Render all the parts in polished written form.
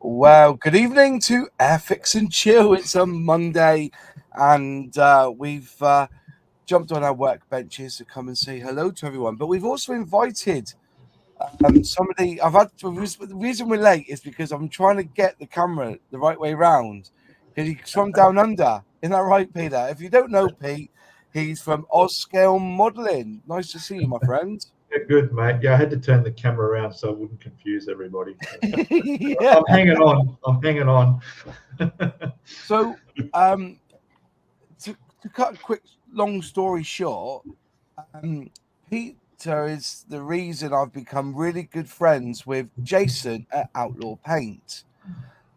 Well, good evening to Airfix and Chill. It's a Monday, and we've jumped on our workbenches to come and say hello to everyone. But we've also invited somebody. The reason we're late is because I'm trying to get the camera the right way round. Because he's from down under. Isn't that right, Peter? If you don't know Pete, he's from Scale Modeling. Nice to see you, my friend. Yeah, good, mate. Yeah, I had to turn the camera around so I wouldn't confuse everybody. Yeah. I'm hanging on. I'm hanging on. So, to cut a quick, long story short, Peter is the reason I've become really good friends with Jason at Outlaw Paint.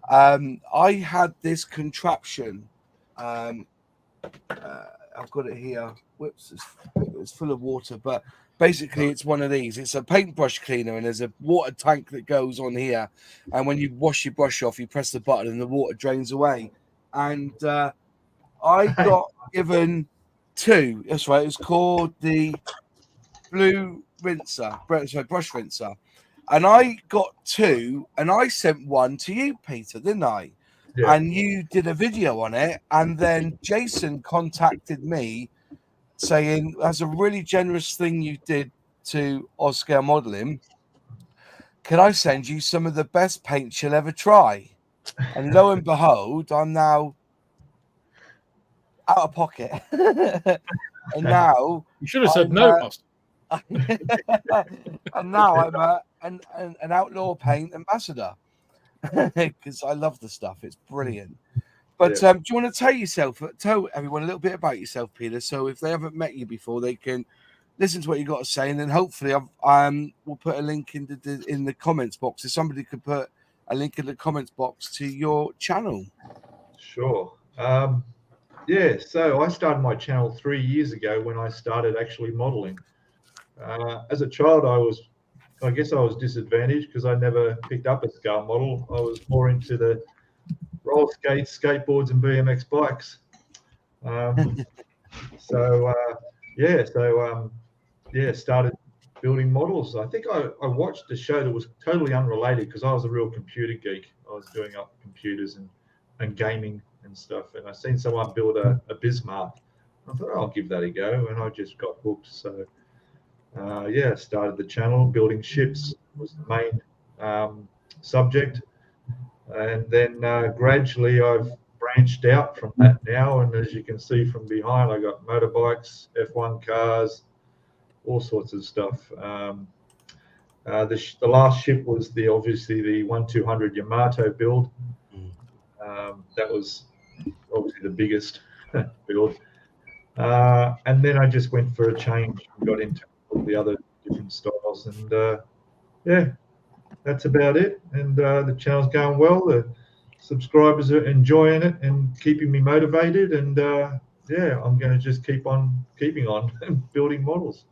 I had this contraption. I've got it here. Whoops, it's full of water, but basically it's one of these. It's a paintbrush cleaner, and there's a water tank that goes on here. And when you wash your brush off, you press the button, and the water drains away. And I got given two. That's right. It's called the blue rinser, brush rinser. And I got two, and I sent one to you, Peter, didn't I? Yeah. And you did a video on it. And then Jason contacted me saying, that's a really generous thing you did to Oscar Modeling. Can I send you some of the best paint you'll ever try? And lo and behold, I'm now out of pocket. And now you should have said no. And now I'm an Outlaw Paint ambassador because I love the stuff. It's brilliant. But do you want to tell everyone a little bit about yourself, Peter? So if they haven't met you before, they can listen to what you got to say, and then hopefully we'll put a link in the comments box. If somebody could put a link in the comments box to your channel. Sure. Yeah, so I started my channel 3 years ago when I started actually modeling. As a child, I guess I was disadvantaged because I never picked up a scale model. I was more into the roller skates, skateboards, and BMX bikes. Started building models. I think I watched a show that was totally unrelated because I was a real computer geek. I was doing up computers and gaming and stuff. And I seen someone build a Bismarck. I thought, I'll give that a go. And I just got hooked. So, started the channel. Building ships was the main subject. And then gradually I've branched out from that now. And as you can see from behind, I got motorbikes, F1 cars, all sorts of stuff. The last ship was obviously the 1200 Yamato build. That was obviously the biggest build. And then I just went for a change and got into all the other different styles. And that's about it. And the channel's going well. The subscribers are enjoying it and keeping me motivated. And I'm going to just keep on keeping on and building models.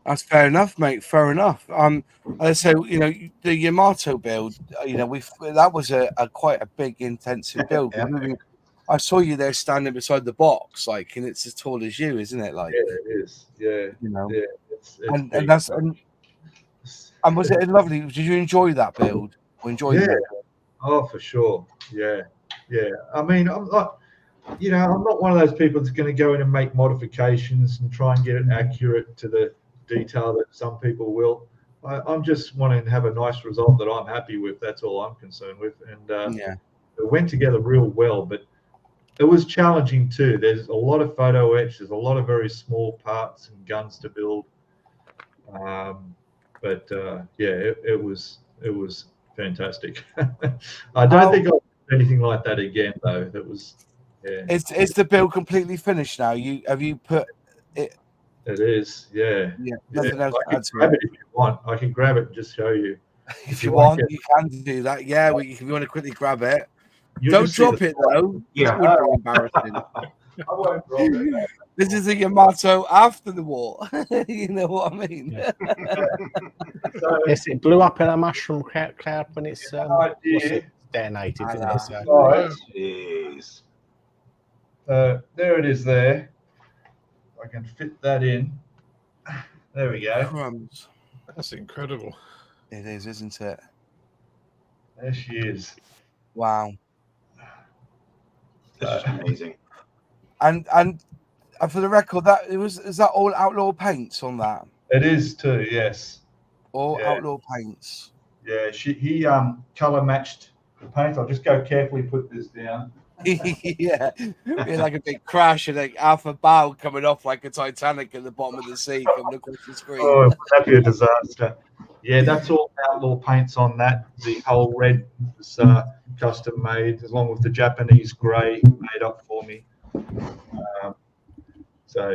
That's fair enough, mate. Fair enough. So the Yamato build, that was a quite a big, intensive build. Yeah. I saw you there standing beside the box, and it's as tall as you, isn't it? Like, yeah, it is. Yeah, yeah. It's and was it lovely? Did you enjoy that build? Or enjoy that? Oh, for sure. Yeah. I mean, I'm not one of those people that's going to go in and make modifications and try and get it accurate to the detail that some people will. I'm just wanting to have a nice result that I'm happy with. That's all I'm concerned with. And it went together real well, but it was challenging too. There's a lot of photo etch. There's a lot of very small parts and guns to build. It was fantastic. I don't think I'll do anything like that again, though. That was, yeah. Is the build completely finished now? Have you put it? It is, yeah. Nothing else. I can grab it if you want. I can grab it and just show you. If you want, you can do that. Yeah, if you want to quickly grab it. Don't drop it though. Yeah, that would be embarrassing. I won't drop it. This is a Yamato after the war. You know what I mean? Yeah. Yes, it blew up in a mushroom cloud when it's detonated. Jeez. There it is. There, I can fit that in. There we go. Crumbs. That's incredible. It is, isn't it? There she is. Wow. This is amazing. And for the record, is that all Outlaw paints on that? It is too, yes. All Yeah. Outlaw paints. Yeah, he color matched the paint. I'll just go carefully put this down. Yeah, like a big crash and like half a bow coming off like a Titanic at the bottom of the sea coming across the screen. Oh, that'd be a disaster. Yeah, that's all Outlaw paints on that. The whole red was custom made, along with the Japanese grey made up for me. So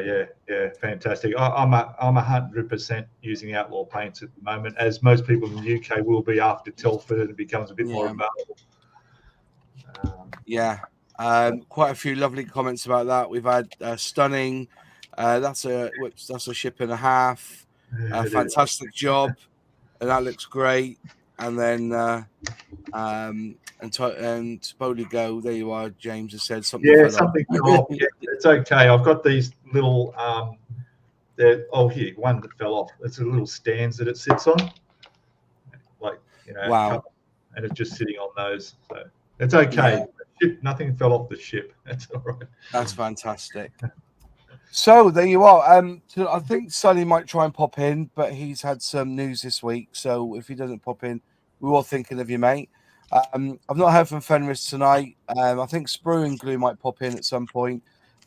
yeah, fantastic. I'm 100% using Outlaw paints at the moment, as most people in the UK will be after Telford. It becomes a bit more available. Quite a few lovely comments about that. We've had stunning. That's a ship and a half. Fantastic job, and that looks great. And then and Boligo, there you are. James has said something. Yeah, something fell off. Yeah, it's okay. I've got these little here, one that fell off. It's a little stands that it sits on, like wow, and it's just sitting on those. So it's okay. Yeah. Nothing fell off the ship. That's all right. That's fantastic. So there you are. I think Sonny might try and pop in, but he's had some news this week. So if he doesn't pop in, we're all thinking of you, mate. I've not heard from Fenris tonight. I think Sprue and Glue might pop in at some point,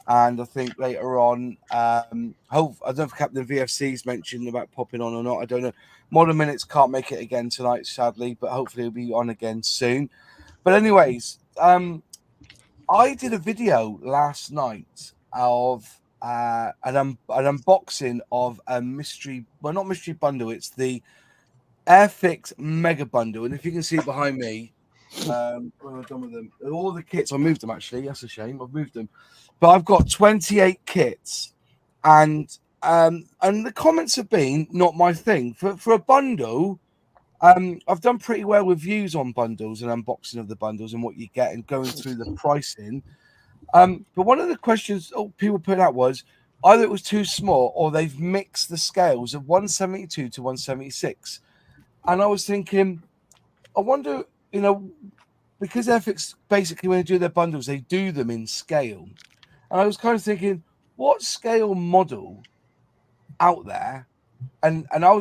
and I think later on, I don't know if Captain VFC's mentioned about popping on or not. I don't know. Modern Minutes can't make it again tonight, sadly, but hopefully he'll be on again soon. But anyways, I did a video last night of an unboxing of a mystery, well, not mystery bundle, it's the Airfix mega bundle. And if you can see behind me, what have I done with them? All the kits, I moved them actually. That's a shame. I've moved them, but I've got 28 kits, and the comments have been not my thing for a bundle. I've done pretty well with views on bundles and unboxing of the bundles and what you get and going through the pricing. But one of the questions people put out was either it was too small or they've mixed the scales of 172 to 176. And I was thinking, I wonder, because Airfix basically when they do their bundles, they do them in scale. And I was kind of thinking, what scale model out there? And I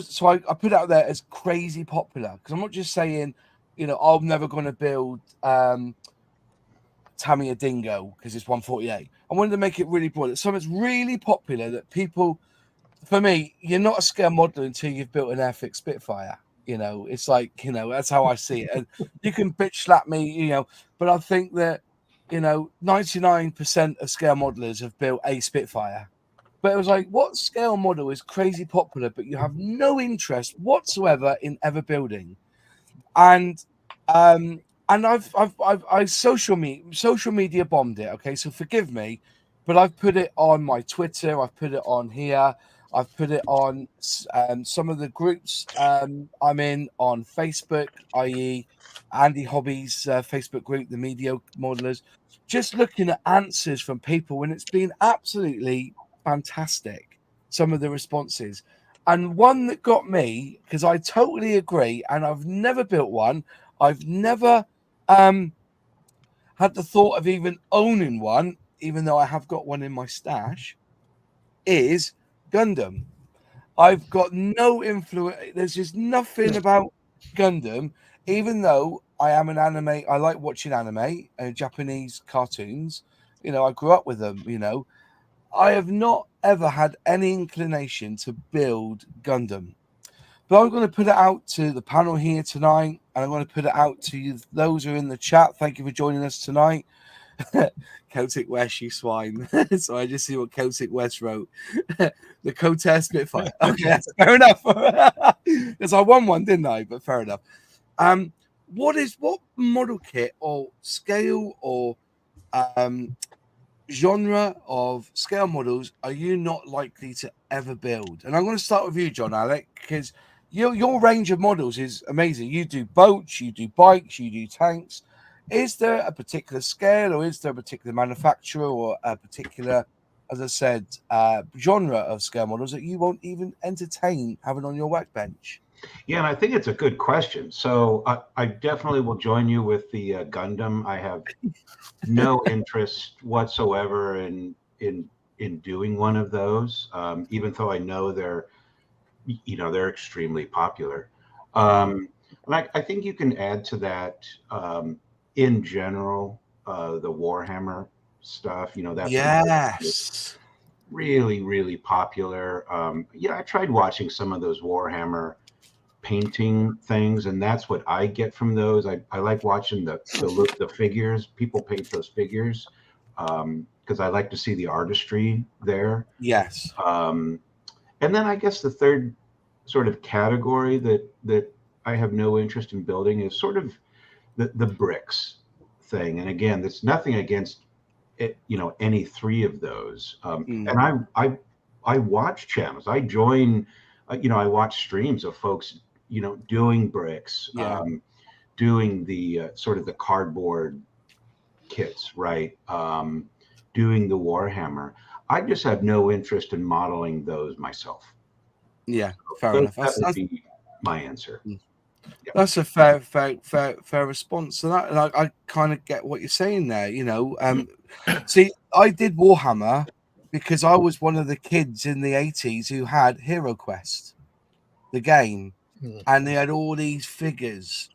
put it out there as crazy popular, because I'm not just saying, I'm never going to build Tamiya Dingo because it's 148. I wanted to make it really broad. Something's really popular that people, for me, you're not a scale modeler until you've built an Airfix Spitfire. It's like, that's how I see it. And you can bitch slap me, but I think that, 99% of scale modelers have built a Spitfire. But it was like, what scale model is crazy popular, but you have no interest whatsoever in ever building? And I social media bombed it. Okay, so forgive me, but I've put it on my Twitter. I've put it on here. I've put it on some of the groups I'm in on Facebook, i.e. Andy Hobby's Facebook group, the Media Modelers. Just looking at answers from people, and it's been absolutely fantastic, some of the responses. And one that got me, because I totally agree, and I've never built one, I've never had the thought of even owning one, even though I have got one in my stash, is Gundam. I've got no influence. There's just nothing about Gundam, even though I am an anime. I like watching anime and Japanese cartoons. I grew up with them, I have not ever had any inclination to build Gundam. But I'm going to put it out to the panel here tonight, and I'm going to put it out to you, those who are in the chat. Thank you for joining us tonight. Celtic West, you swine. So I just see what Celtic West wrote. The Cote Spitfire. Okay, that's fair enough. Because I won one, didn't I? But fair enough. What model kit or scale or genre of scale models are you not likely to ever build? And I'm going to start with you, John Alec, because your range of models is amazing. You do boats, you do bikes, you do tanks. Is there a particular scale, or is there a particular manufacturer, or a particular as I said, genre of scale models that you won't even entertain having on your workbench? Yeah, and I think it's a good question. So I definitely will join you with the Gundam. I have no interest whatsoever in doing one of those, even though I know they're extremely popular. And I think you can add to that in general the Warhammer stuff. That's Yes. really, really popular. I tried watching some of those Warhammer painting things, and that's what I get from those. I like watching the figures. People paint those figures because I like to see the artistry there. Yes. And then I guess the third sort of category that I have no interest in building is sort of the bricks thing. And again, there's nothing against it, any three of those. And I watch channels. I join. I watch streams of folks, doing bricks, doing the sort of the cardboard kits, right? Doing the Warhammer. I just have no interest in modeling those myself. Yeah, fair enough. That would be my answer. Yeah. That's a fair response to that, and I kind of get what you're saying there. See, I did Warhammer because I was one of the kids in the 80s who had Hero Quest, the game, and they had all these figures,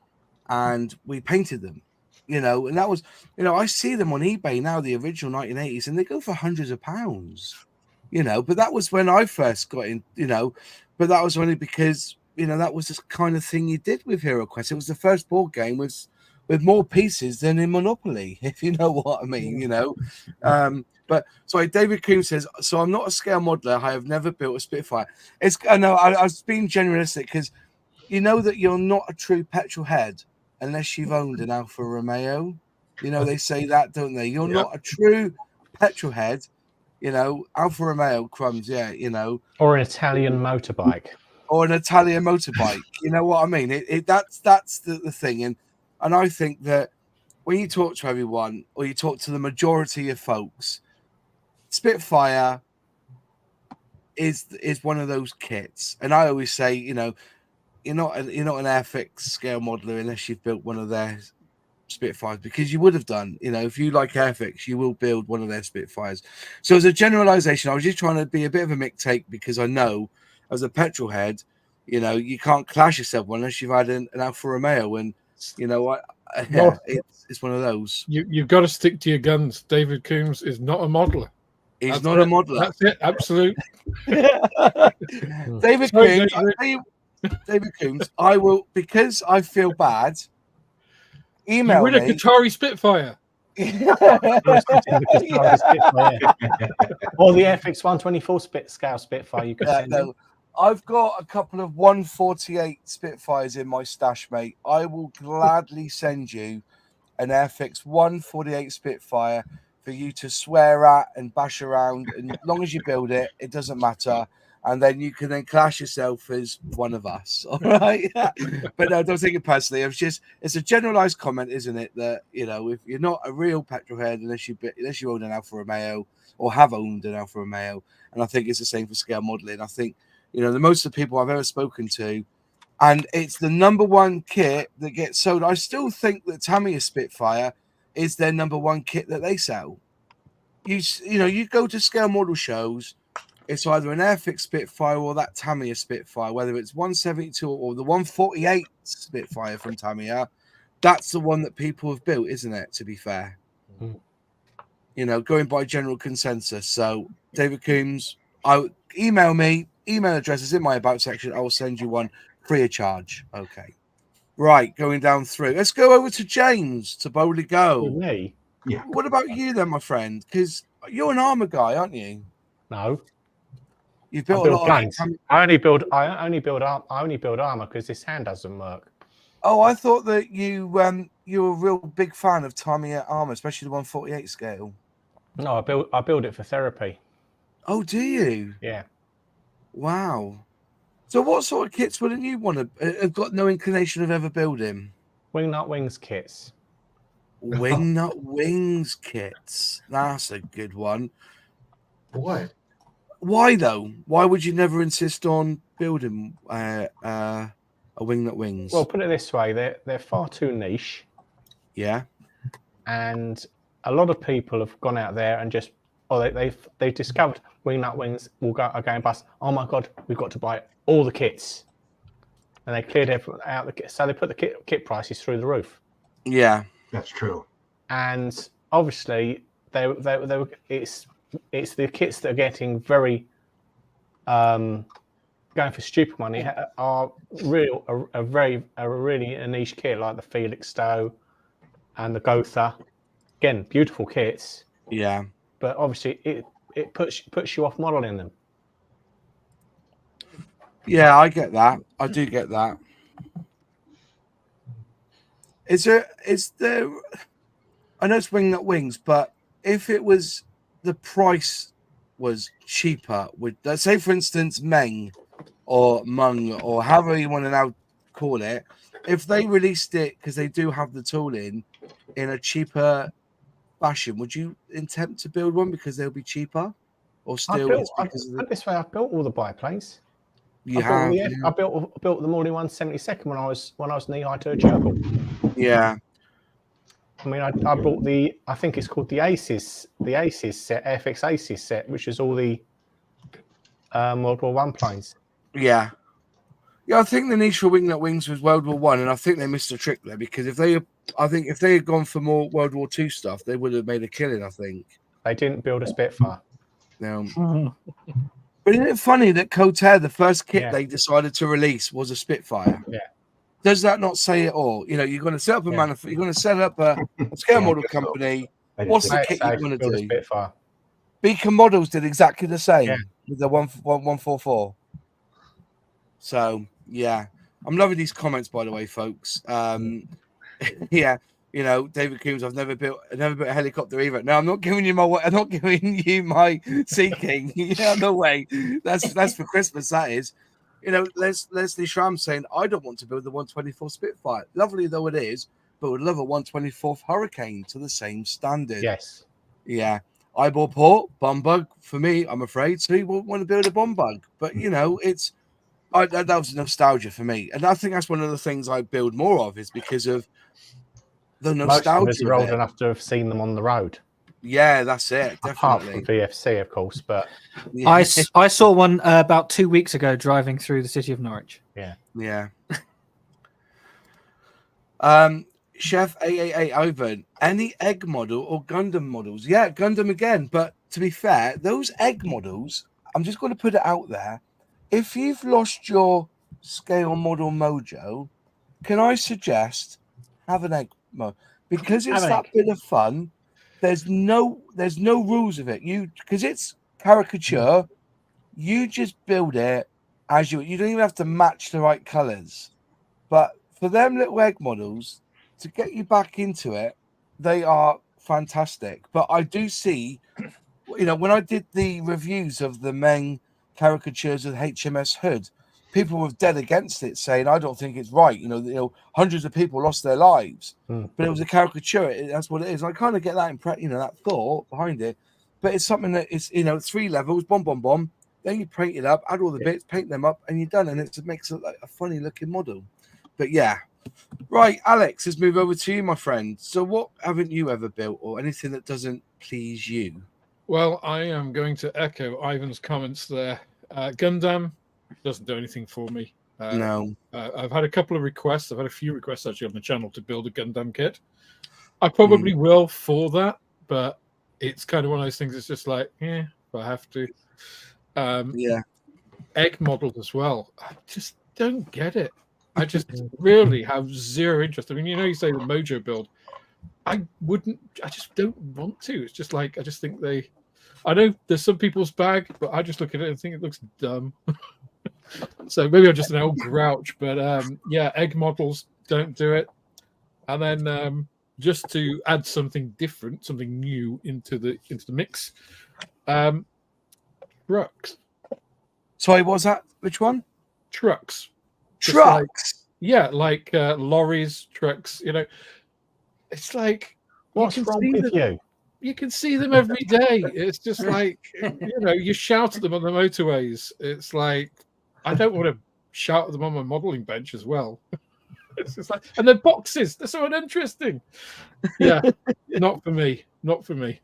and we painted them. And that was, I see them on eBay now, the original 1980s, and they go for hundreds of pounds. But that was when I first got in. But that was only because that was the kind of thing you did with Hero Quest. It was the first board game with more pieces than in Monopoly, if you know what I mean. But sorry, David Coombs says, so I'm not a scale modeler. I have never built a Spitfire. I know I was being generalistic because you know that you're not a true petrol head unless you've owned an Alfa Romeo. They say that, don't they? You're not a true petrol head. Alfa Romeo crumbs, or an Italian motorbike, or an Italian motorbike. You know what I mean? That's the thing, and I think that when you talk to everyone or you talk to the majority of folks, Spitfire is one of those kits, and I always say, you're not an Airfix scale modeler unless you've built one of their Spitfires, because you would have done. If you like Airfix, you will build one of their Spitfires. So as a generalization, I was just trying to be a bit of a mick take, because I know as a petrol head, you can't clash yourself unless you've had an Alfa Romeo, and it's one of those. You've got to stick to your guns. David Coombs is not a modeler. He's not a modeler. That's it. Absolute. David Coombs. David Coombs. I will, because I feel bad. Email me. A Qatari Spitfire. Or the Airfix 124 scale Spitfire. You could send them. I've got a couple of 148 Spitfires in my stash, mate. I will gladly send you an Airfix 148 Spitfire for you to swear at and bash around. And as long as you build it, it doesn't matter. And then you can then class yourself as one of us. All right. But no, don't take it personally. It's a generalized comment, isn't it? That, if you're not a real petrol head, unless you own an Alfa Romeo or have owned an Alfa Romeo. And I think it's the same for scale modeling. I think, the most of the people I've ever spoken to, and it's the number one kit that gets sold. I still think that Tamiya Spitfire is their number one kit that they sell. You go to scale model shows, it's either an Airfix Spitfire or that Tamiya Spitfire, whether it's 172 or the 148 Spitfire from Tamiya. That's the one that people have built, isn't it? To be fair, going by general consensus. So, David Coombs, email me. Email address is in my about section. I will send you one free of charge. Okay. Right, going down through. Let's go over to James to boldly go. Me? Yeah. What about you then, my friend? Because you're an armor guy, aren't you? No. You've built a lot guns. I only build armor because this hand doesn't work. Oh, I thought that you were a real big fan of Tamiya armor, especially the 148 scale. No, I build it for therapy. Oh, do you? Yeah. Wow. So what sort of kits wouldn't you want to have got no inclination of ever building? Wingnut Wings kits. Wingnut Wings kits. That's a good one. Why? Why though? Why would you never insist on building a winglet wings? Well, put it this way: they're far too niche, yeah, and a lot of people have gone out there and just, they've discovered winglet wings are going bust. Oh my god, we've got to buy all the kits, and they cleared everything out the kit, so they put the kit prices through the roof. yeah, That's true. And obviously, it's the kits that are getting very going for stupid money are really a niche kit, like the Felix Stowe and the Gotha. Again, beautiful kits, yeah. but obviously it puts you off modeling them. Yeah, I get that. I do get that. Is there? I know it's winglet wings, but if it was the price was cheaper, with let's say for instance Meng or Mung or however you want to now call it, if they released it because they do have the tooling in a cheaper fashion, would you attempt to build one because they'll be cheaper, or still it's because put it this way, I've built all the biplanes. you I have? built them all in 1/72 when I was knee high to a gerbil. Yeah. I mean, I bought I think it's called the Aces set, Airfix Aces set, which is all the World War I planes. Yeah. Yeah, I think the niche for winglet wings was World War One, and I think they missed a trick there because if they had gone for more World War II stuff, they would have made a killing. I think they didn't build a Spitfire. No. But isn't it funny that Cotair, the first kit they decided to release, was a Spitfire? Yeah. Does that not say it all? You know, you're going to set up you're going to set up a scale model company. What's the kit you're going to do? Spitfire. Beacon Models did exactly the same with the 144. So yeah, I'm loving these comments, by the way, folks. Yeah, you know, David Coombs, I've never built a helicopter either. No, I'm not giving you my Sea King. Yeah, no way. That's for Christmas. That is. You know, Leslie Schramm saying, I don't want to build the 124 Spitfire. Lovely though it is, but would love a 124th Hurricane to the same standard. Yes. Yeah. Eyeball Port, Bombug, for me, I'm afraid. So he won't want to build a Bombug. But, you know, that was nostalgia for me. And I think that's one of the things I build more of is because of the nostalgia. Most of us are old enough to have seen them on the road. Yeah, that's it. Definitely. Apart from VFC, of course, but yeah. I saw one about 2 weeks ago driving through the city of Norwich. Yeah. Chef AAA over any egg model or Gundam models? Yeah, Gundam again. But to be fair, those egg models, I'm just going to put it out there. If you've lost your scale model mojo, can I suggest have an egg model because it's that bit of fun. There's no rules of it. Because it's caricature, you just build it as you don't even have to match the right colors. But for them little egg models to get you back into it, they are fantastic. But I do see, you know, when I did the reviews of the Meng caricatures of HMS Hood, people were dead against it, saying, I don't think it's right. You know, hundreds of people lost their lives, but it was a caricature. That's what it is. I kind of get that that thought behind it, but it's something that is, 3 levels, bomb. Then you paint it up, add all the bits, paint them up, and you're done. And it makes it like a funny looking model. But yeah, right, Alex, let's move over to you, my friend. So what haven't you ever built or anything that doesn't please you? Well, I am going to echo Ivan's comments there. Gundam doesn't do anything for me. No. I've had a couple of requests. I've had a few requests actually on the channel to build a Gundam kit. I probably will for that, but it's kind of one of those things. It's just like, if I have to. Egg models as well. I just don't get it. I just really have zero interest. I mean, you say the Mojo build. I just don't want to. It's just like, I just think I know there's some people's bag, but I just look at it and think it looks dumb. So maybe I'm just an old grouch, but egg models don't do it. And then just to add something different, something new into the mix, trucks. Sorry, what was that? Which one? Trucks. Trucks. Like lorries, trucks. It's like what's wrong with you? you can see them every day. It's just like, you shout at them on the motorways. It's like, I don't want to shout at them on my modeling bench as well. It's just like, and they're boxes. They're so uninteresting. Yeah, not for me. Not for me.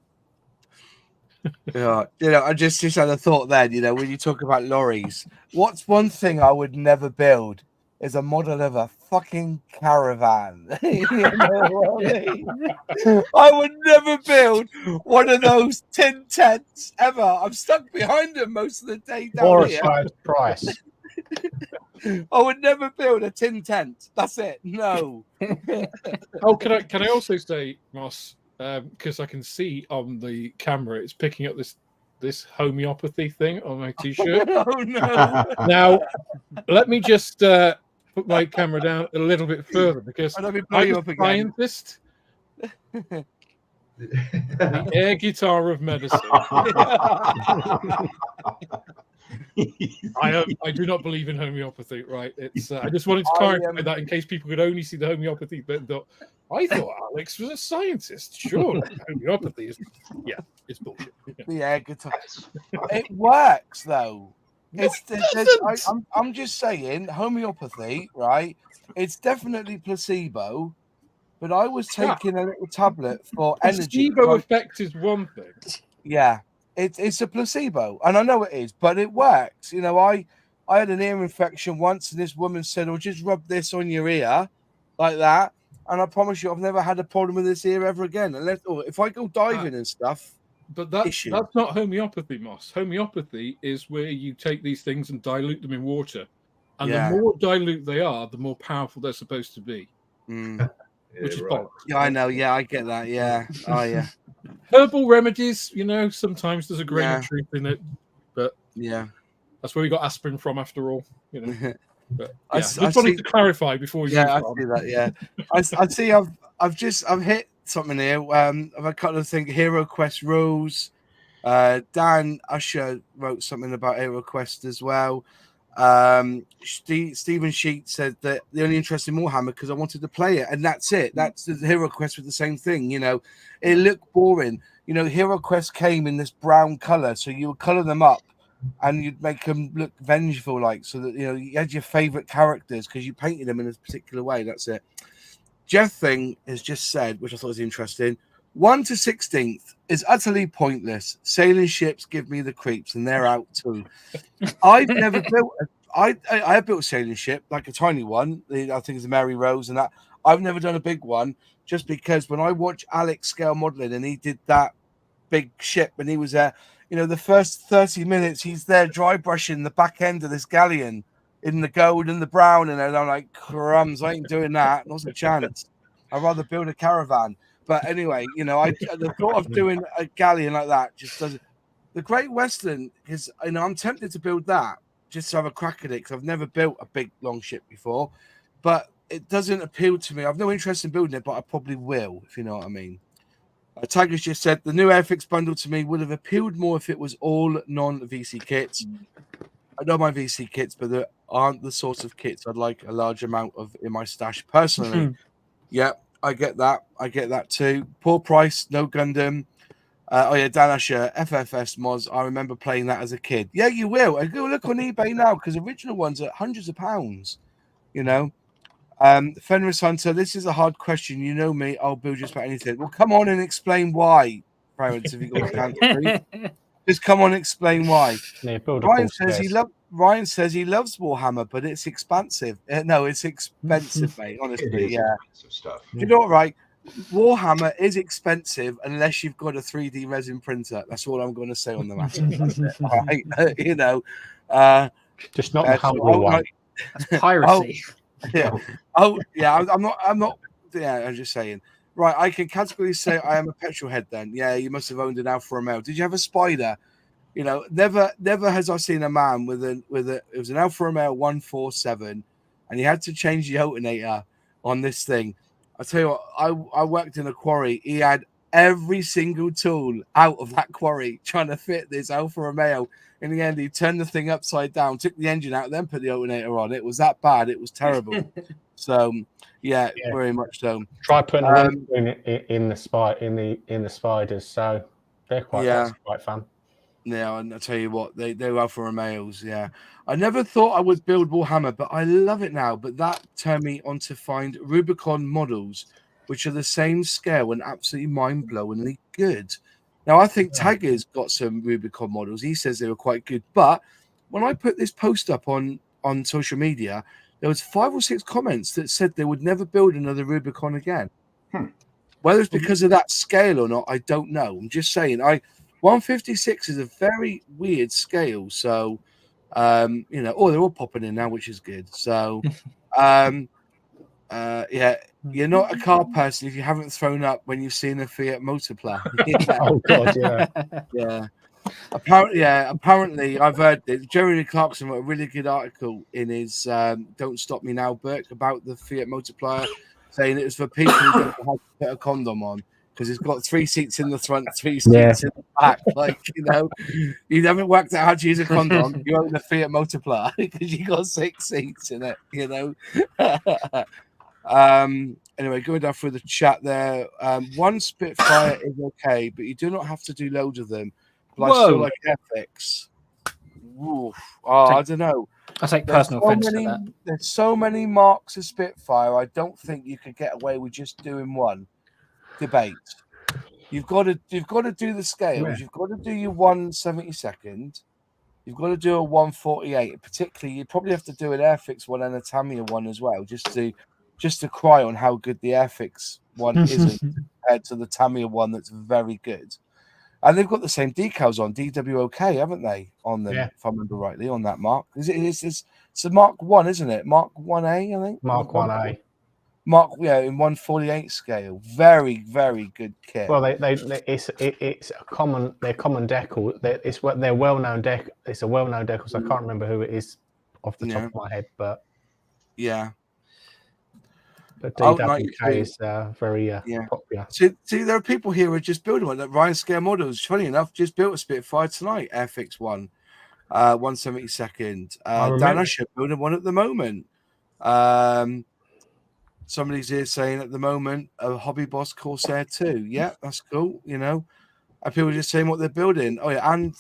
Yeah, I just had a thought then. When you talk about lorries, what's one thing I would never build is a model of a fucking caravan. You know what I mean? I would never build one of those tin tents ever. I'm stuck behind them most of the day down Or a here. size price. I would never build a tin tent. That's it. No. Oh, can I also say, Moss, because I can see on the camera it's picking up this homeopathy thing on my t-shirt. Oh no. Now, let me just put my camera down a little bit further because I don't be blowing I'm you a up again. scientist. The air guitar of medicine. I do not believe in homeopathy, right? It's I just wanted to clarify that in case people could only see the homeopathy bit. I thought Alex was a scientist. Sure, homeopathy is it's bullshit. The air guitar. It works though. I'm just saying, homeopathy, right? It's definitely placebo. But I was taking a little tablet for energy. Placebo effect is one thing. Yeah, it's a placebo, and I know it is, but it works. I had an ear infection once, and this woman said, "Oh, just rub this on your ear, like that." And I promise you, I've never had a problem with this ear ever again. Unless, if I go diving and stuff. But that's not homeopathy, Moss. Homeopathy is where you take these things and dilute them in water, and the more dilute they are, the more powerful they're supposed to be. Which is bollocks. Yeah, I know. Yeah, I get that. Yeah. Oh, yeah. Herbal remedies, sometimes there's a grain of truth in it, but that's where we got aspirin from, after all. But I just wanted to clarify before you. Yeah, I see that. Yeah, I see. I've hit something here. I've had a couple of things. Hero Quest rules. Dan Usher wrote something about Hero Quest as well. Stephen Sheet said that the only interest in Warhammer because I wanted to play it, and that's it. That's the Hero Quest with the same thing. It looked boring. Hero Quest came in this brown color, so you would color them up, and you'd make them look vengeful, so that you had your favorite characters because you painted them in a particular way. That's it. Jeff Thing has just said, which I thought was interesting. 1 to 16th is utterly pointless. Sailing ships give me the creeps, and they're out too. I've never built. I have built a sailing ship, like a tiny one. I think it's a Mary Rose, and that. I've never done a big one, just because when I watch Alex scale modeling, and he did that big ship, and he was there. The first 30 minutes, he's there dry brushing the back end of this galleon in the gold and the brown, and I'm like, crumbs, I ain't doing that. Not a chance. I'd rather build a caravan. But anyway, the thought of doing a galleon like that just doesn't. The Great Western, because I'm tempted to build that just to have a crack at it, because I've never built a big long ship before, but it doesn't appeal to me. I've no interest in building it, but I probably will, if you know what I mean. Tiger's just said the new Airfix bundle to me would have appealed more if it was all non-VC kits. I know my VC kits, but they aren't the sort of kits I'd like a large amount of in my stash personally. Yeah, I get that. I get that too. Poor price, no Gundam. Dan Usher, FFS mods. I remember playing that as a kid. Yeah, you will. And go look on eBay now because original ones are hundreds of pounds. Fenris Hunter, this is a hard question. You know me, I'll build just about anything. Well, come on and explain why, parents, if you got cancer. Just come on and explain why. Yeah, Ryan says he loves Warhammer, but it's expensive. No, it's expensive, mate. Honestly, expensive stuff. You know what, right? Warhammer is expensive unless you've got a 3D resin printer. That's all I'm going to say on the matter. Right? Just not the humble one. That's piracy. I'm not. Yeah, I'm just saying. Right, I can categorically say I am a petrol head. Then, yeah, you must have owned an Alfa Romeo. Did you have a Spider? Never has I seen a man with it was an Alfa Romeo 147, and he had to change the alternator on this thing. I tell you what, I worked in a quarry. He had every single tool out of that quarry trying to fit this Alfa Romeo. In the end, he turned the thing upside down, took the engine out, then put the alternator on. It was that bad. It was terrible. So, yeah, very much so. Try putting a windscreen in the spiders, so they're that's quite fun. Yeah, and I tell you what, they're Alfa Romeos. Yeah, I never thought I would build Warhammer, but I love it now. But that turned me on to find Rubicon models, which are the same scale and absolutely mind-blowingly good. Now, I think Tagger's got some Rubicon models. He says they were quite good. But when I put this post up on social media, there was 5 or 6 comments that said they would never build another Rubicon again. Whether it's because of that scale or not, I don't know. I'm just saying, 156 is a very weird scale. So, they're all popping in now, which is good. So, you're not a car person if you haven't thrown up when you've seen a Fiat Multipla. Oh God, yeah. Yeah. Apparently, I've heard that Jeremy Clarkson wrote a really good article in his "Don't Stop Me Now" book about the Fiat Multiplier, saying it was for people who don't know how to put a condom on because it's got 3 seats in the front, 3 seats in the back. Like, you haven't worked out how to use a condom. You own a Fiat Multiplier because you got 6 seats in it. Anyway, going down through the chat there. One Spitfire is okay, but you do not have to do loads of them. But I still like Airfix. I don't know. I take personal offense to that. There's so many marks of Spitfire. I don't think you could get away with just doing one. Debate. You've got to do the scales. Yeah. You've got to do your 1/72. You've got to do a 1/48. Particularly, you probably have to do an Airfix one and a Tamiya one as well, just to cry on how good the Airfix one isn't compared to the Tamiya one that's very good. And they've got the same decals on DWOK, haven't they? On them, if I remember rightly, on that mark. It's a Mark 1, isn't it? Mark 1A, I think. Mark 1A. Mark, in 1/48 scale. Very, very good kit. Well, it's a common. They're common decal. They're well-known deck. It's a well-known decal. So I can't remember who it is off the top of my head, but yeah. But DWK is very popular. See, there are people here who are just building one. Like Ryan Scare Models, funny enough, just built a Spitfire tonight, Airfix one, 1/72. Dan Usher building one at the moment. Somebody's here saying at the moment a Hobby Boss Corsair 2. Yeah, that's cool. And people are just saying what they're building. Oh yeah, and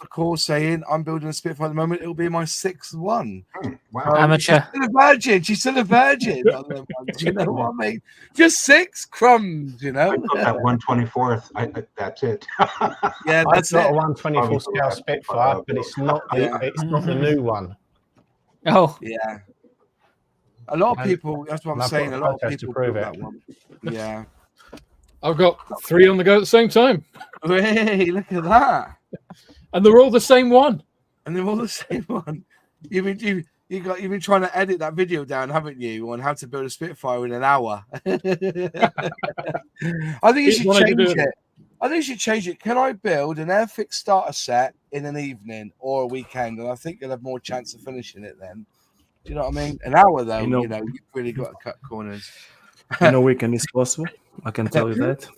of course saying I'm building a Spitfire at the moment. It'll be my 6th one. Wow. Amateur. She's still a virgin. On them ones, you know what I mean? Just 6 crumbs. I got that 1/24. That's it. Yeah, that's not a 1/24 scale Spitfire, but it's not. It's not the new one. Oh yeah. A lot of people. That's what I'm saying. A lot of people prove that one. Yeah. I've got 3 on the go at the same time. Hey, look at that! And they're all the same one. You've been trying to edit that video down, haven't you, on how to build a Spitfire in an hour? I think you should change it. I think you should change it. Can I build an Airfix starter set in an evening or a weekend? And I think you'll have more chance of finishing it then. Do you know what I mean? An hour though, you've really got to cut corners. Weekend is possible. I can tell you that.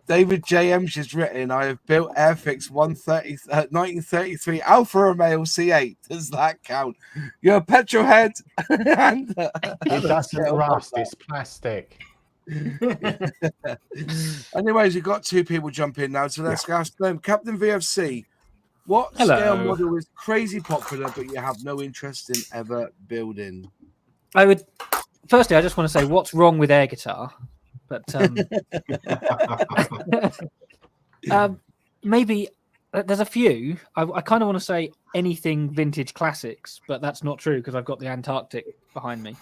David JM's just written, I have built Airfix 1933 Alfa Romeo C8. Does that count? You're a petrol head. And, it doesn't rust, it's plastic. Anyways, we've got 2 people jump in now, so let's ask them. Captain VFC, what scale model is crazy popular but you have no interest in ever building? Firstly, I just want to say what's wrong with air guitar, but maybe there's a few. I kind of want to say anything vintage classics, but that's not true because I've got the Antarctic behind me.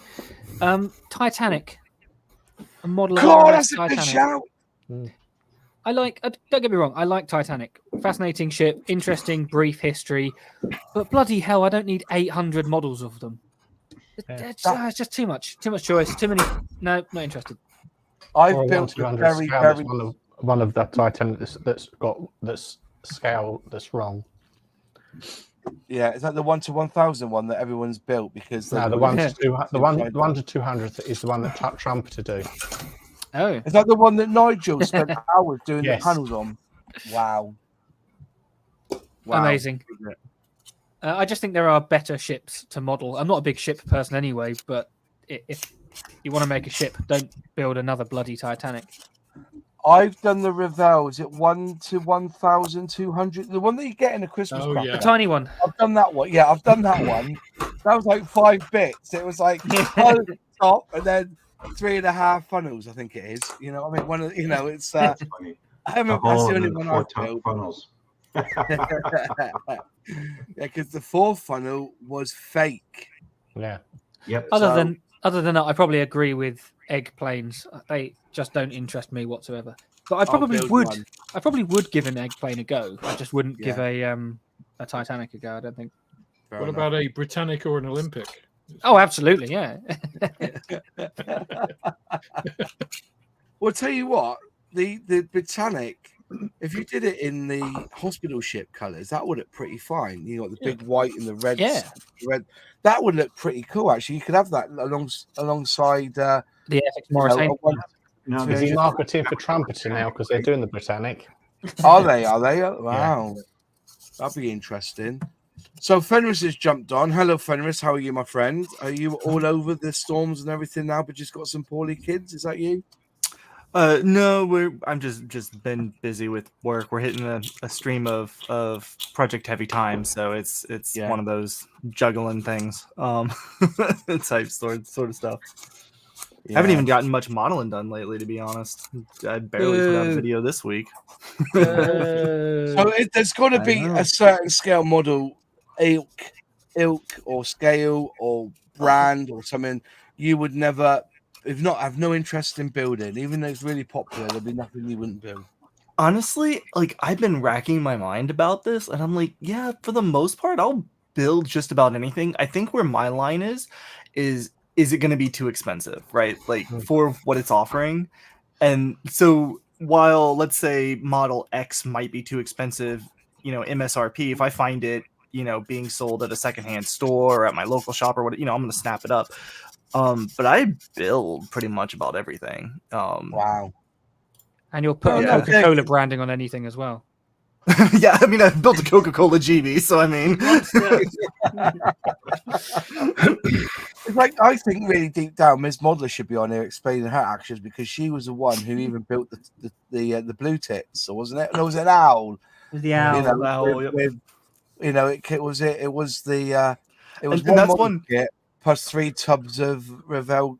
Titanic, a model of that's Titanic. A good shout. Don't get me wrong, I like Titanic. Fascinating ship, interesting, brief history, but bloody hell, I don't need 800 models of them. It's just too much choice. Too many. No, not interested. I've built a very one of the Titanic that's scale that's wrong. Yeah, is that the 1/1000 one that everyone's built because the 1 to 200 is the one that Trump to do. Oh, Is that the one that Nigel spent hours doing Yes. the panels on? Wow. amazing. I just think there are better ships to model. I'm not a big ship person anyway, but if you want to make a ship, don't build another bloody Titanic. I've done the Revell. Is it 1 to 1,200? The one that you get in a Christmas Oh, cracker. yeah. The tiny one. I've done that one. Yeah, I've done that one. That was like 5 bits. It was like one top and then 3.5 funnels. I think it is. You know, I mean, one of it's. That's funny. I The remember that's hole the and only then the one 4 I've top built. funnels. Yeah, because the 4th funnel was fake. Yeah. Yep. Other So- than that, I probably agree with egg planes. They just don't interest me whatsoever. But I I'll probably build would. one. I probably would give an egg plane a go. I just wouldn't give Yeah. a Titanic a go. I don't think. Fair What enough. about a Britannic or an Olympic? Oh, absolutely, yeah. Well, tell you what, the Britannic, if you did it in the hospital ship colours, that would look pretty fine. You got the big white and the red. Yeah. Red. That would look pretty cool. Actually, you could have that alongside. The Airfix Mauritania. No, Yeah, Is he yeah. marketing for Trumpeter now because they're doing the Britannic? Are they? Wow, that'd be interesting. So Fenris has jumped on. Hello, Fenris. How are you, my friend? Are you all over the storms and everything now, but just got some poorly kids? Is that you? No, I'm just been busy with work. We're hitting a stream of project heavy time, so it's Yeah. one of those juggling things, type sort of stuff. Haven't even gotten much modeling done lately, to be honest. I barely put out a video this week. So there's got to I be know. a certain scale model, ilk or scale or brand or something you would never, if not, have no interest in building. Even though it's really popular, there'd be nothing you wouldn't build. Honestly, like I've been racking my mind about this, and I'm like, yeah, for the most part, I'll build just about anything. I think where my line is it going to be too expensive, right? Like for what it's offering. And so while let's say Model X might be too expensive, MSRP, if I find it, being sold at a secondhand store or at my local shop or what, I'm going to snap it up. But I build pretty much about everything. Wow. And you'll put Yeah. a Coca-Cola branding on anything as well. Yeah, I mean, I've built a Coca-Cola GB, so I mean, It's like, I think really deep down, Ms. Modeler should be on here explaining her actions because she was the one who even built the blue tits, or wasn't it? No, was it an owl? The owl. You know, Owl, yep. it was one and that's model one- kit plus 3 tubs of Revell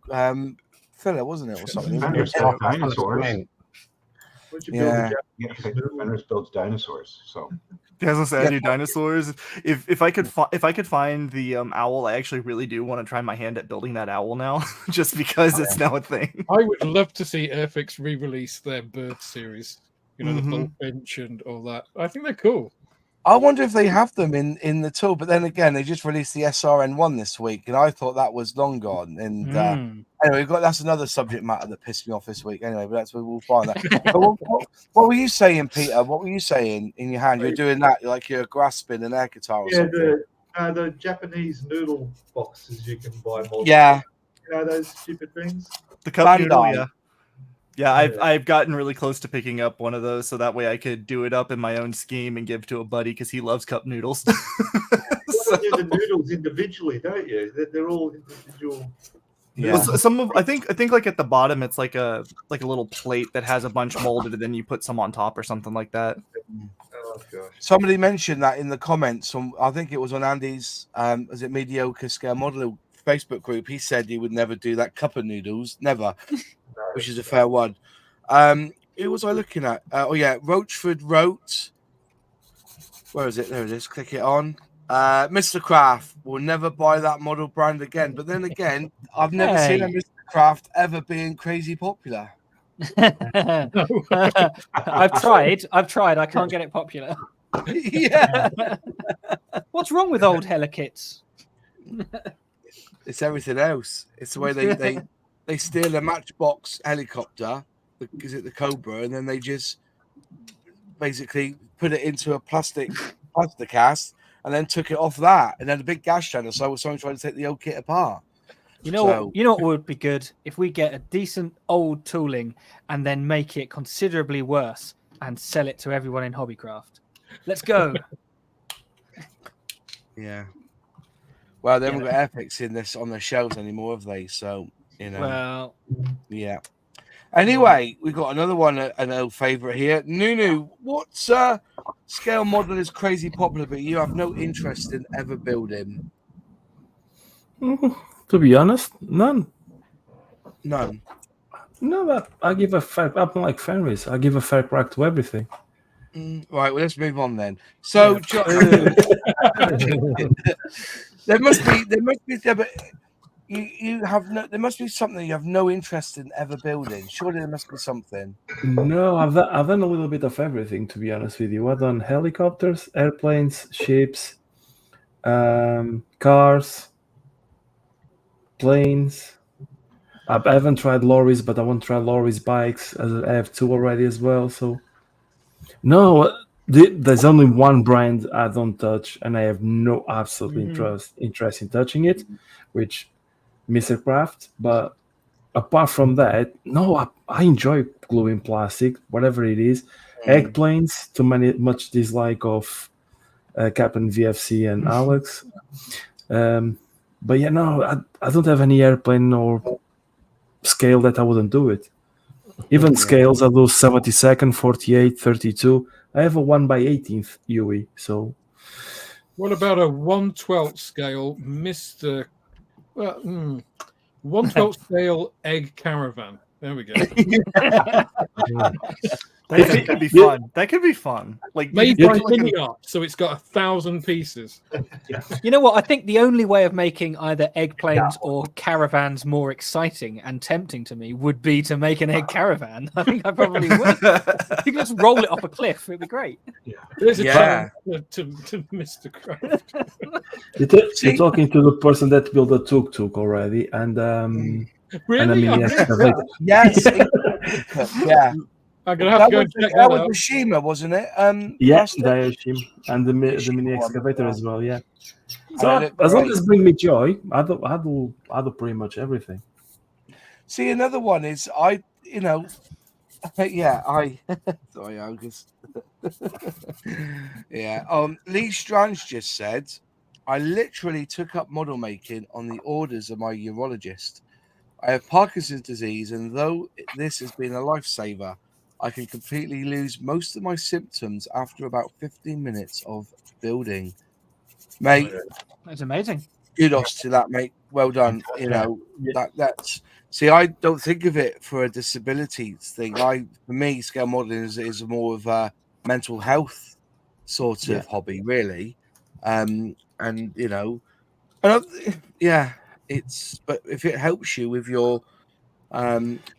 filler, wasn't it, or something? Fenris Yeah, built that's dinosaurs. meant. What'd you build Yeah. a Yeah, Japanese noodle? Fenris builds dinosaurs. So I was gonna say I Yeah. do dinosaurs. If I could find the owl, I actually really do want to try my hand at building that owl now, just because it's now a thing. I would love to see Airfix re-release their bird series. The Mhm. bullfinch and all that. I think they're cool. I wonder if they have them in the tool, but then again, they just released the SRN1 this week, and I thought that was long gone. And anyway, that's another subject matter that pissed me off this week. Anyway, but that's where we'll find that. But what were you saying, Peter? What were you saying in your hand? You're doing that like you're grasping an air guitar or Yeah, something. the Japanese noodle boxes you can buy more. Yeah, You know those stupid things? The cup noodle, Bandai. yeah. Yeah, I've gotten really close to picking up one of those, so that way I could do it up in my own scheme and give to a buddy because he loves cup noodles. You do the noodles individually, don't you? They're all individual. yeah. Well, some of I think like at the bottom it's like a little plate that has a bunch molded, and then you put some on top or something like that. Oh gosh. Somebody mentioned that in the comments. I think it was on Andy's is it mediocre scale modeler Facebook group. He said he would never do that cup of noodles, never, which is a fair one. Who was I looking at? Roachford wrote. Where is it? There it is. Click it on. Mr. Kraft will never buy that model brand again. But then again, I've never seen a Hey. Mr. Kraft ever being crazy popular. I've tried. I can't get it popular. Yeah, What's wrong with old Hella kits? it's everything else. It's the way they steal a Matchbox helicopter. Is it the Cobra? And then they just basically put it into a plastic cast and then took it off that, and then a big gas channel. So someone tried to take the old kit apart. You know what would be good if we get a decent old tooling and then make it considerably worse and sell it to everyone in Hobbycraft. Let's go. Yeah. Well, they haven't got Airfix in this on the shelves anymore, have they? So Well, yeah. Anyway, we've got another one, an old favourite here. Nunu, what scale model is crazy popular, but you have no interest in ever building? To be honest, none. None. No, but I give a fair. I'm like Fenris. I give a fair crack to everything. Right. Well, let's move on then. So, there must be. But you have no. There must be something you have no interest in ever building. Surely there must be something. No, I've done a little bit of everything. To be honest with you, I've done helicopters, airplanes, ships, cars, planes. I haven't tried lorries, but I want to try lorries, bikes. As I have 2 already as well. So, no, there's only one brand I don't touch, and I have no absolute interest in touching it, which Mr. Craft. But apart from that, no, I enjoy gluing plastic, whatever it is. Eggplanes, much dislike of Captain VFC and Alex. But yeah, no, I don't have any airplane or scale that I wouldn't do it. Even scales, I do 72nd, 48, 32. I have a 1/18th UE. So, what about a 1/12 scale, Mr. 1/12 scale egg caravan? There we go. That could be fun. That could be fun. Like made by Mini Art, so it's got 1,000 pieces. you know what? I think the only way of making either eggplanes or caravans more exciting and tempting to me would be to make an egg caravan. I think I probably would. You could just roll it off a cliff. It'd be great. There's a challenge to Mr. Craft. You're talking to the person that built a tuk-tuk already, and really? and a mini excavator. Yes. Yeah. I'm gonna have to go and check that was out. the Shima, wasn't it? Yes, the Shim and the mini excavator as well. Yeah. So And as long as it brings me joy, I do pretty much everything. See, another one is sorry, August. Lee Strange just said, I literally took up model making on the orders of my urologist. I have Parkinson's disease, and though this has been a lifesaver, I can completely lose most of my symptoms after about 15 minutes of building. Mate, That's amazing. kudos to that, mate. Well done. That's see, I don't think of it for a disability thing. For me, scale modeling is more of a mental health sort of hobby, really. But if it helps you with your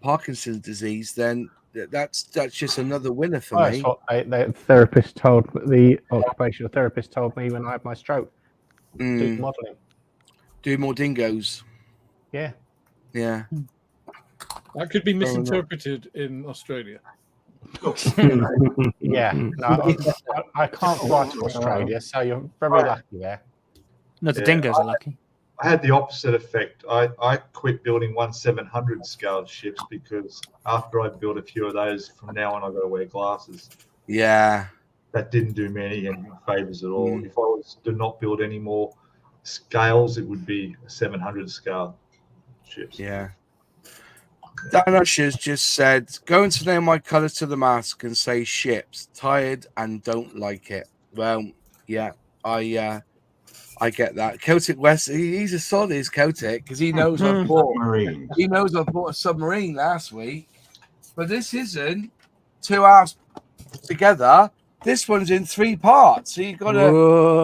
Parkinson's disease, then that's just another winner for me. That's what the occupational therapist told me when I had my stroke. Do modelling. Do more dingoes. Yeah. Yeah. That could be misinterpreted in Australia. Yeah. No, I can't fly to Australia, so you're very lucky there. No, the dingoes are lucky. I had the opposite effect. I quit building 1/700 scale ships because after I built a few of those, from now on I've got to wear glasses. Yeah. That didn't do me any favors at all. If I was to not build any more scales, it would be a 700 scale ships. Yeah. Dan Usher's just said, going to nail my colours to the mask and say ships, tired and don't like it. Well, yeah, I get that. Celtic West, he's a solid, is Celtic, because he knows I bought a submarine last week. But this isn't 2 hours together. This one's in 3 parts. So you've got to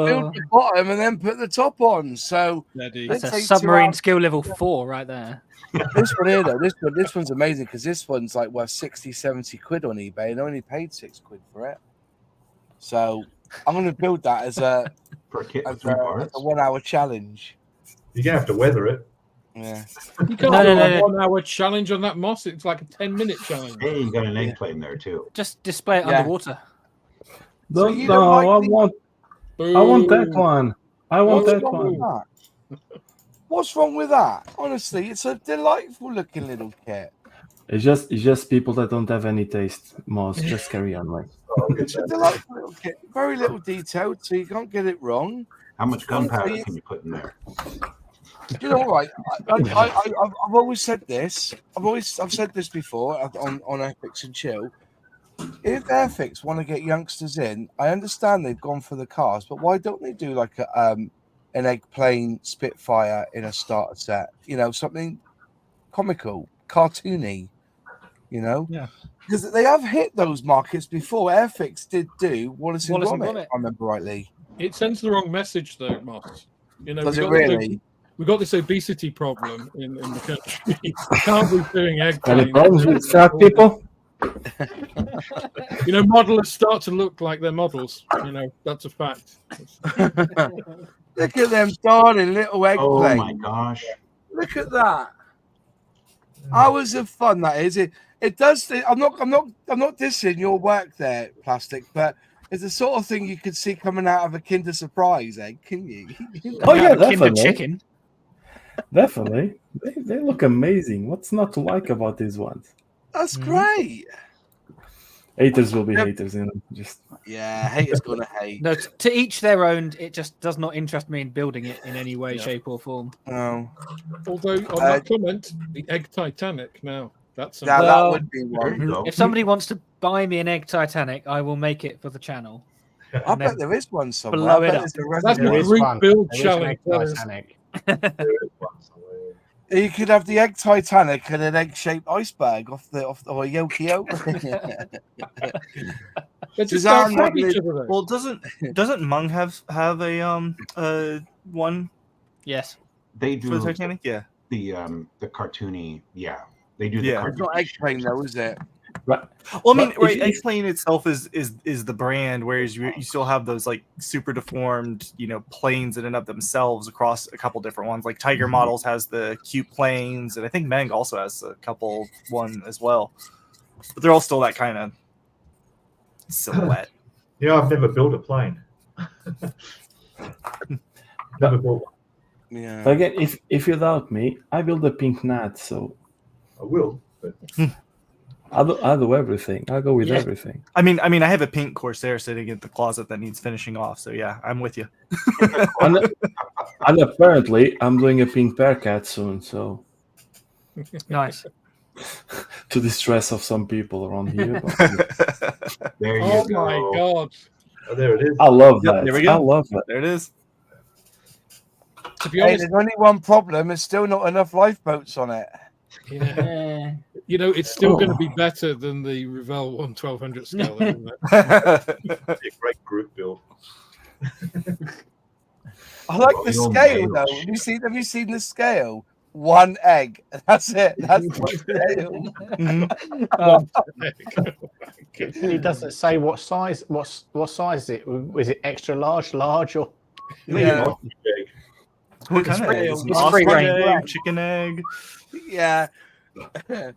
build the bottom and then put the top on. So that's a submarine skill level 4 right there. This one here, though, this one's amazing because this one's like worth 60, 70 quid on eBay and I only paid 6 quid for it. So I'm going to build that as a 1 hour challenge. You're going to have to weather it. Yeah. You can't do a 1 hour challenge on that moss. It's like a 10-minute challenge. Hey, you got an eggplane there too. Just display it underwater. I want that one. I want that one. What's wrong with that? Honestly, it's a delightful looking little kit. It's just people that don't have any taste, Moss. Just carry on, right? It's a delightful little kit. Very little detailed, so you can't get it wrong. How much gunpowder Honestly, can you put in there? You know what? I've always said this. I've said this before on Airfix and Chill. If Airfix want to get youngsters in, I understand they've gone for the cars, but why don't they do like an egg-plane Spitfire in a starter set? You know, something comical, cartoony. You know, Yeah. because they have hit those markets before. Airfix did do Wallace and Gromit, if I remember rightly. It sends the wrong message, though, Moss. You know, Does it really? We've got this obesity problem in the country. We can't be doing egg Any planes. problems with fat people? You know, modelers start to look like their models. You know, that's a fact. Look at them darling little egg Oh planes. my gosh. Look at that. Hours of fun that is. It does. I'm not dissing your work there, Plastic, but it's the sort of thing you could see coming out of a Kinder Surprise egg, can you? Oh yeah, Kinder definitely. chicken. Definitely. They look amazing. What's not to like about these ones? That's great. Haters will be Yep. haters, you know. Just Yeah, haters gonna hate. No, to each their own. It just does not interest me in building it in any way, shape, or form. No, Although on that comment, the egg Titanic now. That's that Well, would be There you one. go. If somebody wants to buy me an egg Titanic, I will make it for the channel. I bet there is one somewhere. blow I bet it up. there's a that's reservoir. the is group one. build There is challenge. an egg Titanic. There is one somewhere. You could have the egg Titanic and an egg-shaped iceberg off the or Yokio. They just Suzanne outstab would each other. Though. Well, doesn't Mung have a one They for the do Titanic? Yeah. the cartoony, yeah. They do the Yeah. It's not cartoony. egg plane though, is it? Well, I mean, But right, if- X-Plane itself is the brand, whereas you still have those like super deformed, planes in and of themselves across a couple different ones. Like Tiger Models has the cute planes, and I think Meng also has a couple one as well. But they're all still that kind of silhouette. Yeah, I've never built a plane. Never built one. Yeah. But again, if you doubt me, I build a pink gnat, so I will, but I'll do everything. I'll go with Yeah. everything. I mean, I have a pink Corsair sitting in the closet that needs finishing off. So yeah, I'm with you. And apparently, I'm doing a pink Bearcat soon, so Nice. to the stress of some people around here. But There you Oh go. my god! oh, there it is. I love Yep, that. there we go. I love that. There it is. To be Hey, honest, there's only one problem. There's still not enough lifeboats on it. yeah. You know, it's still going to be better than the Revell 1200 scale. Isn't it? It's a great group build. I like Well, the you'll scale nail though. it. Have you seen the scale? One egg. That's it. That's the scale. It doesn't say what size. What size is it? Is it extra large, or? Yeah. Big. What kind of free- egg? it's Ostrich free range. egg, chicken egg. Yeah. Look at that.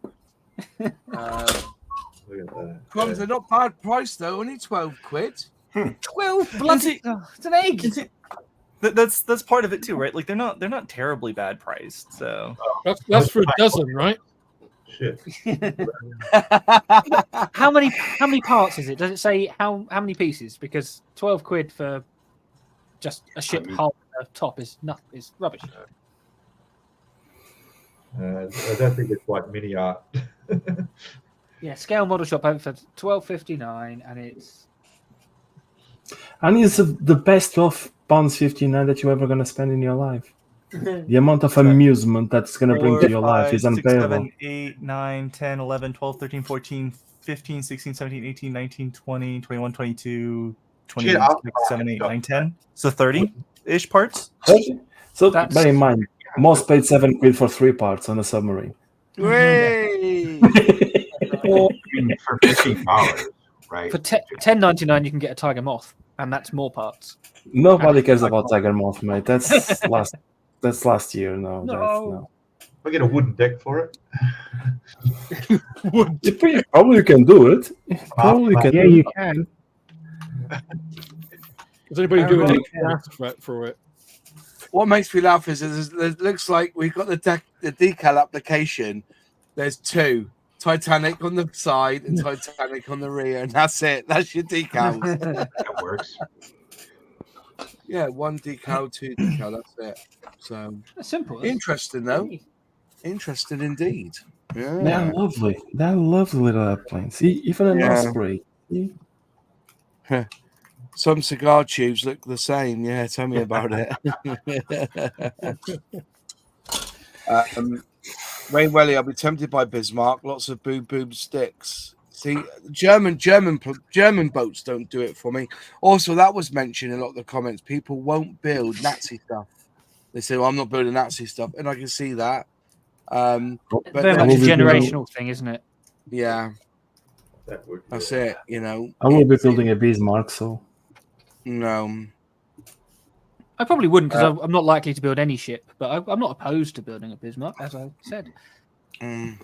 Crumbs Yeah. are not bad price though. Only 12 quid. 12 bloody. It's an egg. That's part of it too, right? Like they're not terribly bad priced. So That's for a dozen, right? Shit. How many parts is it? Does it say how many pieces? Because 12 quid for just a ship hull and a top is rubbish. I don't think it's like mini art. Yeah, scale model shop over for £12.59, and it's And it's the best £12.59 that you're ever going to spend in your life. The amount of amusement that's going to bring to your life is 6, unbearable. 7, 8, 9, 10, 11, 12, 13, 14, 15, 16, 17, 18, 19, 20, 21, 22, 26, Shit, I'll- 7, 8, 9, 10. So 30-ish parts. So That's- bear in mind, Moss paid 7 quid for 3 parts on a submarine. Way. For $15, right? for $10.99 you can get a tiger moth, and that's more parts. Nobody cares about Tiger Moth, mate. That's last year. No. No. I get a wooden deck for it. Probably you can do it. Probably you can. Yeah, do you it. can. Does anybody do an egg gas for it? what makes me laugh is it looks like we've got the decal application. There's two, Titanic on the side and Titanic on the rear, and that's it. That's your decals. That works. Yeah, one decal, two decal. That's it. So That's simple. That's interesting, though. Interesting indeed. They're Yeah. lovely. They're lovely little airplanes. See, even an Yeah. Osprey. See? Some cigar tubes look the same. Yeah, tell me about it. Wayne Welly, I'll be tempted by Bismarck. Lots of boom sticks. See, German boats don't do it for me. Also, that was mentioned in a lot of the comments. People won't build Nazi stuff. They say, "Well, I'm not building Nazi stuff," and I can see that. But very then- much a will be generational thing, isn't it? yeah, That would. that's it. You know, I will be building a Bismarck, so no. I probably wouldn't because I'm not likely to build any ship, but I'm not opposed to building a Bismarck, as I said. Mm.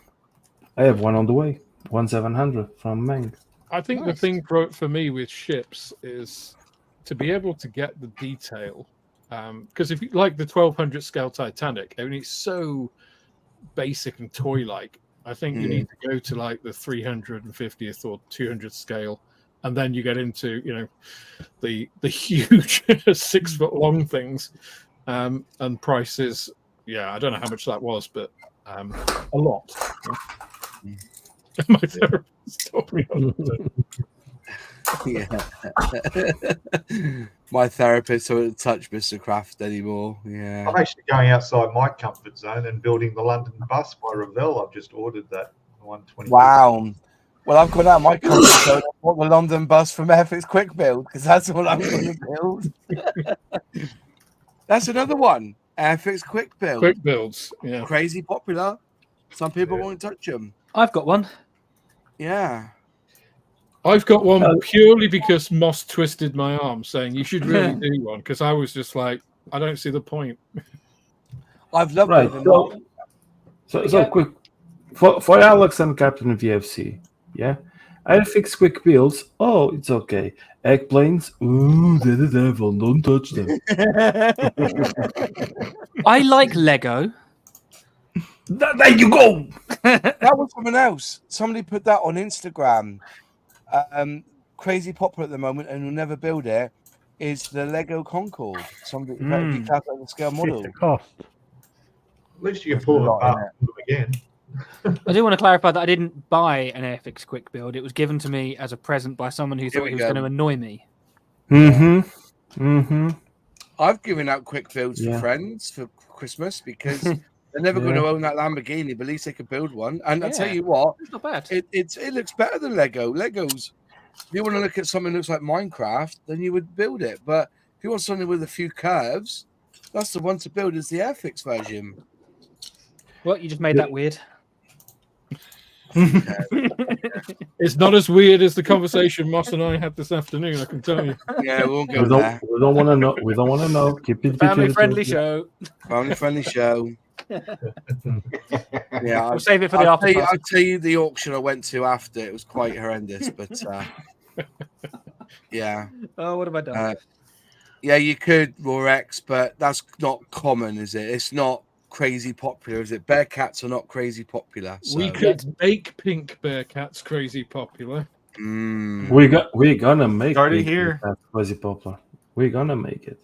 I have one on the way. 1700 from Meng. I think the Nice. thing for me with ships is to be able to get the detail. Because if you like the 1200 scale Titanic, I mean, it's so basic and toy-like. I think you need to go to like the 350th or 200 scale, and then you get into the huge 6 foot long things, and prices. Yeah, I don't know how much that was, but a lot. My therapist told me not to. Yeah. My therapist won't touch Mr. Kraft anymore. Yeah. I'm actually going outside my comfort zone and building the London bus by Revell. I've just ordered that 120. Wow. Well, I've gone out my comfort zone. I bought the London bus from Airfix Quick Build because that's all I'm going to build. That's another one. Airfix Quick Build. Quick builds. Yeah. Crazy popular. Some people won't touch them. I've got one. Yeah. I've got one purely because Moss twisted my arm, saying you should really do one. Because I was just like, I don't see the point. I've loved Right. them. So quick for Alex and Captain VFC. Yeah. Airfix quick builds. Oh, it's okay. Egg planes. Ooh, they're the devil. Don't touch them. I like Lego. There you go. That was someone else. Somebody put that on Instagram. Crazy popular at the moment, and will never build it. Is the Lego Concorde? Somebody that would be classed as a scale model. It's a cost. At least you can pull them apart and do them again. I do want to clarify that I didn't buy an Airfix quick build. It was given to me as a present by someone who thought we he was go. going to annoy me. I've given out quick builds for Yeah. friends for Christmas because they're never going to own that Lamborghini, but at least they could build one. And I tell Yeah. you what, It's not bad. it looks better than Lego. Legos, if you want to look at something that looks like Minecraft, then you would build it. But if you want something with a few curves, that's the one to build is the Airfix version. Well, you just made that weird. It's not as weird as the conversation Moss and I had this afternoon, I can tell you. Yeah, we won't go We there. don't want to know. We don't want to know. Keep it Family between friendly the two. show. Family friendly show. Yeah, We'll save it for the I'll after tell, you, party. I'll tell you the auction I went to after. It was quite horrendous, but yeah. Oh, what have I done? Yeah, you could Rorex, but that's not common, is it? It's not crazy popular, is it? Bearcats are not crazy popular. So. We could make pink Bearcats crazy popular. We're gonna make Started Big here. Bear Crazy popular. We're gonna make it.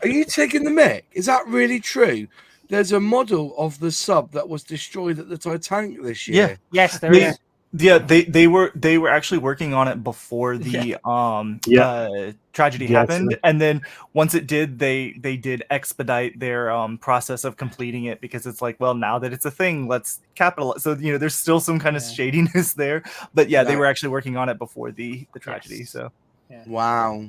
Are you taking the mick? Is that really true? There's a model of the sub that was destroyed at the Titanic this year. Yeah. Yes, there They- is. Yeah, they were actually working on it before the tragedy Yeah, happened, and then once it did, they did expedite their process of completing it because it's like, well, now that it's a thing, let's capitalize. So there's still some kind of shadiness there, but yeah, they were actually working on it before the tragedy. Yes. So Wow.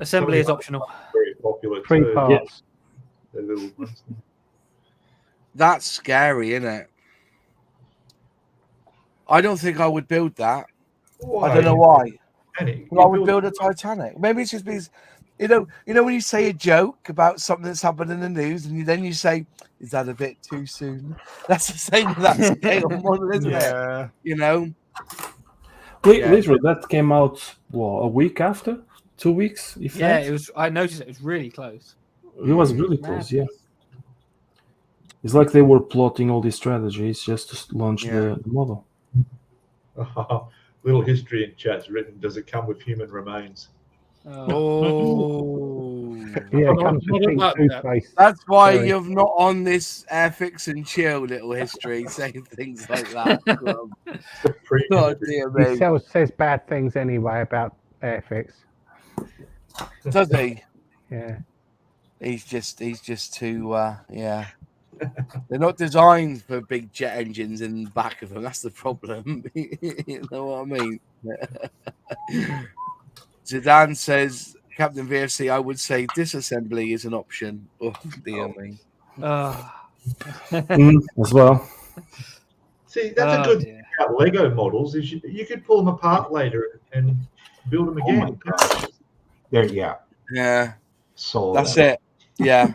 Assembly is optional. Very popular Three too. parts. The little ones. That's scary, isn't it? I don't think I would build that. I don't know why. Well, I would build a Titanic. Maybe it's just because, you know, when you say a joke about something that's happened in the news, and then you say, "Is that a bit too soon?" That's the same with that scale model, isn't it? You know. Literally, that came out a week after, 2 weeks. If Yeah, that? it was. I noticed it was really close. He was really close, yeah. It's like they were plotting all these strategies just to launch the model. Little history in chat's written. Does it come with human remains? Oh, Yeah, Not- comes not with pink about that. toothpaste. that's why Sorry. you're not on this Airfix and chill little history saying things like that. Oh dear He me. says bad things anyway about Airfix. Does he? Yeah. He's just too yeah. They're not designed for big jet engines in the back of them. That's the problem. You know what I mean? Zidane says, Captain VFC, I would say disassembly is an option. Oh dear me. As well. See, that's a good dear. thing about Lego models is you could pull them apart later and build them Oh my again. gosh. There, yeah. Yeah, Sold that's out. it. Yeah.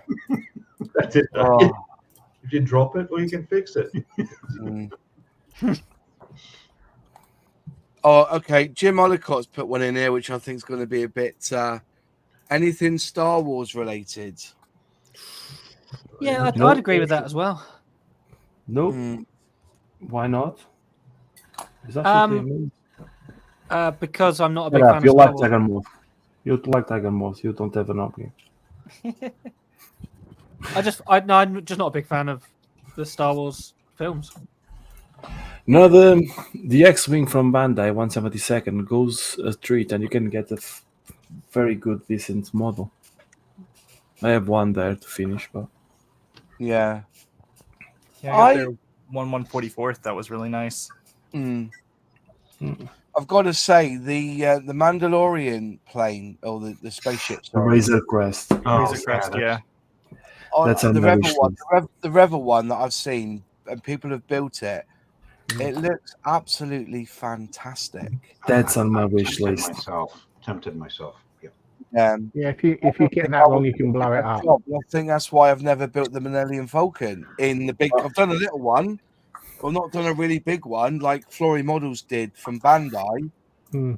That's it. Oh. If you drop it, or you can fix it. Mm. Oh, okay. Jim Ollicott's put one in here, which I think is going to be a bit anything Star Wars related. Yeah, No. I'd agree with that as well. Nope. Mm. Why not? It's absolutely amazing. Because I'm not a big Shut fan up. of You Star like Wars. Tiger Moth. You like Tiger Moth. You don't have an opinion. I'm just not a big fan of the Star Wars films. No, the X-Wing from Bandai 172nd goes a treat, and you can get a very good, decent model. I have one there to finish, but Yeah. Yeah, I got their 1/144th. That was really nice. I've got to say the Mandalorian plane or the spaceship. the Razor Crest. Razor Crest, yeah. That's The on my Rebel wish one, list. the Rebel one that I've seen, and people have built it. It looks absolutely fantastic. That's on my wish list. Tempted myself. Yeah. Yeah, if you get that wrong, you can blow it up. I think that's why I've never built the Millennium Falcon in the big. I've done a little one, or not done a really big one like Flory Models did from Bandai,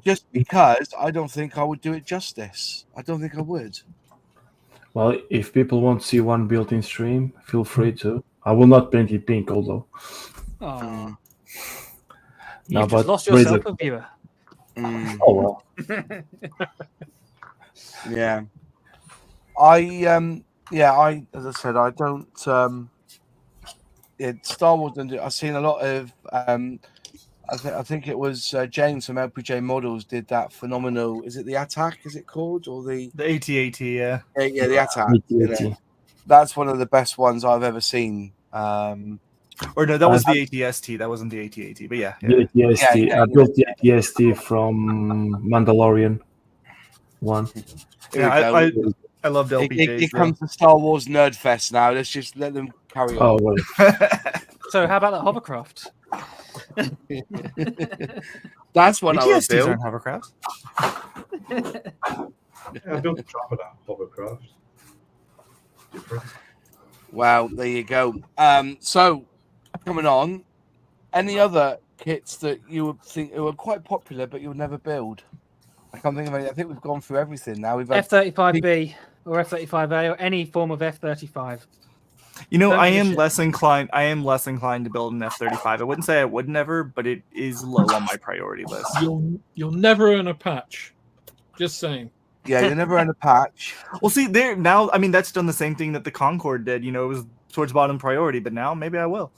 just because I don't think I would do it justice. I don't think I would. Well, if people want to see one built in stream, feel free to. I will not paint it pink, although. Oh. No, You've just but lost yourself Razor- a viewer. Oh well. Yeah. I as I said, I don't Star Wars don't do, I've seen a lot of I think it was James from LPJ Models did that phenomenal, is it the Attack, is it called, or the AT-AT, yeah. yeah, the Attack. AT-AT. That's one of the best ones I've ever seen. Or no, that was the ATST. That wasn't the AT-AT, but yeah. The ATST. I built the ATST from Mandalorian one. Yeah, I loved LPJs. It comes to Star Wars Nerd Fest now. Let's just let them carry on. Oh well. So how about that hovercraft? That's one I would ATSTs build. aren't hovercrafts. I built a trumpet hovercraft. Different. Wow, there you go. So coming on, any other kits that you would think were quite popular but you would never build? I can't think of any. I think we've gone through everything now. We've had F-35B or F-35A or any form of F-35. You know, Don't I give a am shit. less inclined. I am less inclined to build an F-35. I wouldn't say I would never, but it is low on my priority list. You'll never earn a patch. Just saying. Yeah, you never earn a patch. Well, see, there now. I mean, that's done the same thing that the Concorde did. You know, it was towards bottom priority, but now maybe I will.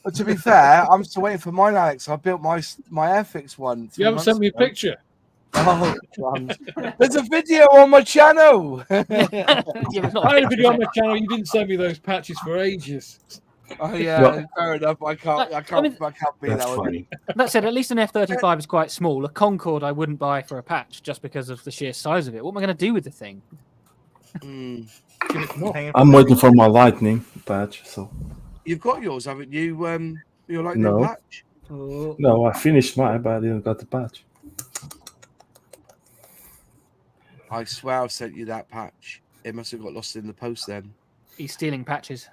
But to be fair, I'm still waiting for mine, Alex. I built my Airfix one. You haven't sent me a picture. Oh, there's a video on my channel. Yeah, but not I had a a video on my channel. You didn't send me those patches for ages. Oh yeah, No. fair enough. I can't be That's that one. funny. That said, at least an F-35 is quite small. A Concorde I wouldn't buy for a patch just because of the sheer size of it. What am I going to do with the thing? Mm. Hanging from I'm the waiting tree. for my lightning patch. So You've got yours, haven't you? Your lightning No. patch. Oh, no, I finished mine, but I didn't got the patch. I swear I've sent you that patch. It must have got lost in the post then. he's stealing patches.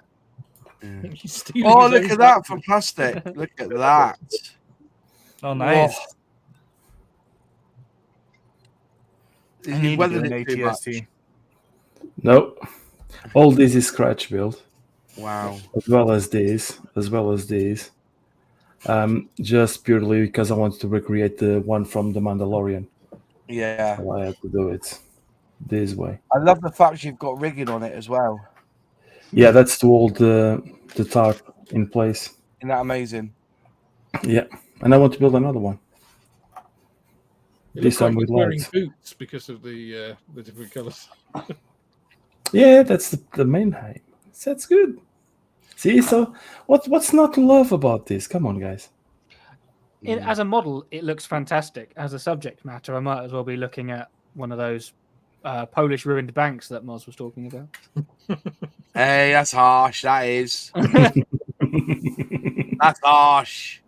Yeah. He's stealing Oh, his look own at that patches. from plastic. Look at that. Oh, nice. Whoa. I need to do Weathered an it too much. ATST. No, all this is scratch build, Wow. as well as these, just purely because I want to recreate the one from The Mandalorian. Yeah. So I had to do it this way. I love the fact you've got rigging on it as well. Yeah, that's to hold the tarp in place. Isn't that amazing? Yeah, and I want to build another one. It This looks like time with he's wearing lights. boots because of the different colours. Yeah, that's the main height. That's good. See, so what's not to love about this? Come on, guys. As a model, it looks fantastic. As a subject matter, I might as well be looking at one of those Polish ruined banks that Moz was talking about. Hey, that's harsh. That is. That's harsh.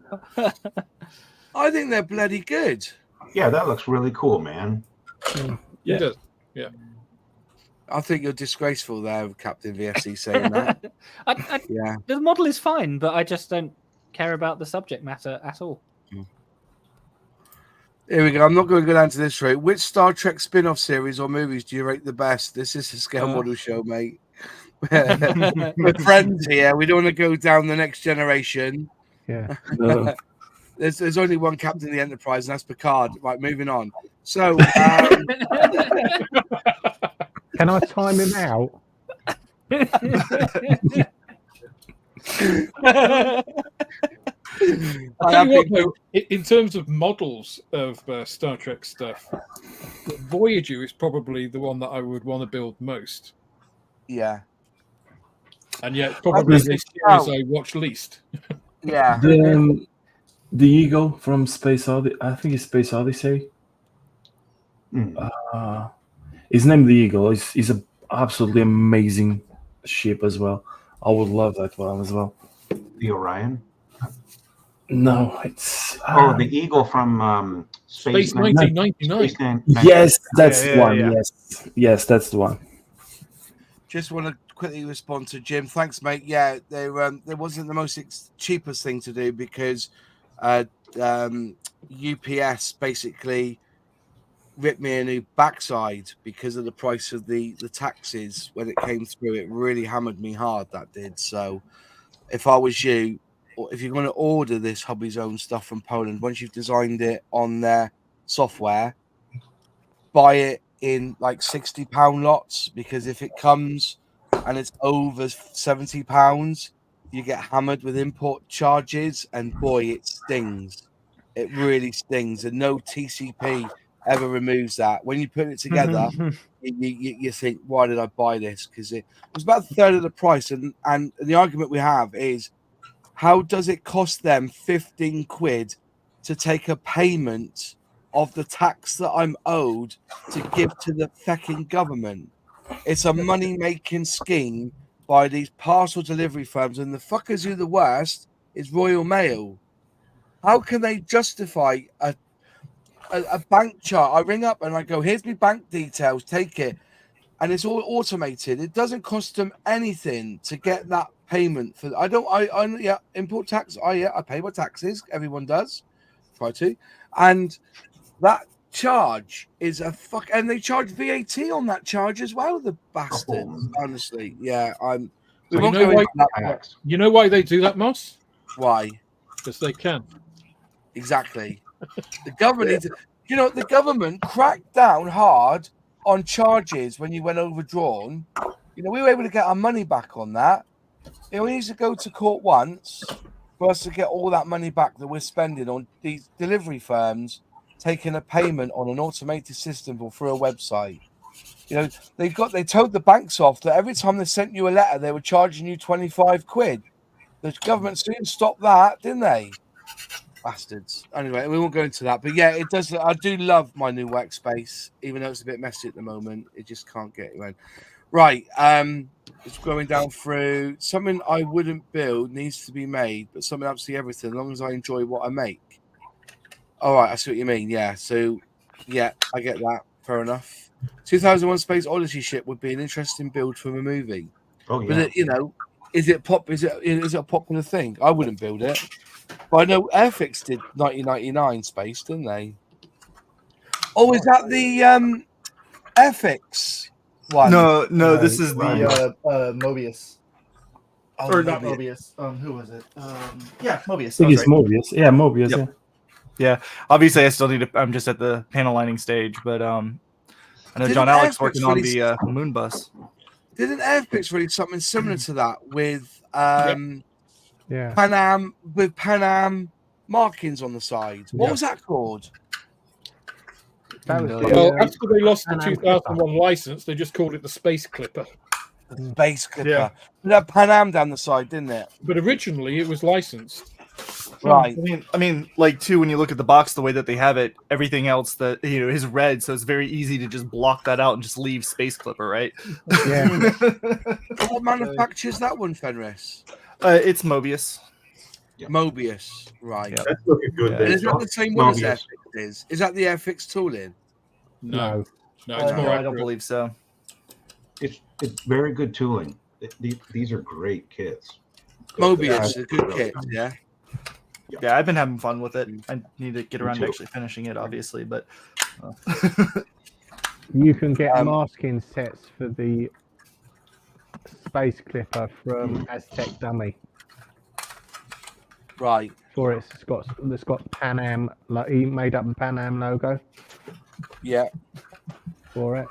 I think they're bloody good. Yeah, that looks really cool, man. Yeah. It does. I think you're disgraceful there, Captain VFC, saying that. Yeah. The model is fine, but I just don't care about the subject matter at all. Here we go. I'm not going to go down to this route. Which Star Trek spin-off series or movies do you rate the best? This is a scale model show, mate. We're friends here. We don't want to go down the Next Generation. Yeah. No. There's only one Captain of the Enterprise, and that's Picard. Right, moving on. So, Can I time him out? I'll tell you what, though, in terms of models of Star Trek stuff, Voyager is probably the one that I would want to build most. yeah. And yet, probably the series I watch least. Yeah. The Eagle from Space Odyssey. I think it's Space Odyssey. His name the Eagle. He's an absolutely amazing ship as well. I would love that one as well. The Orion. No, it's The Eagle from Space 1999. Yes, that's the one. yeah. Yes, that's the one. Just want to quickly respond to Jim. Thanks, mate. Yeah, there wasn't the most cheapest thing to do because UPS basically ripped me a new backside because of the price of the taxes when it came through. It really hammered me hard, that did. So if I was you, or if you're going to order this Hobby Zone stuff from Poland, once you've designed it on their software, buy it in like £60 lots, because if it comes and it's over £70, you get hammered with import charges, and boy, it stings. It really stings, and no TCP ever removes that. When you put it together, you think, why did I buy this? Because it was about a third of the price, and the argument we have is, how does it cost them 15 quid to take a payment of the tax that I'm owed to give to the fucking government? It's a money-making scheme by these parcel delivery firms, and the fuckers who are the worst is Royal Mail. How can they justify a bank chart? I ring up and I go, here's my bank details, take it. And it's all automated. It doesn't cost them anything to get that payment for. Import tax. I pay my taxes. Everyone does. Try to. And that charge is a fuck, and they charge VAT on that charge as well. The bastards. Honestly, yeah. We won't go into that. You know why they do that, Moss? Why? Because they can. Exactly. The government needs to, the government cracked down hard on charges when you went overdrawn. We were able to get our money back on that. We need to go to court once for us to get all that money back that we're spending on these delivery firms taking a payment on an automated system or through a website. They told the banks off that every time they sent you a letter, they were charging you 25 quid. The government soon stopped that, didn't they? Bastards. Anyway, we won't go into that. But yeah, it does. I do love my new workspace, even though it's a bit messy at the moment. It just can't get around. Right. It's going down through something I wouldn't build needs to be made, but something absolutely everything, as long as I enjoy what I make. All right, I see what you mean. Yeah. So yeah, I get that. Fair enough. 2001 Space Odyssey ship would be an interesting build from a movie. Oh yeah. But is it a popular thing? I wouldn't build it. But I know Airfix did 1999 Space, didn't they? Oh, is that the Airfix one. No, this is Right. the Mobius. Oh, Or not Mobius. Mobius. Who was it? Yeah, Mobius. I That think was it's right. Mobius. Yeah, Mobius. Yep. Yeah. Yeah, obviously I still need to. I'm just at the panel lining stage, but I know Didn't John Alex Airfix working on really- the Moon Bus. Didn't Airfix really something similar to that with Yeah. Pan Am markings on the side? What Yeah. was that called? That was Well, after they lost the Pan Am 2001 license, they just called it the Space Clipper. Base Clipper. Yeah. It had Pan Am down the side, didn't it? But originally, it was licensed. Right. I mean, like too, when you look at the box, the way that they have it, everything else that is red, so it's very easy to just block that out and just leave Space Clipper, right? Yeah. What manufactures that one, Fenris? It's Mobius. Yeah. Mobius. Right. Yeah. That's looking good Yeah. there. And is that John. the same one as Mobius. Airfix is? Is that the Airfix tooling? No, No. it's more No, I don't accurate. believe so. It's very good tooling. These are great kits. Mobius, Yeah. a good kit, yeah. Yeah, I've been having fun with it. I need to get Me around to too. actually finishing it, obviously, but You can get Um, masking sets for the Space Clipper from Aztec Dummy. Right. For it's got Pan Am, like he made up the Pan Am logo Yeah. for it.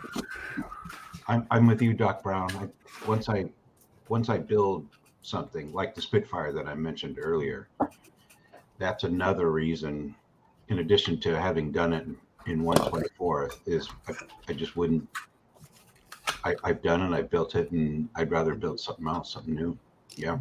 I'm with you, Doc Brown. Once I build something like the Spitfire that I mentioned earlier, that's another reason, in addition to having done it in 1/24th, is I just wouldn't. I've done it, I've built it, and I'd rather build something else, something new. Yeah.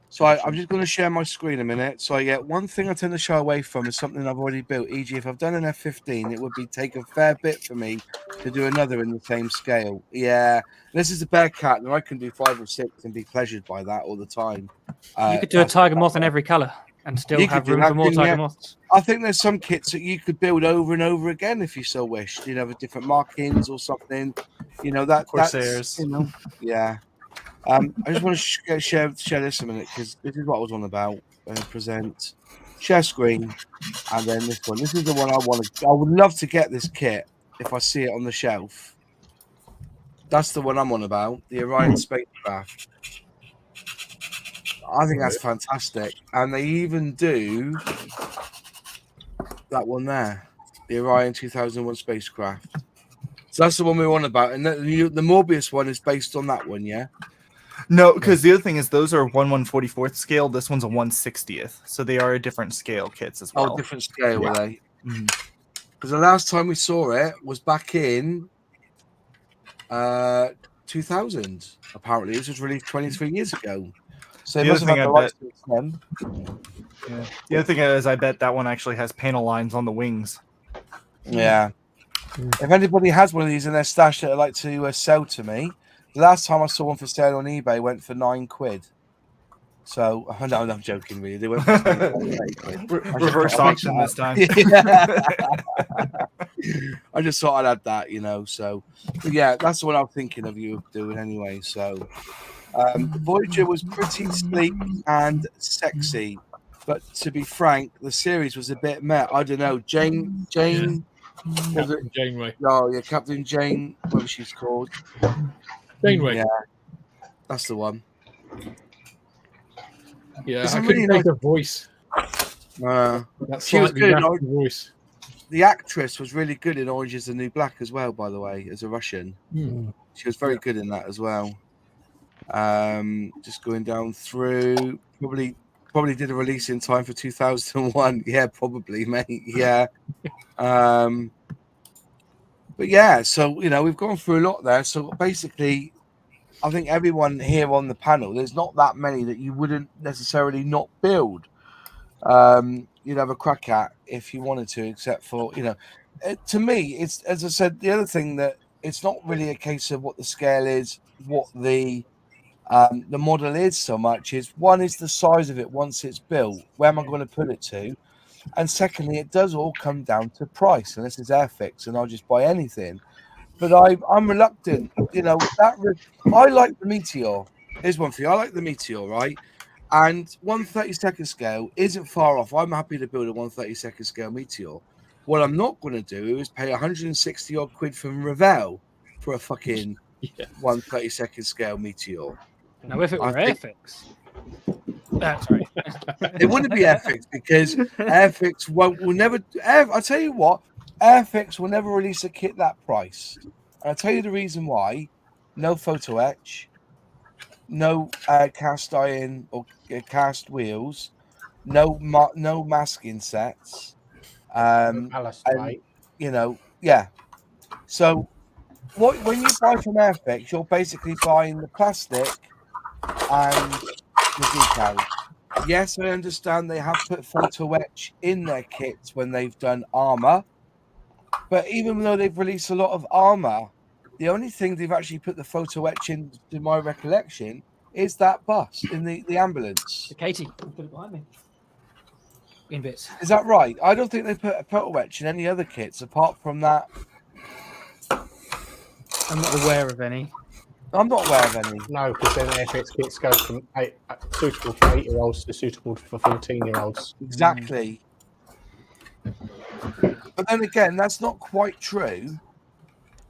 So I'm just going to share my screen a minute. So I get one thing I tend to shy away from is something I've already built. E.g., if I've done an F-15, it would be take a fair bit for me to do another in the same scale. Yeah, this is a Bearcat, and I can do 5 or 6 and be pleasured by that all the time. You could do a tiger moth in every color and still You could have do room that, for more couldn't tiger you? moths. I think there's some kits that you could build over and over again if you so wished. With different markings or something. That's Corsairs. yeah. I just want to share this a minute because this is what I was on about. Present, share screen, and then this one. This is the one I want to. I would love to get this kit if I see it on the shelf. That's the one I'm on about. The Orion spacecraft. I think that's fantastic, and they even do that one there, the Orion 2001 spacecraft. So that's the one we're on about, and the Morbius one is based on that one, yeah. No, because the other thing is those are 1/144th scale. This one's a 1/60th, so they are a different scale kits as well. Oh, different scale, were they? Mhm. Because the last time we saw it was back in 2000. Apparently, this was released 23 years ago. So it The must other have had thing the I rights to then. The other thing is, I bet that one actually has panel lines on the wings. Yeah. If anybody has one of these in their stash that I'd like to sell to me, the last time I saw one for sale on eBay went for £9. So no, I'm joking. Really, they went for 30 quid. Reverse auction this time. I just thought I'd add that, So, but yeah, that's what I'm thinking of you doing anyway. So, Voyager was pretty sleek and sexy, but to be frank, the series was a bit meh. I don't know. Jane. Was it? Captain Janeway. Oh yeah, Captain Jane. What she's called? Janeway. Yeah, that's the one. Yeah, It's I a couldn't really make nice- a voice. Uh, That She was slightly good, raspy voice. the actress was really good in Orange Is the New Black as well. By the way, as a Russian, she was very good in that as well. Just going down through, probably did a release in time for 2001. Yeah, probably, mate. Yeah. But yeah, so we've gone through a lot there. So basically, I think everyone here on the panel, there's not that many that you wouldn't necessarily not build. You'd have a crack at if you wanted to, except for to me, it's, as I said, the other thing that it's not really a case of what the scale is, what the model is so much is one is the size of it once it's built. Where am I going to put it to? And secondly, it does all come down to price. And this is Airfix, and I'll just buy anything. But I'm reluctant. I like the Meteor. Here's one for you. I like the Meteor, right? And 1/32nd scale isn't far off. I'm happy to build a 1/32nd scale Meteor. What I'm not going to do is pay 160 odd quid from Revell for a fucking Yeah. 1/32 scale meteor. Now, if it I were think- Airfix, sorry, It wouldn't be Airfix because Airfix will never. I'll tell you what, Airfix will never release a kit that price. And I'll tell you the reason why. No photo etch, no cast iron or cast wheels, no masking sets. Ballast And plate. you know, yeah. So when you buy from Airfix, you're basically buying the plastic and the decals. Yes, I understand they have put photo etch in their kits when they've done armor, but even though they've released a lot of armor, the only thing they've actually put the photo etch in, to my recollection, is that bus in the ambulance. So Katie, put it behind me. In bits. Is that right? I don't think they put a photo etch in any other kits apart from that. I'm not aware of any. I'm not aware of any. No, because then Airfix kits go from suitable for 8-year-olds to suitable for 14-year-olds. Exactly. But then again, that's not quite true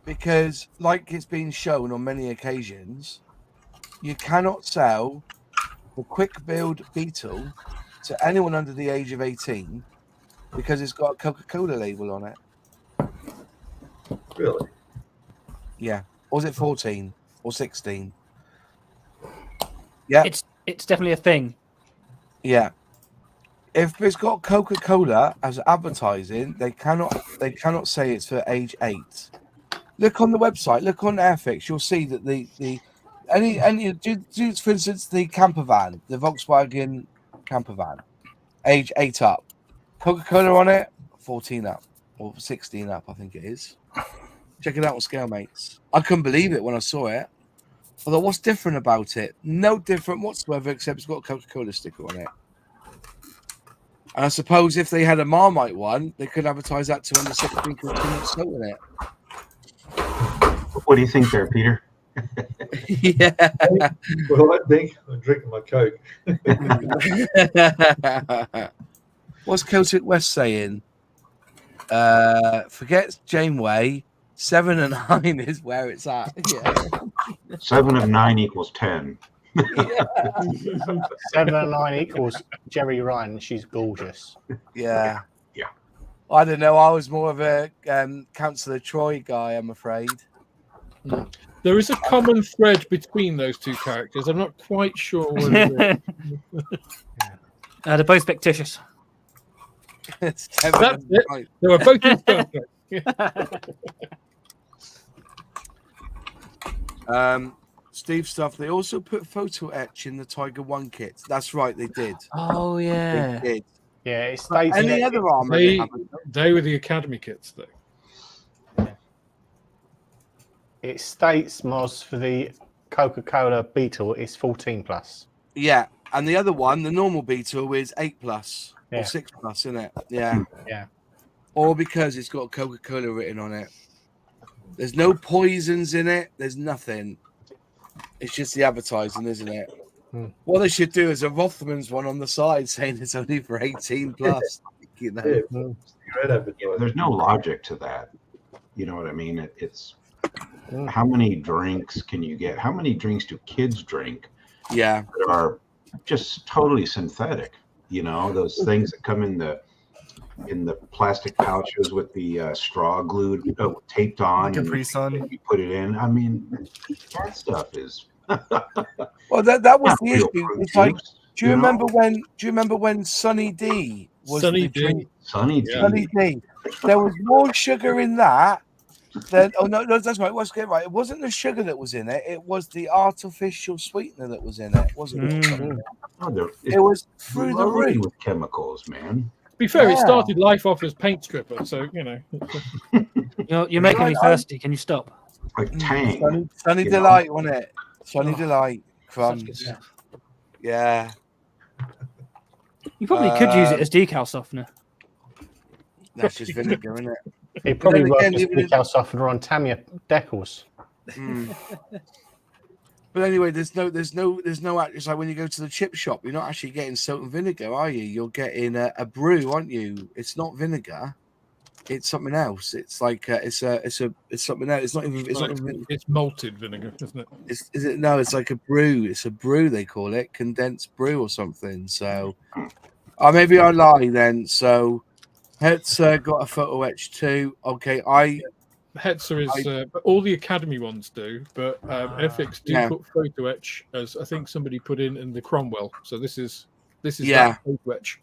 because, like it's been shown on many occasions, you cannot sell the quick build Beetle to anyone under the age of 18 because it's got a Coca-Cola label on it. Really? Yeah. Or was it 14 or 16? Yeah. It's definitely a thing. Yeah. If it's got Coca-Cola as advertising, they cannot say it's for age 8. Look on the website, look on Airfix, you'll see that do for instance the camper van, the Volkswagen camper van, age 8 up, Coca-Cola on it, 14 up or 16 up, I think it is. Check it out on Scale Mates. I couldn't believe it when I saw it. I thought, what's different about it? No different whatsoever, except it's got a Coca-Cola sticker on it. And I suppose if they had a Marmite one, they could advertise that to under 16 with too much salt in it. What do you think there, Peter? Yeah. Well, I think I'm drinking my Coke. What's Celtic West saying? Forget Janeway. 7 and 9 is where it's at. Yeah. 7 of 9 equals 10. 7 and 9 equals Jerry Ryan. She's gorgeous. Yeah. Yeah. I don't know. I was more of a Councillor Troy guy, I'm afraid. There is a common thread between those two characters. I'm not quite sure what it is. They're both fictitious. That's it. They were both in Star Trek. Steve stuff. They also put photo etch in the Tiger 1 kit. That's right, they did. Oh yeah. They did. Yeah, it states Any that other armor? They were the Academy kits, though. it states Moz for the Coca-Cola Beetle is 14 plus. Yeah, and the other one, the normal Beetle, is 8 plus or Yeah. 6 plus, isn't it? Yeah. Yeah. Or because it's got Coca-Cola written on it. There's no poisons in it. There's nothing. It's just the advertising, isn't it? What they should do is a Rothman's one on the side saying it's only for 18 plus. You know? Yeah, There's no logic to that. You know what I mean? It's how many drinks can you get? How many drinks do kids drink Yeah. that are just totally synthetic? You know, those things that come in the plastic pouches with the straw glued, taped on, Capri and Sun. you put it in. I mean, that stuff is. Well, that was not the real issue. fruit It's like, juice, do you you know? remember when Sunny D was Sunny the D. drink? Sunny D. Sunny D. There was more sugar in that than. Oh no, that's right. Let's get it right. It wasn't the sugar that was in it. It was the artificial sweetener that was in it, wasn't it? Oh, It was through the loaded roof. with chemicals, man. To be fair, it Yeah. started life off as paint stripper, so you know. You're making me thirsty. Can you stop? Like Tang. Sunny you know? Delight, wasn't it? Sunny Delight. Such good Crumbs. stuff. Yeah. You probably could use it as decal softener. That's just vinegar, isn't it? It probably then works again, as even if- decal softener on Tamiya decals. Mm. But anyway, there's no it's like when you go to the chip shop, you're not actually getting salt and vinegar, are you? You're getting a brew, aren't you? It's not vinegar. it's something else. It's like it's something else. It's not even. It's not even. It's malted vinegar, isn't it? Is it? No, it's like a brew. It's a brew. They call it condensed brew or something. So, maybe I lie then. So, Hetzer got a photo etch too. Okay, Hetzer is all the Academy ones do, but Airfix do put photo etch, as I think somebody put in the Cromwell. So this is that photo etch.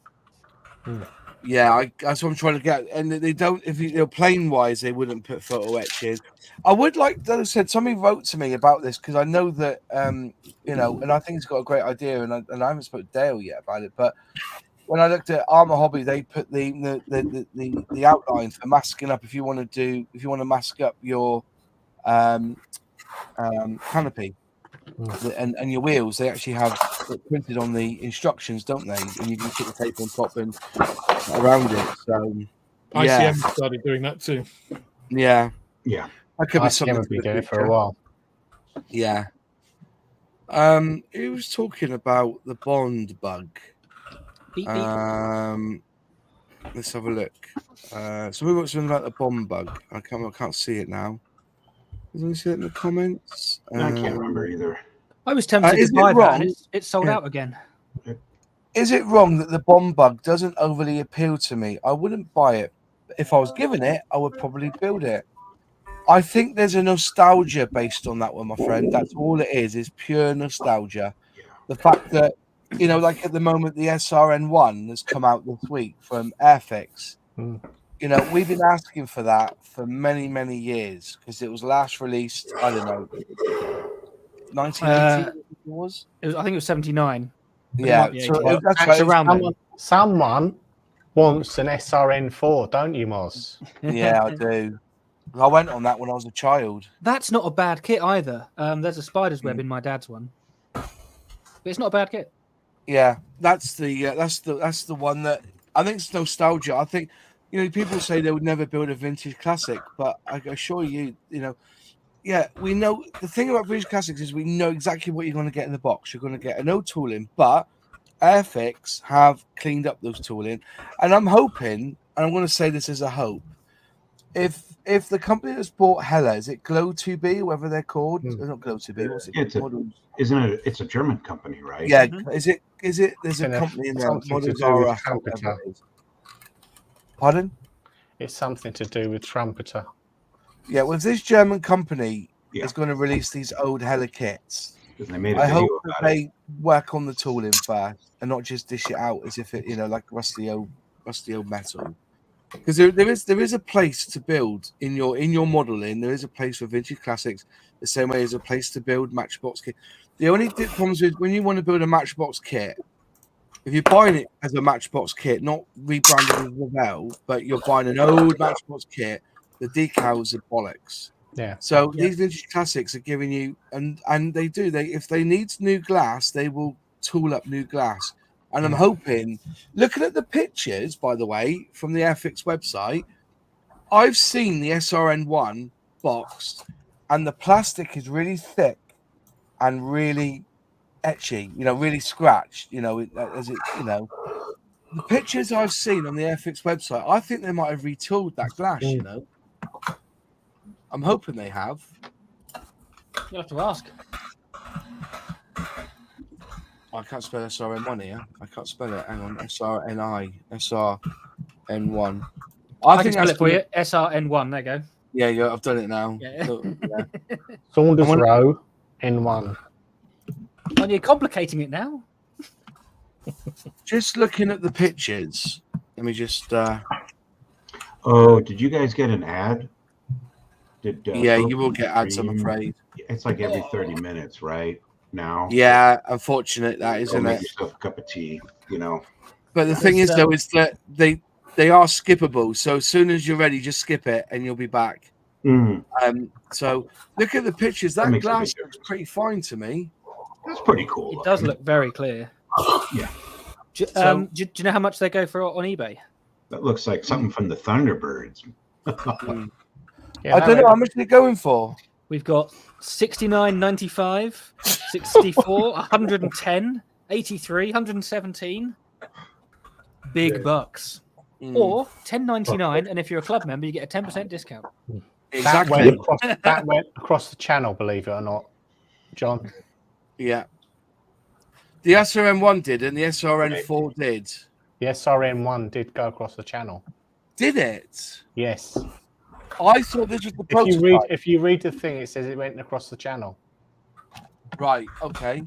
Yeah, that's what I'm trying to get. And they don't, if you plain wise, they wouldn't put photo etch in. I would like, as I said, somebody wrote to me about this because I know that, you know, and I think it's got a great idea, and I haven't spoken to Dale yet about it. But when I looked at Armor Hobby, they put the outline for masking up if you want to mask up your canopy and your wheels. They actually have it printed on the instructions, don't they? And you can put the tape on top and around it. So ICM started doing that too. Yeah. That could be ICM something have for been the doing it for future. a while. Yeah. He was talking about the Bond bug. Beep, beep. Let's have a look. Somebody wrote something about the bomb bug. I can't see it now. Does anyone see it in the comments? I can't remember either. I was tempted is to it buy that, wrong? and it's sold out again. Is it wrong that the bomb bug doesn't overly appeal to me? I wouldn't buy it. If I was given it, I would probably build it. I think there's a nostalgia based on that one, my friend. That's all it is pure nostalgia. The fact that, you know, like at the moment, the SRN1 has come out this week from Airfix. You know, we've been asking for that for many, many years because it was last released, I don't know, 1980 it was? I think it was 79. Yeah, so that's right. around then. Someone wants an SRN4, don't you, Moz? Yeah, I do. I went on that when I was a child. That's not a bad kit either. There's a spider's web in my dad's one, but it's not a bad kit. Yeah, that's the one that I think it's nostalgia. I think, you know, people say they would never build a vintage classic, but I assure you, you know, yeah, we know the thing about vintage classics is we know exactly what you're going to get in the box. You're going to get no tooling, but Airfix have cleaned up those tooling, and I'm hoping, and I'm going to say this as a hope, if the company that's bought Hella, is it Glow 2B, whatever they're called? Not Glow 2B. What's it called? Isn't it? It's a German company, right? Yeah. Is it? There's a company in there. Something to Models do with are Trumpeter. Pardon? It's something to do with Trumpeter. Yeah. Well, if this German company is going to release these old Hella kits, I hope that they work on the tooling first and not just dish it out as if it, you know, like rusty old metal. Because there is a place to build in your modeling. There is a place for vintage classics, the same way as a place to build Matchbox kit. The only problems with when you want to build a Matchbox kit, if you're buying it as a Matchbox kit, not rebranded as Revell, but you're buying an old Matchbox kit, the decals are bollocks. Yeah. So these vintage classics are giving you, and they do. If they need new glass, they will tool up new glass. And I'm hoping, looking at the pictures, by the way, from the Airfix website, I've seen the SRN1 boxed, and the plastic is really thick and really etchy, you know, really scratched, you know, as it, you know. The pictures I've seen on the Airfix website, I think they might have retooled that glass, you know. I'm hoping they have. You'll have to ask. I can't spell SRN1 here. I can't spell it. Hang on. SRNI. SRN1. I can spell it for you. SRN1. There you go. Yeah, I've done it now. Yeah. Saunders Row N1. Oh, you're complicating it now. Just looking at the pictures. Let me just. Oh, did you guys get an ad? Yeah, you will get ads, I'm afraid. It's like every 30 minutes, right? Now. Yeah, unfortunate that, isn't make it? yourself a cup of tea, you know. But the thing is, though, is that they are skippable. So as soon as you're ready, just skip it, and you'll be back. So look at the pictures. That glass looks pretty fine to me. That's pretty cool. It does look very clear. Yeah. Do you know how much they go for on eBay? That looks like something from the Thunderbirds. I don't know how much they're going for. We've got 69.95, 64, 110, 83, 117. Big bucks. or $10.99, and if you're a club member, you get a 10% discount. Exactly. That went across the channel, believe it or not, John. Yeah. The SRM1 did, and the SRN4 did. The SRN1 did go across the channel. Did it? Yes. I thought this was the prototype. If you read the thing, it says it went across the channel. Right. Okay.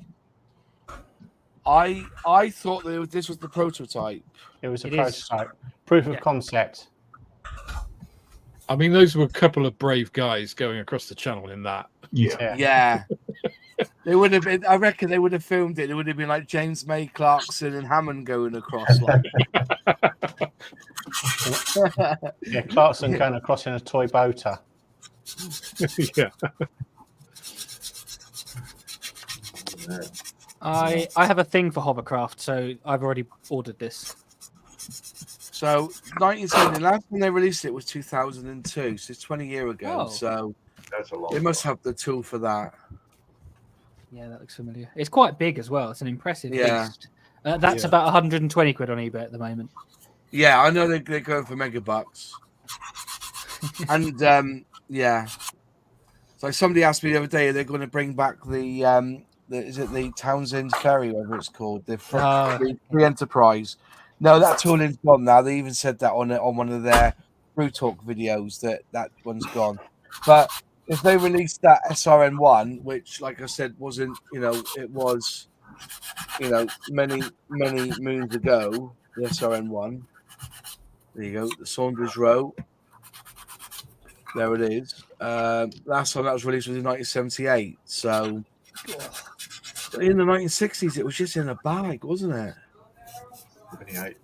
I thought that this was the prototype. It was a It is. prototype. Proof of concept. I mean, those were a couple of brave guys going across the channel in that. Yeah. Yeah. They would have been. I reckon they would have filmed it. It would have been like James May, Clarkson, and Hammond going across. Like. Yeah, Clarkson going across in a toy boater. Yeah. I have a thing for hovercraft, so I've already ordered this. So 1970, the last time they released it was 2002, so it's 20 years ago. Oh. So That's a lot. they must have the tool for that. Yeah, that looks familiar. It's quite big as well. It's an impressive Yeah. beast. That's about 120 quid on eBay at the moment. Yeah, I know they're going for megabucks. And yeah, so somebody asked me the other day, are they going to bring back the is it the Townsend Ferry, whatever it's called, the free Enterprise? No, that tooling's gone now. They even said that on one of their Brew Talk videos that one's gone. But if they released that SRN1, which, like I said, wasn't, it was, many moons ago, the SRN1. There you go, the Saunders Row. There it is. Last time that was released was in 1978. So in the 1960s, it was just in a bag, wasn't it? 28.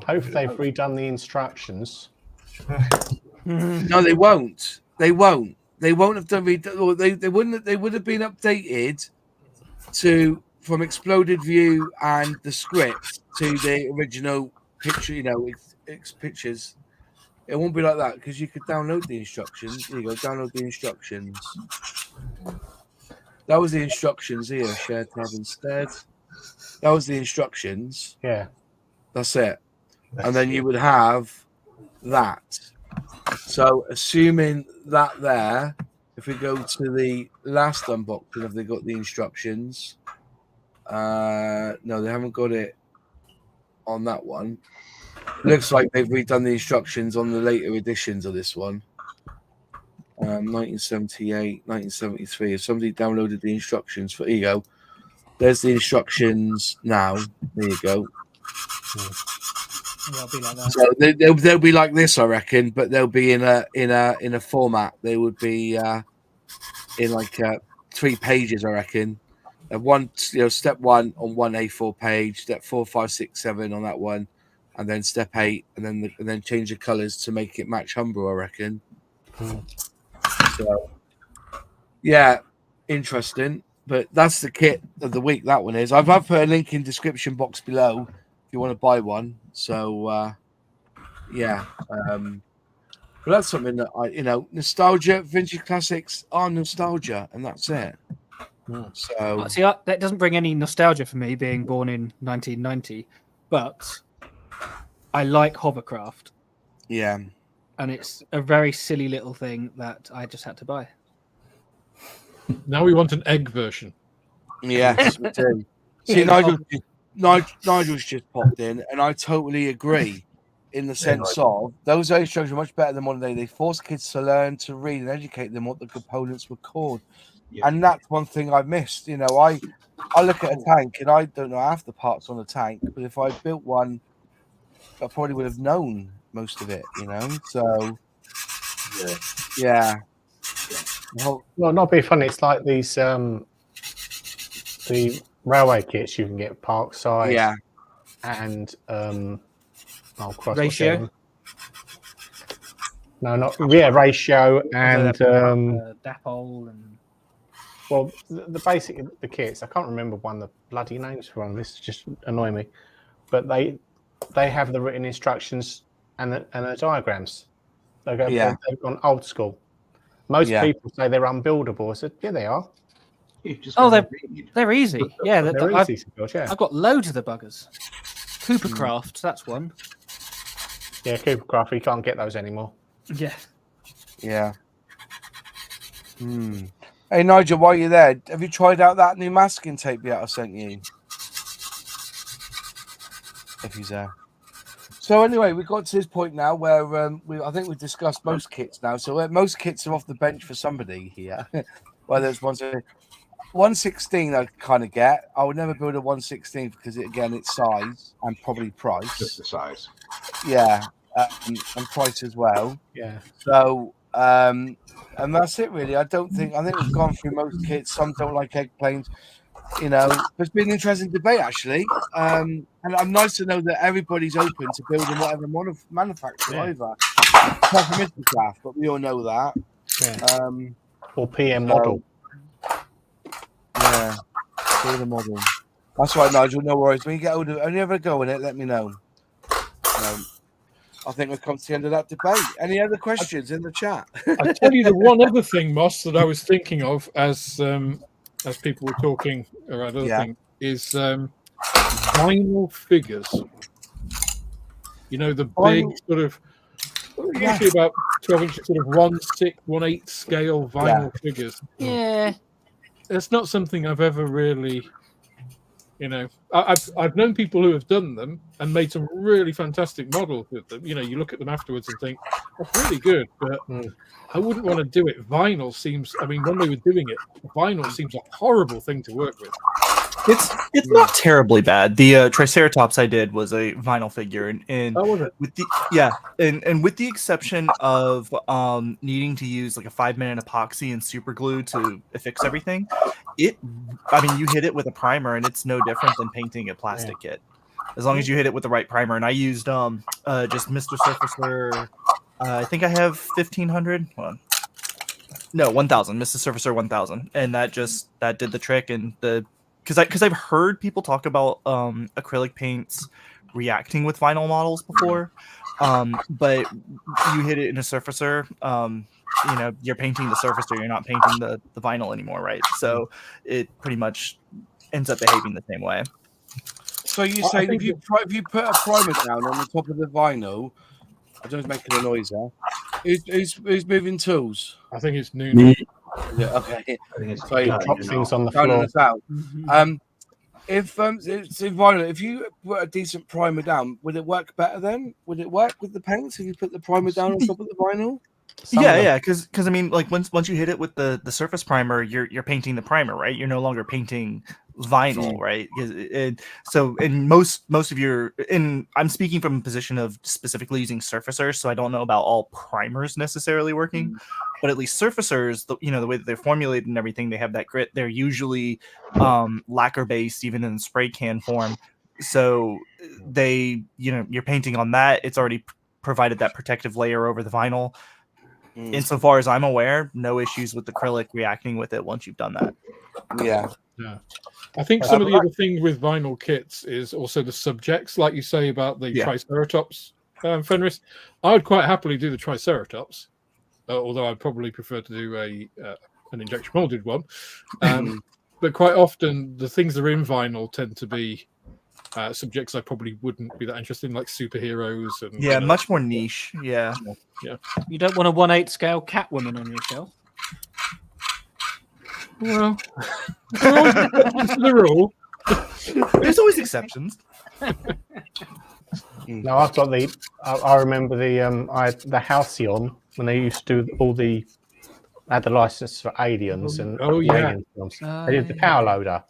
Hopefully they've redone the instructions. No, they won't. They won't. They won't have done. They wouldn't. They would have been updated from exploded view and the script to the original picture. Pictures. It won't be like that because you could download the instructions. Here you go. Download the instructions. That was the instructions here. Share tab instead. That was the instructions. Yeah. That's it. And then you would have that. So assuming that there, if we go to the last unboxing, have they got the instructions? No, they haven't got it on that one. Looks like they've redone the instructions on the later editions of this one. 1978, 1973. If somebody downloaded the instructions here you go. There's the instructions now. There you go. Yeah, it'll be like that. So they'll be like this, I reckon, but they'll be in a format. They would be in like 3 pages, I reckon. One, step 1 on one A4 page, step 4, 5, 6, 7 on that one, and then step 8, and then change the colours to make it match Humber, I reckon. So, yeah, interesting. But that's the kit of the week. That one is. I've put a link in description box below if you want to buy one. So, yeah. But that's something that nostalgia, vintage classics are nostalgia, and that's it. So, See, that doesn't bring any nostalgia for me, being born in 1990. But I like hovercraft. yeah. And it's a very silly little thing that I just had to buy. Now we want an egg version. Yes, we do. See, Nigel's just popped in, and I totally agree in the sense of those instructions are much better than modern day. They force kids to learn to read and educate them what the components were called. Yeah. And that's one thing I missed. I look at a tank, and I don't know half the parts on a tank, but if I built one, I probably would have known most of it, So, yeah. Well, not be funny. It's like these the railway kits you can get Parkside. Yeah. And Ratio. No, not Ratio and Dapole and. Well, the basic the kits. I can't remember the bloody names for them. This is just annoying me. But they have the written instructions and the diagrams. They've gone old school. Most people say they're unbuildable. I said, yeah, they are. They're easy. Yeah, they're easy to build. Yeah, I've got loads of the buggers. Coopercraft, that's one. Yeah, Cooper Craft, you can't get those anymore. Yeah. Yeah. Hey Nigel, while you're there, have you tried out that new masking tape yet I sent you? If he's there. So anyway, we got to this point now where I think we've discussed most kits now. So most kits are off the bench for somebody here. Whether it's 116, I kind of get. I would never build a 116 because it's size and probably price. Just the size. Yeah, and price as well. Yeah. So and that's it really. I think we've gone through most kits. Some don't like egg planes. It's been an interesting debate actually, and I'm nice to know that everybody's open to building whatever manufacturer either. Apart from Mr. Craft, but we all know that. Yeah. Or PM model. Yeah, build a model. That's right, Nigel. No worries. When you get older, only ever go in it. Let me know. I think we've come to the end of that debate. Any other questions in the chat? I tell you the one other thing, Moss, that I was thinking of as people were talking around other things is vinyl figures. The big sort of usually about 12 inches, sort of 1/6, 1/8 scale vinyl figures. Yeah. It's not something I've ever really, I've known people who have done them and made some really fantastic models with them. You look at them afterwards and think, that's really good, but I wouldn't want to do it. Vinyl seems, when they were doing it, vinyl seems a horrible thing to work with. It's not terribly bad. The Triceratops I did was a vinyl figure, and was it? with with the exception of needing to use like a 5-minute epoxy and super glue to affix everything, you hit it with a primer and it's no different than painting a plastic kit, as long as you hit it with the right primer. And I used just Mr. Surfacer. I think I have 1500. No, 1000. Mr. Surfacer 1000, and that did the trick. And because I've heard people talk about acrylic paints reacting with vinyl models before, but you hit it in a surfacer, you're painting the surfacer, you're not painting the vinyl anymore, right? So it pretty much ends up behaving the same way. So you say if you put a primer down on the top of the vinyl, I don't know, making a noise there. Who's moving tools? I think it's noon. Yeah, okay. I think it's Drop things on the Counting floor. us out. If vinyl, if you put a decent primer down, would it work better then? Would it work with the paints if you put the primer down on top of the vinyl? Because once you hit it with the surface primer, you're painting the primer, right? You're no longer painting vinyl, right? So in most of your, I'm speaking from a position of specifically using surfacers, so I don't know about all primers necessarily working, but at least surfacers, the way that they're formulated and everything, they have that grit. They're usually lacquer based, even in spray can form. So you're painting on that. It's already provided that protective layer over the vinyl. Insofar as I'm aware, no issues with acrylic reacting with it once you've done that. Yeah. I think some of the other things with vinyl kits is also the subjects, like you say about the Triceratops Fenris. I would quite happily do the Triceratops, although I'd probably prefer to do an injection molded one. But quite often, the things that are in vinyl tend to be subjects I probably wouldn't be that interested in, like superheroes and much more niche. Yeah. You don't want a 1/8 scale Catwoman on your shelf. Well, the rule. There's always exceptions. No, I've got I remember the Halcyon when they used to do had the license for aliens and alien films. They did the power loader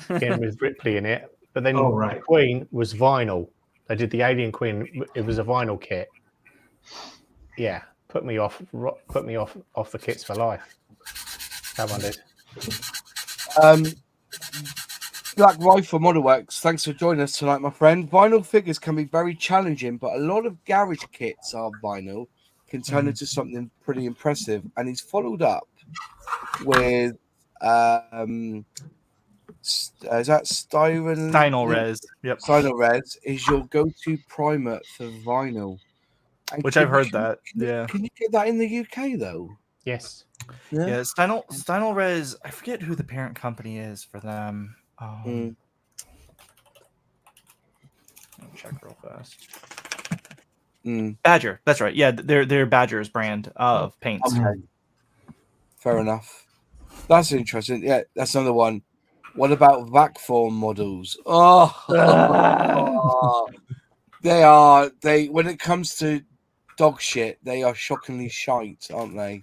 again with Ripley in it, but then the Queen was vinyl. They did the Alien Queen. It was a vinyl kit. Yeah, put me off the kits for life. That one did. Black Rifle Model Works, thanks for joining us tonight, my friend. Vinyl figures can be very challenging, but a lot of garage kits are vinyl, can turn into something pretty impressive. And he's followed up with is that Stynylrez? Yep. Stynylrez is your go-to primer for vinyl. And which I've heard that. Yeah. Can you get that in the UK though? Yes. Yeah. Stynylrez. I forget who the parent company is for them. Let me check real fast. Badger. That's right. Yeah, they're Badger's brand of paints. Okay. Fair enough. That's interesting. Yeah, that's another one. What about vac form models? They when it comes to dog shit, they are shockingly shite, aren't they?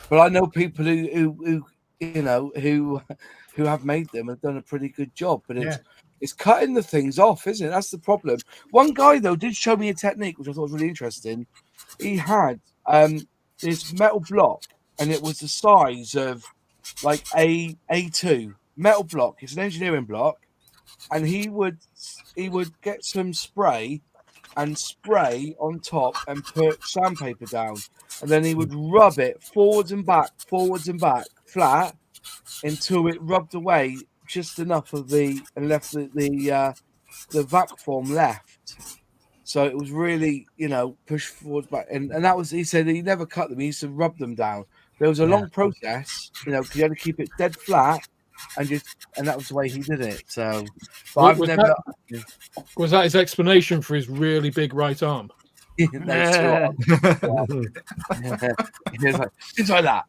But I know people who have made them and done a pretty good job. But it's cutting the things off, isn't it? That's the problem. One guy though did show me a technique which I thought was really interesting. He had this metal block, and it was the size of like A2 metal block. It's an engineering block, and he would get some spray and spray on top and put sandpaper down, and then he would rub it forwards and back flat until it rubbed away just enough of and left the vac form left. So it was really, pushed forwards back, and that was, he said he never cut them. He used to rub them down. There was a long process, because you had to keep it dead flat, and that was the way he did it. So, but was that his explanation for his really big right arm? Just like that.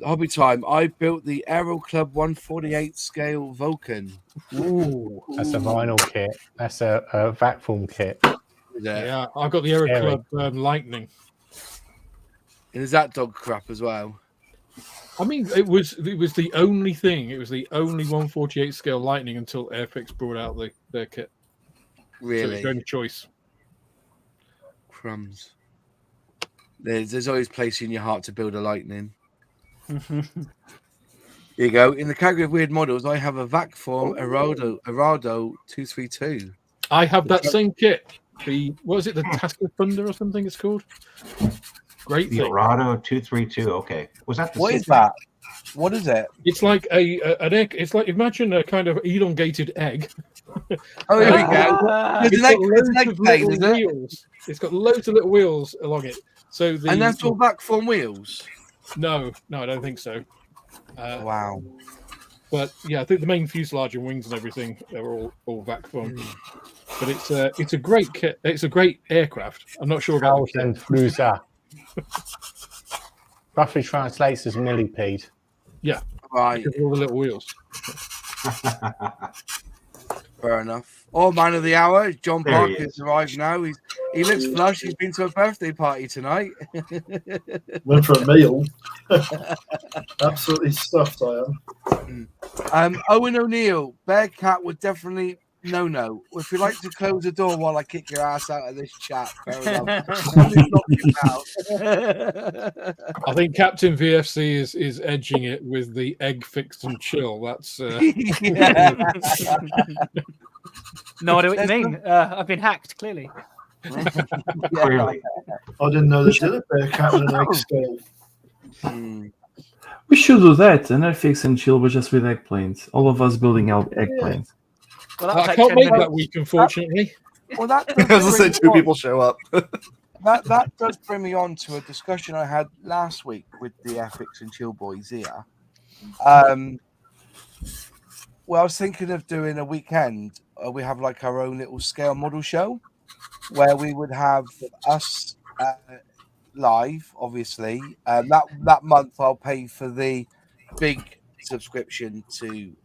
Hobby time. I built the Aero Club 148 scale Vulcan. Ooh, that's a vinyl kit. That's a vac form kit. Yeah, I've got the Aero Club Lightning. And is that dog crap as well? I mean, it was the only thing. It was the only 148 scale Lightning until Airfix brought out their kit. Really? So it's the only choice. Crumbs. There's always place in your heart to build a Lightning. Here you go. In the category of weird models, I have a vac form Arado 232. I have that same kit. What is it? The Tasker Thunder or something it's called? Great The thing. Arado 232. Okay. Was that the What same? is that? What is it? It's like an egg. It's like, imagine a kind of elongated egg. Oh, here we go. It's got loads leg of plane, little is it? wheels. It's got loads of little wheels along it. So And that's all vac form wheels? No, I don't think so. Wow. But yeah, I think the main fuselage and wings and everything are all vac form. But it's a great kit. It's a great aircraft. I'm not sure about the kit. Flusa. Roughly translates as millipede. Yeah, Right. because of all the little wheels. Fair enough. Oh, man of the hour, John There he Parker's arrived now. He looks flush. He's been to a birthday party tonight. Went for a meal. Absolutely stuffed I am. Owen O'Neill, Bearcat would definitely no. If you like to close the door while I kick your ass out of this chat, fair enough. I think Captain VFC is edging it with the egg fixed and chill. That's No idea what you mean. I've been hacked, clearly. Clearly. I didn't know they did a Bearcat with an egg scale. We should do that. And Airfix and chill, but just with eggplanes. All of us building out eggplanes. Well, that'll I take can't 10 make minutes. that week, unfortunately. Well, that I was gonna say two people show up. that does bring me on to a discussion I had last week with the Airfix and Chill boys here. Well, I was thinking of doing a weekend. We have like our own little scale model show where we would have us live, obviously. That month I'll pay for the big subscription to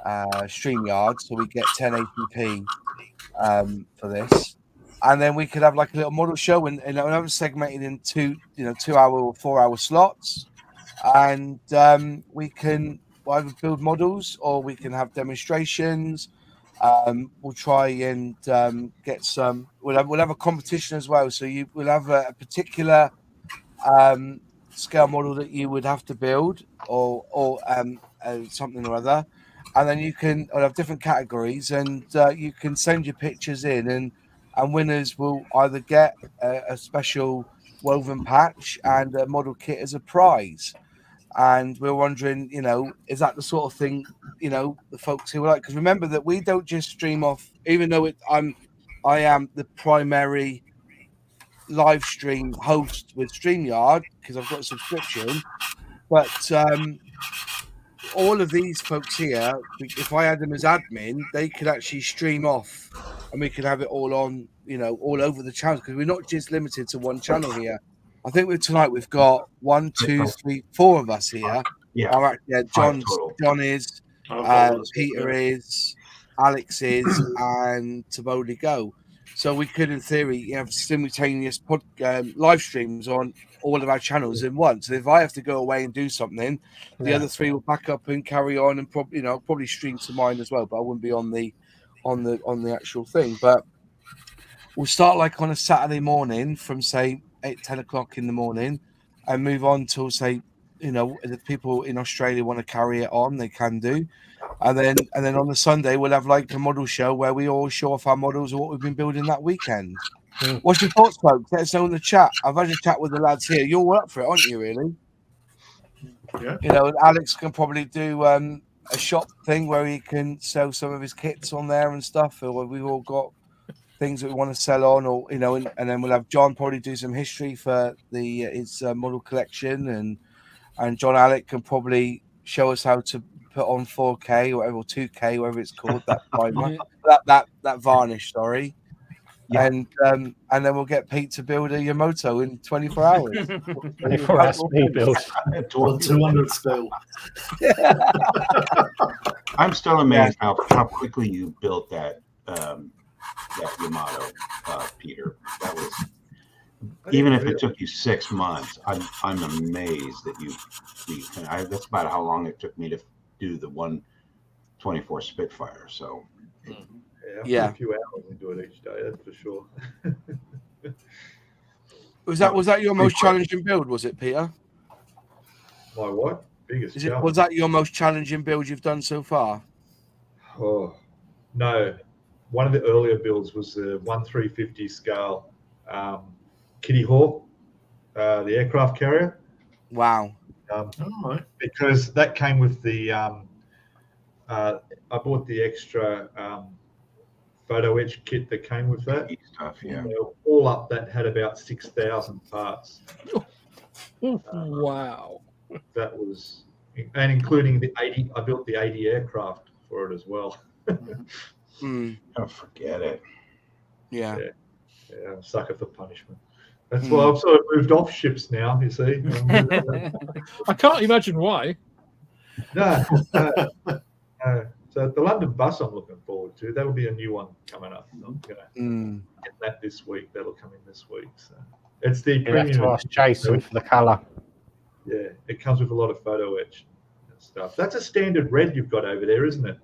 StreamYard, so we get 1080p for this, and then we could have like a little model show and another segmented in 2 hour or 4 hour slots, and we can either build models or we can have demonstrations. We'll try and get some. We'll have a competition as well. So we'll have a particular scale model that you would have to build, or something or other, and then we'll have different categories, and you can send your pictures in, and winners will either get a special woven patch and a model kit as a prize. And we're wondering, is that the sort of thing, the folks who like? Because remember that we don't just stream off, even though I am the primary live stream host with StreamYard because I've got a subscription. But all of these folks here, if I had them as admin, they could actually stream off, and we could have it all on, all over the channels, because we're not just limited to one channel here. I think tonight we've got 1, 2, 3, 4 of us here. Yeah. All right, yeah, Five total. John is, I've got one as Peter well. is, Alex is, and Taboli go. So we could, in theory, have simultaneous live streams on all of our channels in one. So if I have to go away and do something, the other 3 will back up and carry on, and probably stream to mine as well. But I wouldn't be on the actual thing. But we'll start like on a Saturday morning from say 8-10 o'clock in the morning, and move on till say, if people in Australia want to carry it on, they can do. And then on the Sunday we'll have like a model show where we all show off our models of what we've been building that weekend. What's your thoughts, folks? Let us know in the chat. I've had a chat with the lads here. You're all up for it, aren't you? Really? Yeah. And Alex can probably do a shop thing where he can sell some of his kits on there and stuff, or we've all got things that we want to sell on, or and then we'll have John probably do some history for his model collection, and John Alec can probably show us how to put on 4K or whatever, or 2K, whatever it's called, that primer, that varnish, sorry. Yeah. And then we'll get Pete to build a Yamato in 24 hours. 24 hour speed build. 200 still. I'm still amazed how quickly you built that Yamato, Peter. That was, even if it took you 6 months, I'm amazed that you that's about how long it took me to do the 124 Spitfire. So Yeah. A few hours into it each day, that's for sure. Was that your most challenging build? Was it, Peter? My what? Biggest challenge? Was that your most challenging build you've done so far? Oh no, one of the earlier builds was the 1/350 scale Kitty Hawk, the aircraft carrier. Wow. Because that came with the I bought the extra photo etch kit that came with that. Stuff, yeah. So all up, that had about 6,000 parts. Wow. That was, and including the 80. I built the 80 aircraft for it as well. Oh, forget it. Yeah. Yeah, I'm a sucker for punishment. That's why I've sort of moved off ships now, you see. I can't imagine why. No. So the London bus I'm looking forward to. That'll be a new one coming up. I'm going to get that this week. That'll come in this week. So it's the You have premium. to ask Jason for the colour. Yeah, it comes with a lot of photo etch and stuff. That's a standard red you've got over there, isn't it?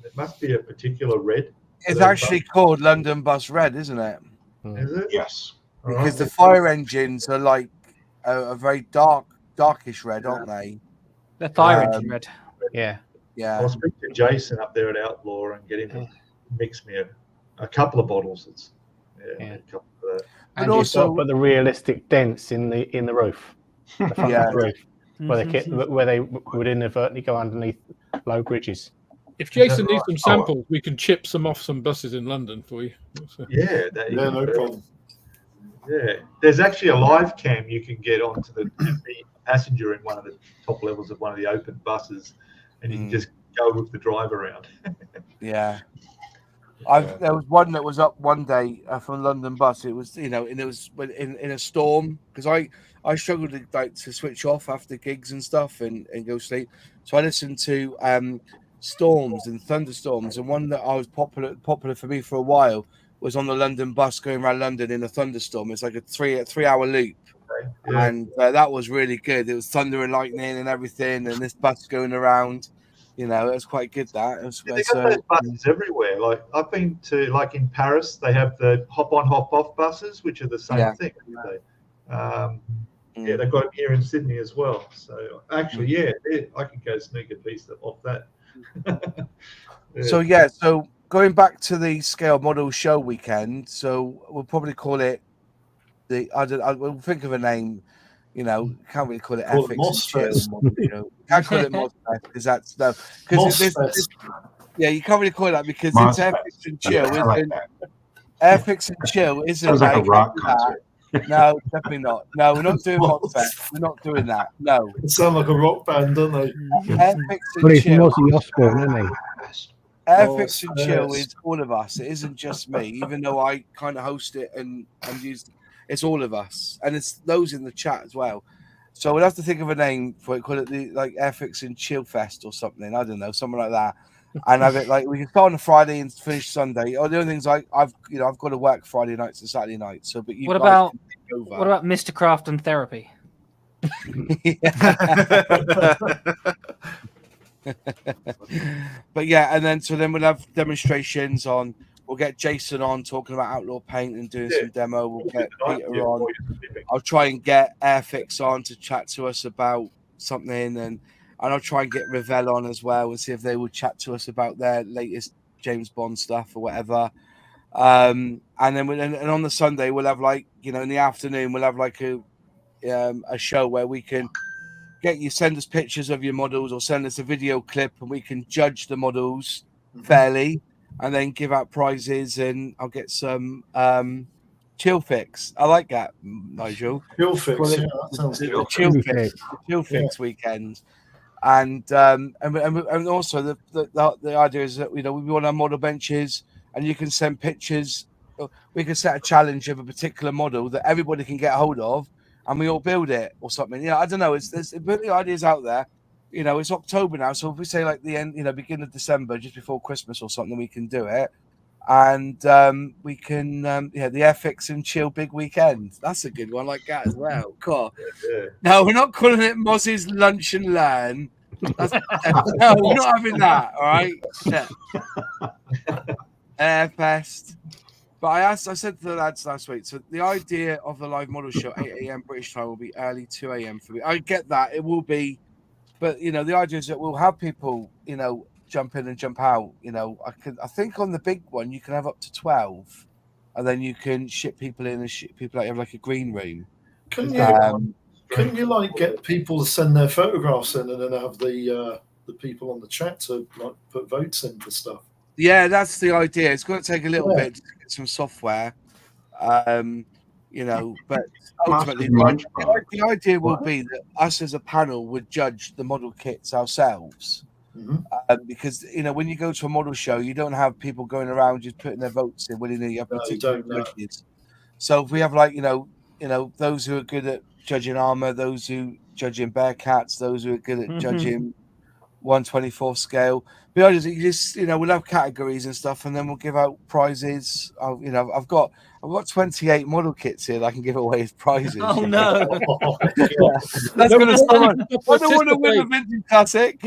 It must be a particular red. It's actually called London Bus Red, isn't it? Is it? Yes. Because the fire engines are like a very darkish red, aren't they? The fire engine red. Yeah. Yeah. I'll speak to Jason up there at Outlaw and get him to mix me a couple of bottles. It's a couple of that. And But also also- put the realistic dents in the roof. The front Yeah. of the roof. Where they would inadvertently go underneath low bridges. If Jason needs some samples, we can chip some off some buses in London for you. So- Yeah, No problem. Yeah, there's actually a live cam you can get onto the passenger in one of the top levels of one of the open buses, and you can just go with the drive around. Yeah. There was one that was up one day from London Bus. It was, and it was in a storm, because I struggled to switch off after gigs and stuff and go sleep. So I listened to storms and thunderstorms, and one that I was popular for me for a while was on the London Bus going around London in a thunderstorm. It's like a three-hour loop. Yeah. And that was really good. It was thunder and lightning and everything, and this bus going around. It was quite good. That it was, They got those buses everywhere. Like I've been to, like in Paris, they have the hop-on, hop-off buses, which are the same thing. Yeah, they've got them here in Sydney as well. So actually, I could go sneak a piece off that. So going back to the scale model show weekend, so we'll probably call it we'll think of a name. Can't really call it Airfix and Chill. Can't call it Mozfest because that's because you can't really call it that because it's Airfix and Chill. I like that. Airfix and Chill isn't Sounds like a like rock concert. No, definitely not. No, we're not doing Modfest. We're not doing that. No. They sound like a rock band, don't they? Airfix But and he's chill. Mozzie Osbourne, isn't he? Airfix and yes. chill is all of us. It isn't just me, even though I kind of host it and use. It's all of us, and it's those in the chat as well. So we'll have to think of a name for it. Call it the Airfix and Chill Fest or something. I don't know, something like that. And have it like we can start on a Friday and finish Sunday. Or the other things I've got to work Friday nights and Saturday nights. So, but you What guys about can take over. what about Mr. Craft and therapy? But yeah, and then we'll have demonstrations on. We'll get Jason on talking about Outlaw Paint and doing some demo. We'll get Peter on. I'll try and get Airfix on to chat to us about something, and I'll try and get Revell on as well and see if they will chat to us about their latest James Bond stuff or whatever. And then and on the Sunday we'll have in the afternoon we'll have a show where we can get you send us pictures of your models or send us a video clip and we can judge the models fairly and then give out prizes, and I'll get some chill fix. I like that, Nigel. Chill fix, Well, yeah, that sounds good. Chill fix weekend. And also the idea is that we want our model benches, and you can send pictures. We can set a challenge of a particular model that everybody can get hold of, and we all build it or something. I don't know. There's the ideas out there. It's October now, so if we say like the end, beginning of December, just before Christmas or something, we can do it. And we can the Airfix and Chill big weekend. That's a good one, like that as well. Cool. Yeah. No, we're not calling it Mozzie's Lunch and Learn. No, we're not having that. All right. Airfest. But I said to the lads last week. So the idea of the live model show 8 a.m. British time will be early 2 a.m. for me. I get that it will be, but the idea is that we'll have people jump in and jump out. I think on the big one you can have up to 12, and then you can ship people in and ship people out. You have like a green room. Couldn't you get people to send their photographs in and then have the people on the chat to put votes in for stuff? Yeah, that's the idea. It's going to take a little bit to get some software, but ultimately the idea will be that us as a panel would judge the model kits ourselves. Because when you go to a model show, you don't have people going around just putting their votes in willy-nilly. You have particular judges. So if we have those who are good at judging armor, those who judging Bearcats, those who are good at judging 1/24 scale. But you just we'll have categories and stuff, and then we'll give out prizes. I've got 28 model kits here that I can give away as prizes. Oh no! That's gonna someone. I don't want to win a vintage classic.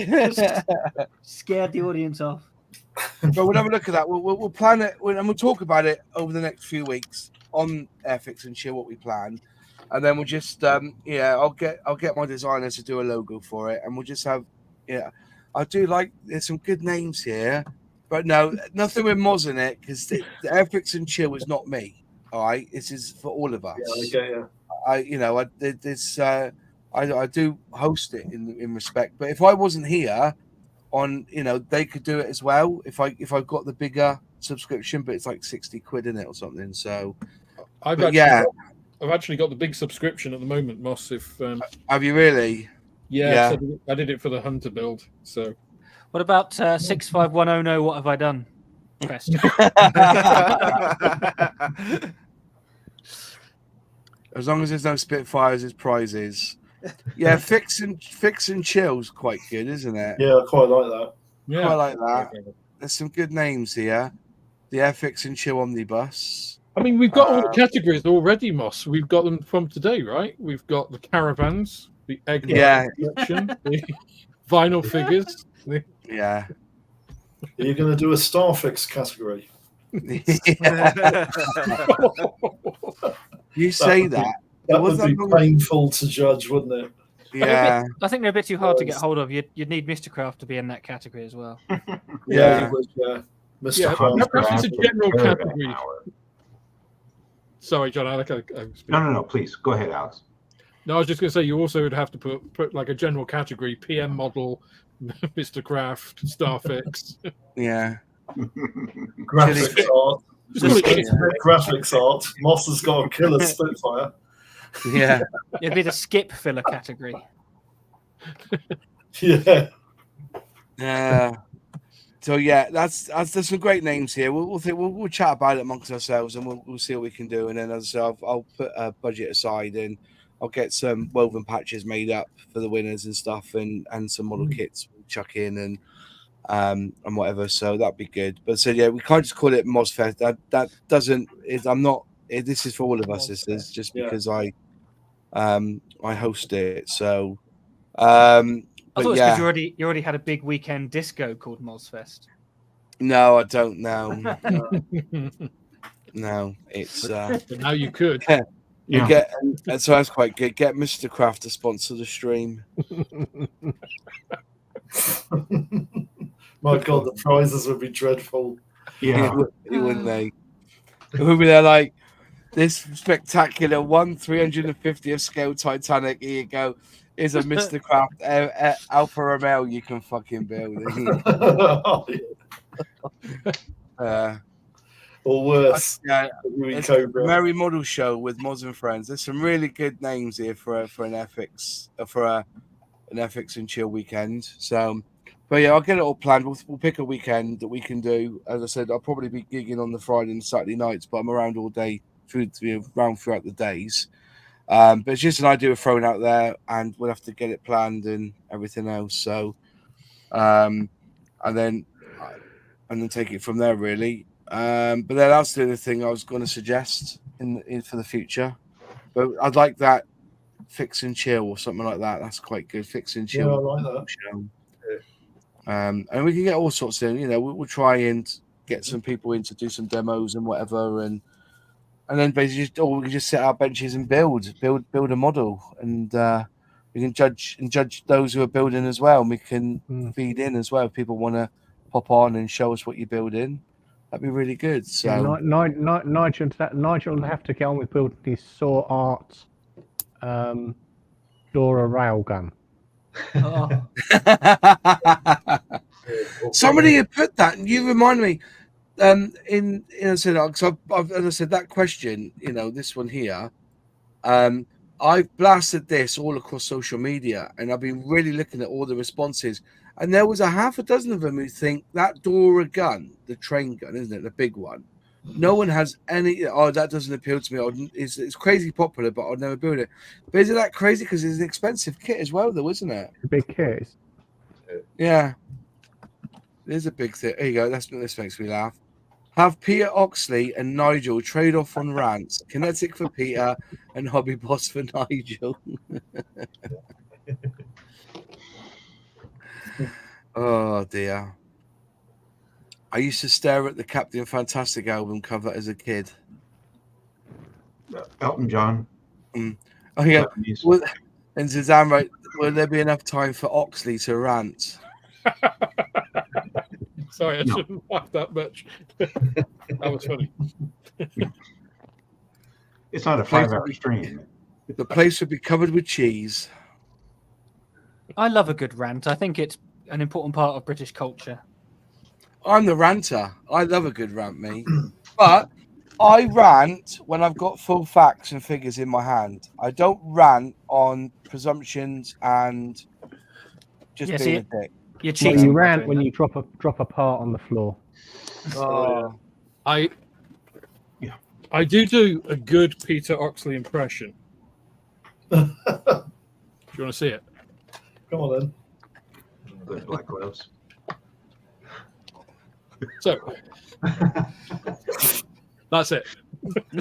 Scared the audience off. But we'll have a look at that. We'll plan it, and we'll talk about it over the next few weeks on Airfix and Chill what we plan, and then we'll just I'll get my designers to do a logo for it, and we'll just have I do like there's some good names here, but no, nothing with Moz in it because the Airfix and Chill is not me. All right, this is for all of us. Yeah, okay, I do host it in respect, but if I wasn't here, they could do it as well. If I got the bigger subscription, but it's like 60 quid in it or something. So I've actually got the big subscription at the moment, Moss. Have you really? Yeah. So I did it for the Hunter build. So what about 65100? No, what have I done? As long as there's no Spitfires as prizes. Yeah, fix and chill's quite good, isn't it? Yeah, I quite like that. Yeah, quite like that. There's some good names here. The Airfix and Chill Omnibus. I mean, we've got all the categories already, Moss. We've got them from today, right? We've got the caravans, the egg collection, the vinyl figures. Yeah. Are you going to do a Starfix category? You say that. That would be painful to judge, wouldn't it? Yeah. I think they're a bit too hard to get hold of. You'd need Mr. Craft to be in that category as well. Yeah. Mr. Craft. Perhaps it's a general category. Sorry, John. No. Please go ahead, Alex. No, I was just going to say you also would have to put like a general category: PM model, Mr. Craft, Starfix. Yeah. Graphics art. Just call it Just shit. graphics art. Moss has got a killer Spitfire. Yeah. It'd be the skip filler category. Yeah. Yeah. So yeah, that's there's some great names here. We'll chat about it amongst ourselves, and we'll see what we can do. And then, as I say, I'll put a budget aside, and I'll get some woven patches made up for the winners and stuff, and some model kits we'll chuck in and whatever. So that'd be good. But so yeah, we can't just call it Mozfest. That doesn't. I'm not. This is for all of us. This is just because I host it. So. I But thought it's yeah, because you already had a big weekend disco called Mozfest. no, I don't know. No, it's But now you could. you get, and so that's quite good. Get Mr. Craft to sponsor the stream. My God, the prizes would be dreadful. Yeah. Wouldn't they? It would be there like this spectacular 1/350th scale Titanic. Here you go. Is a Mr. Craft Alfa Romeo you can fucking build. Or worse. Yeah, Louis it's Cobra. a Merry Model Show with Mods and Friends. There's some really good names here for an FX an FX and chill weekend. So, but yeah, I'll get it all planned. We'll pick a weekend that we can do. As I said, I'll probably be gigging on the Friday and Saturday nights, but I'm around all day around throughout the days. But it's just an idea of throwing out there, and we'll have to get it planned and everything else. So, and then take it from there, really. But then that's the other thing I was going to suggest in for the future. But I'd like that fix and chill or something like that. That's quite good. Fix and chill. Yeah, I like that. Show. And we can get all sorts of, we'll try and get some people in to do some demos and whatever, and then basically we can just set our benches and build a model, and we can judge those who are building as well, and we can feed in as well. If people want to pop on and show us what you're building, that'd be really good. So Yeah, Nigel will have to get on with building his Saw Art Dora railgun. Oh. Somebody had put that, and you remind me. As I said, that question, this one here, I've blasted this all across social media, and I've been really looking at all the responses, and there was a half a dozen of them who think that Dora gun, the train gun, isn't it, the big one? No one has any. Oh, that doesn't appeal to me. It's crazy popular, but I'd never build it. But isn't that crazy? Because it's an expensive kit as well, though, isn't it? It's a big kit. Yeah, there's a big thing. There you go. This makes me laugh. Have Peter Oxley and Nigel trade off on Rants. Kinetic for Peter and Hobby Boss for Nigel. Oh dear. I used to stare at the Captain Fantastic album cover as a kid. Elton John. Oh yeah. And Suzanne wrote, will there be enough time for Oxley to rant? Sorry, I shouldn't laugh that much. That was funny. It's not a 5-hour stream. The place would be covered with cheese. I love a good rant. I think it's an important part of British culture. I'm the ranter. I love a good rant, me. But I rant when I've got full facts and figures in my hand. I don't rant on presumptions and just being a dick. You're Well, cheating. you rant when you drop a part on the floor. Oh. I do a good Peter Oxley impression. Do you want to see it? Come on then. The black gloves. So that's it.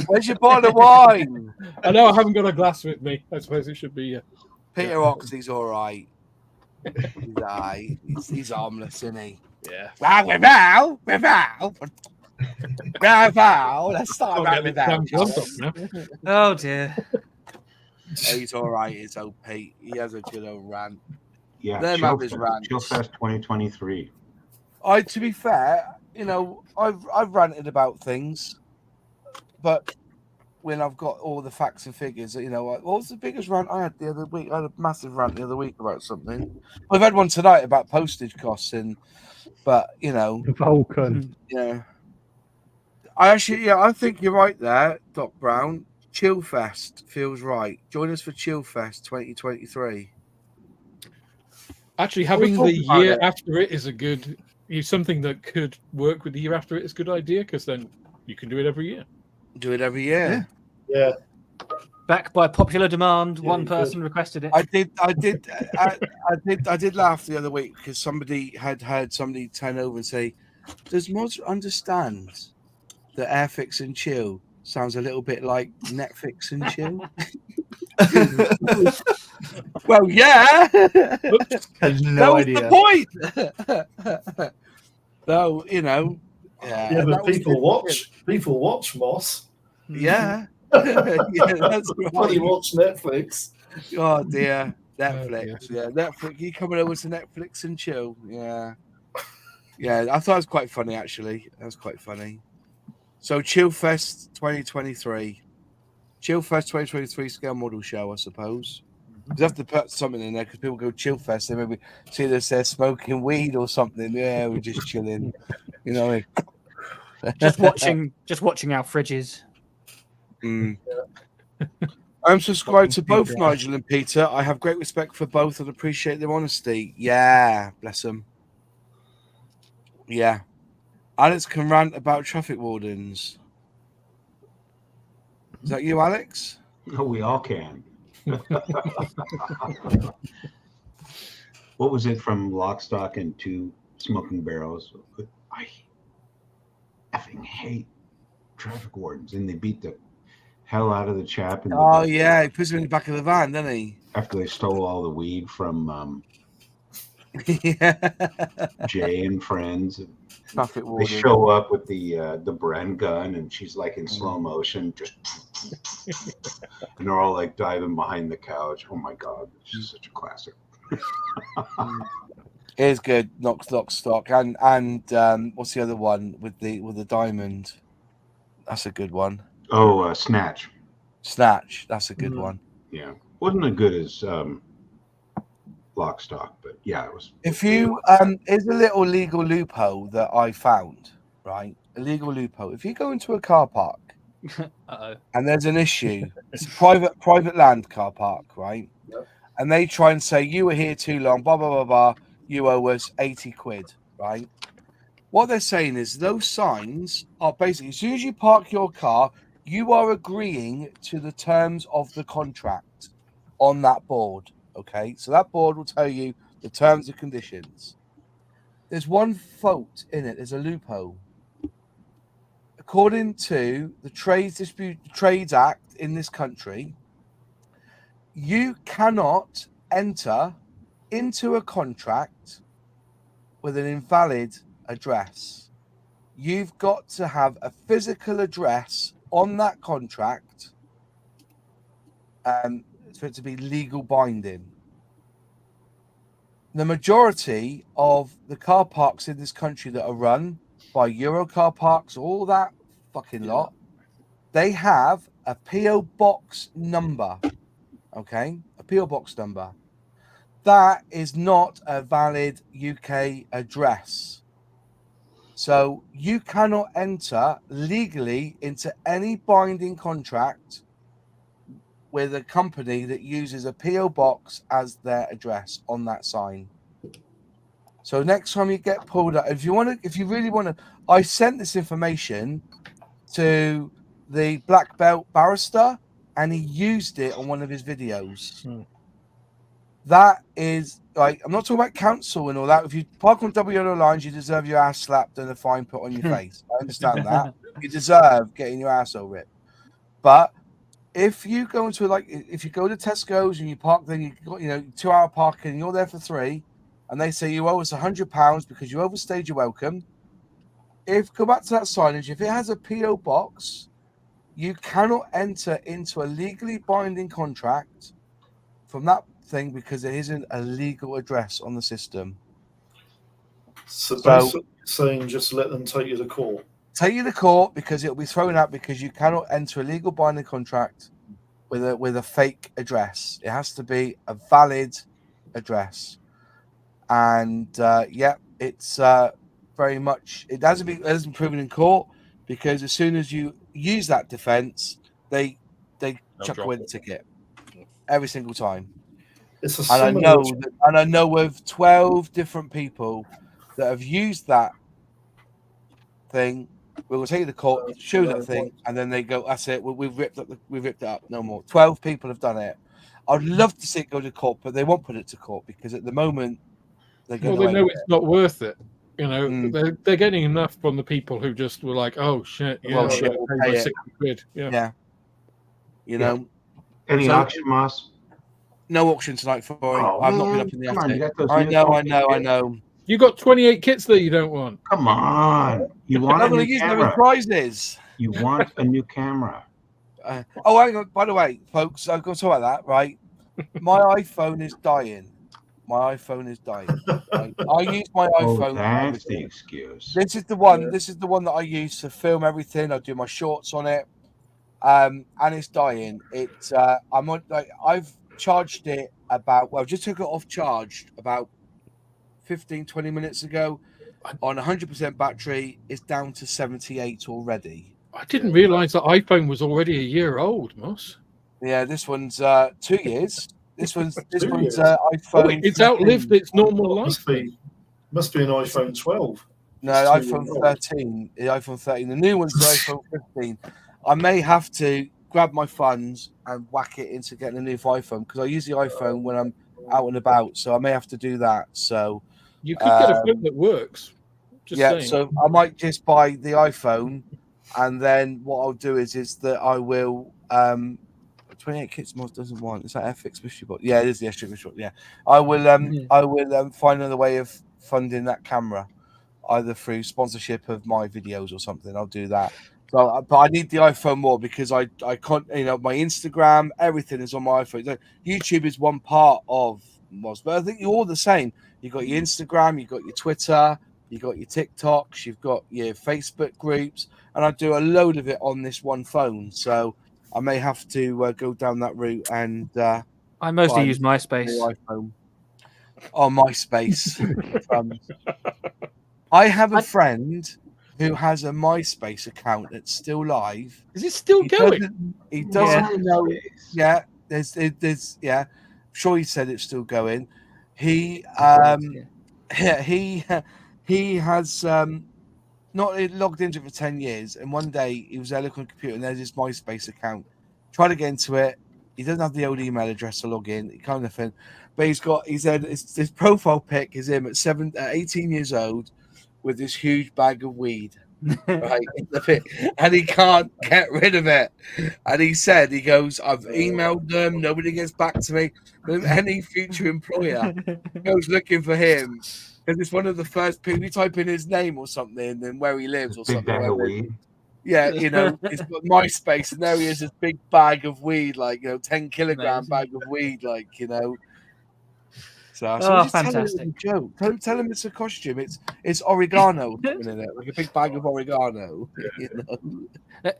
Where's your bottle of wine? I know I haven't got a glass with me. I suppose it should be. Peter Oxley's all right. He's harmless, isn't he? Yeah. Let's start right with that. Oh dear. He's all right. It's old Pete. He has a good old rant. Yeah. Chillfest 2023. To be fair, I've ranted about things, but when I've got all the facts and figures, what was the biggest rant I had the other week? I had a massive rant the other week about something. I've had one tonight about postage costs, but Vulcan. Yeah. I think you're right there, Doc Brown. Chillfest feels right. Join us for Chillfest 2023. Actually, We'll having talk the about year it. after it is a good, something that could work with the year after it is a good idea, because then you can do it every year. Do it every year. Yeah. Back by popular demand, Yeah, one you person requested it. I did laugh the other week because somebody had heard somebody turn over and say, "Does Moz understand that Airfix and Chill sounds a little bit like Netflix and Chill?" Well, yeah. Had That no was idea. the point. Though, yeah. Yeah, but that was people the- watch Moss. Yeah. Yeah, that's When they right. watch Netflix. Oh dear. dear. Netflix. Yeah, Netflix. You coming over to Netflix and Chill? Yeah. Yeah, I thought it was quite funny actually. That was quite funny. So Chillfest 2023. Chillfest 2023 scale model show, I suppose. You have to put something in there because people go Chillfest. They maybe see this there smoking weed or something. Yeah, we're just chilling. You know what I mean? Just watching our fridges. Mm. I'm subscribed to both Yeah. Nigel and Peter. I have great respect for both and appreciate their honesty. Yeah, bless them. Yeah. Alex can rant about traffic wardens. Is that you, Alex? Oh, we all can. What was it from Lock, Stock, and Two Smoking Barrels? I effing hate traffic wardens, and they beat the hell out of the chap. In the Oh, yeah. He puts him in the back of the van, doesn't he? after they stole all the weed from Yeah. Jay and friends. Traffic They warden. show up with the Bren gun, and she's like in slow motion, just and they're all like diving behind the couch. Oh my god, it's just such a classic. It is good. Lock, Stock, and what's the other one with the diamond? That's a good one. Oh, Snatch. Snatch. That's a good one. Yeah, wasn't as good as Lock, Stock, but yeah, it was. If you here's a little legal loophole that I found. Right, a legal loophole. If you go into a car park and there's an issue, it's a private land car park, right? Yep. And they try and say you were here too long, blah blah blah blah. You owe us 80 quid, right? What they're saying is those signs are basically as soon as you park your car, you are agreeing to the terms of the contract on that board. Okay, so that board will tell you the terms and conditions. There's one fault in it. There's a loophole. According to the Trades Act in this country, you cannot enter into a contract with an invalid address. You've got to have a physical address on that contract for it to be legal binding. The majority of the car parks in this country that are run by Euro car parks, all that fucking lot, they have a PO box number. Okay, a PO box number. That is not a valid UK address. So you cannot enter legally into any binding contract with a company that uses a PO box as their address on that sign. So next time you get pulled up, if you really want to, I sent this information to the black belt barrister, and he used it on one of his videos. That is like, I'm not talking about council and all that. If you park on WNO lines, you deserve your ass slapped and a fine put on your face. I understand that. You deserve getting your asshole ripped. But if you go into if you go to Tesco's and you park, then you got 2 hour parking, and you're there for 3, and they say you owe us £100 because you overstayed your welcome. Go back to that signage, if it has a PO box, you cannot enter into a legally binding contract from that thing because it isn't a legal address on the system. So basically saying just let them take you to court. Take you to court because it'll be thrown out because you cannot enter a legal binding contract with a fake address. It has to be a valid address. And it's very much, it hasn't been proven in court. because as soon as you use that defense, they They'll chuck drop away the it. ticket every single time. It's a And I similar. know of 12 different people that have used that thing. We will take the court, show that thing, and then they go, "That's it. We've ripped it up. No more." 12 people have done it. I'd love to see it go to court, but they won't put it to court because at the moment they're Well, going they away know with it's not worth it. You know, Mm. they're getting enough from the people who just were like, "Oh shit, yeah, Well, I'm shit, gonna we'll pay pay my it. 60 quid." Yeah. Yeah. You Yeah. know, Any So- auction, Moss? no auction tonight for me. Oh, I've not been man. up in the Come on, attic. you got those I new know. fucking You got 28 kits that you don't want. Come on. You I'm want not a going new to use them as camera. prizes. You want a new camera. Oh, hang on. By the way, folks, I've got to talk about that, right? My iPhone is dying. My iPhone is dying. Right? I use my Oh, iPhone. that's the excuse. This is the one. This is the one that I use to film everything. I do my shorts on it, and it's dying. It's I'm on like I've charged it about. Well, just took it off charged about 15-20 minutes ago. On 100% battery, it's down to 78 already. I didn't realize that iPhone was already a year old, Moss. Yeah, this one's 2 years. This one's 2 years. iPhone. It's 13. outlived its normal life. Must be an iPhone 12. No, It's 2 iPhone years old. 13. The iPhone 13. The new one's the iPhone 15. I may have to grab my funds and whack it into getting a new iPhone because I use the iPhone when I'm out and about. So I may have to do that. So You could get a phone that works. Just yeah, saying. so I might just buy the iPhone, and then what I'll do is that I will 28 kits Moss doesn't want. Is that Airfix mystery box? Yeah, it is the extra mystery box. Yeah, I will find another way of funding that camera, either through sponsorship of my videos or something. I'll do that. So, but I need the iPhone more because I can't. You know, my Instagram, everything is on my iPhone. So YouTube is one part of Moss, but I think you're all the same. You've got your Instagram, you've got your Twitter. You've got your TikToks, you've got your Facebook groups, and I do a load of it on this one phone. So I may have to go down that route and I mostly buy use a MySpace. new iPhone. Oh, MySpace. I have a friend who has a MySpace account that's still live. Is it still going? He doesn't know. Yeah, there's yeah. I'm sure he said it's still going. He he has not logged into it for 10 years, and one day he was there looking on the computer and there's his MySpace account. Tried to get into it. He doesn't have the old email address to log in, kind of thing. But he said his profile pic is him at 18 years old with this huge bag of weed. Right, and he can't get rid of it. And he goes, I've emailed them, nobody gets back to me. But any future employer goes looking for him because it's one of the first people. You type in his name or something and where he lives or Big something. bag of weed. Yeah, you know, it's got MySpace, and there he is, this big bag of weed, like 10-kilogram bag of weed, like So just fantastic! Tell him Tell him it's a costume. It's oregano in it, like a big bag of oregano.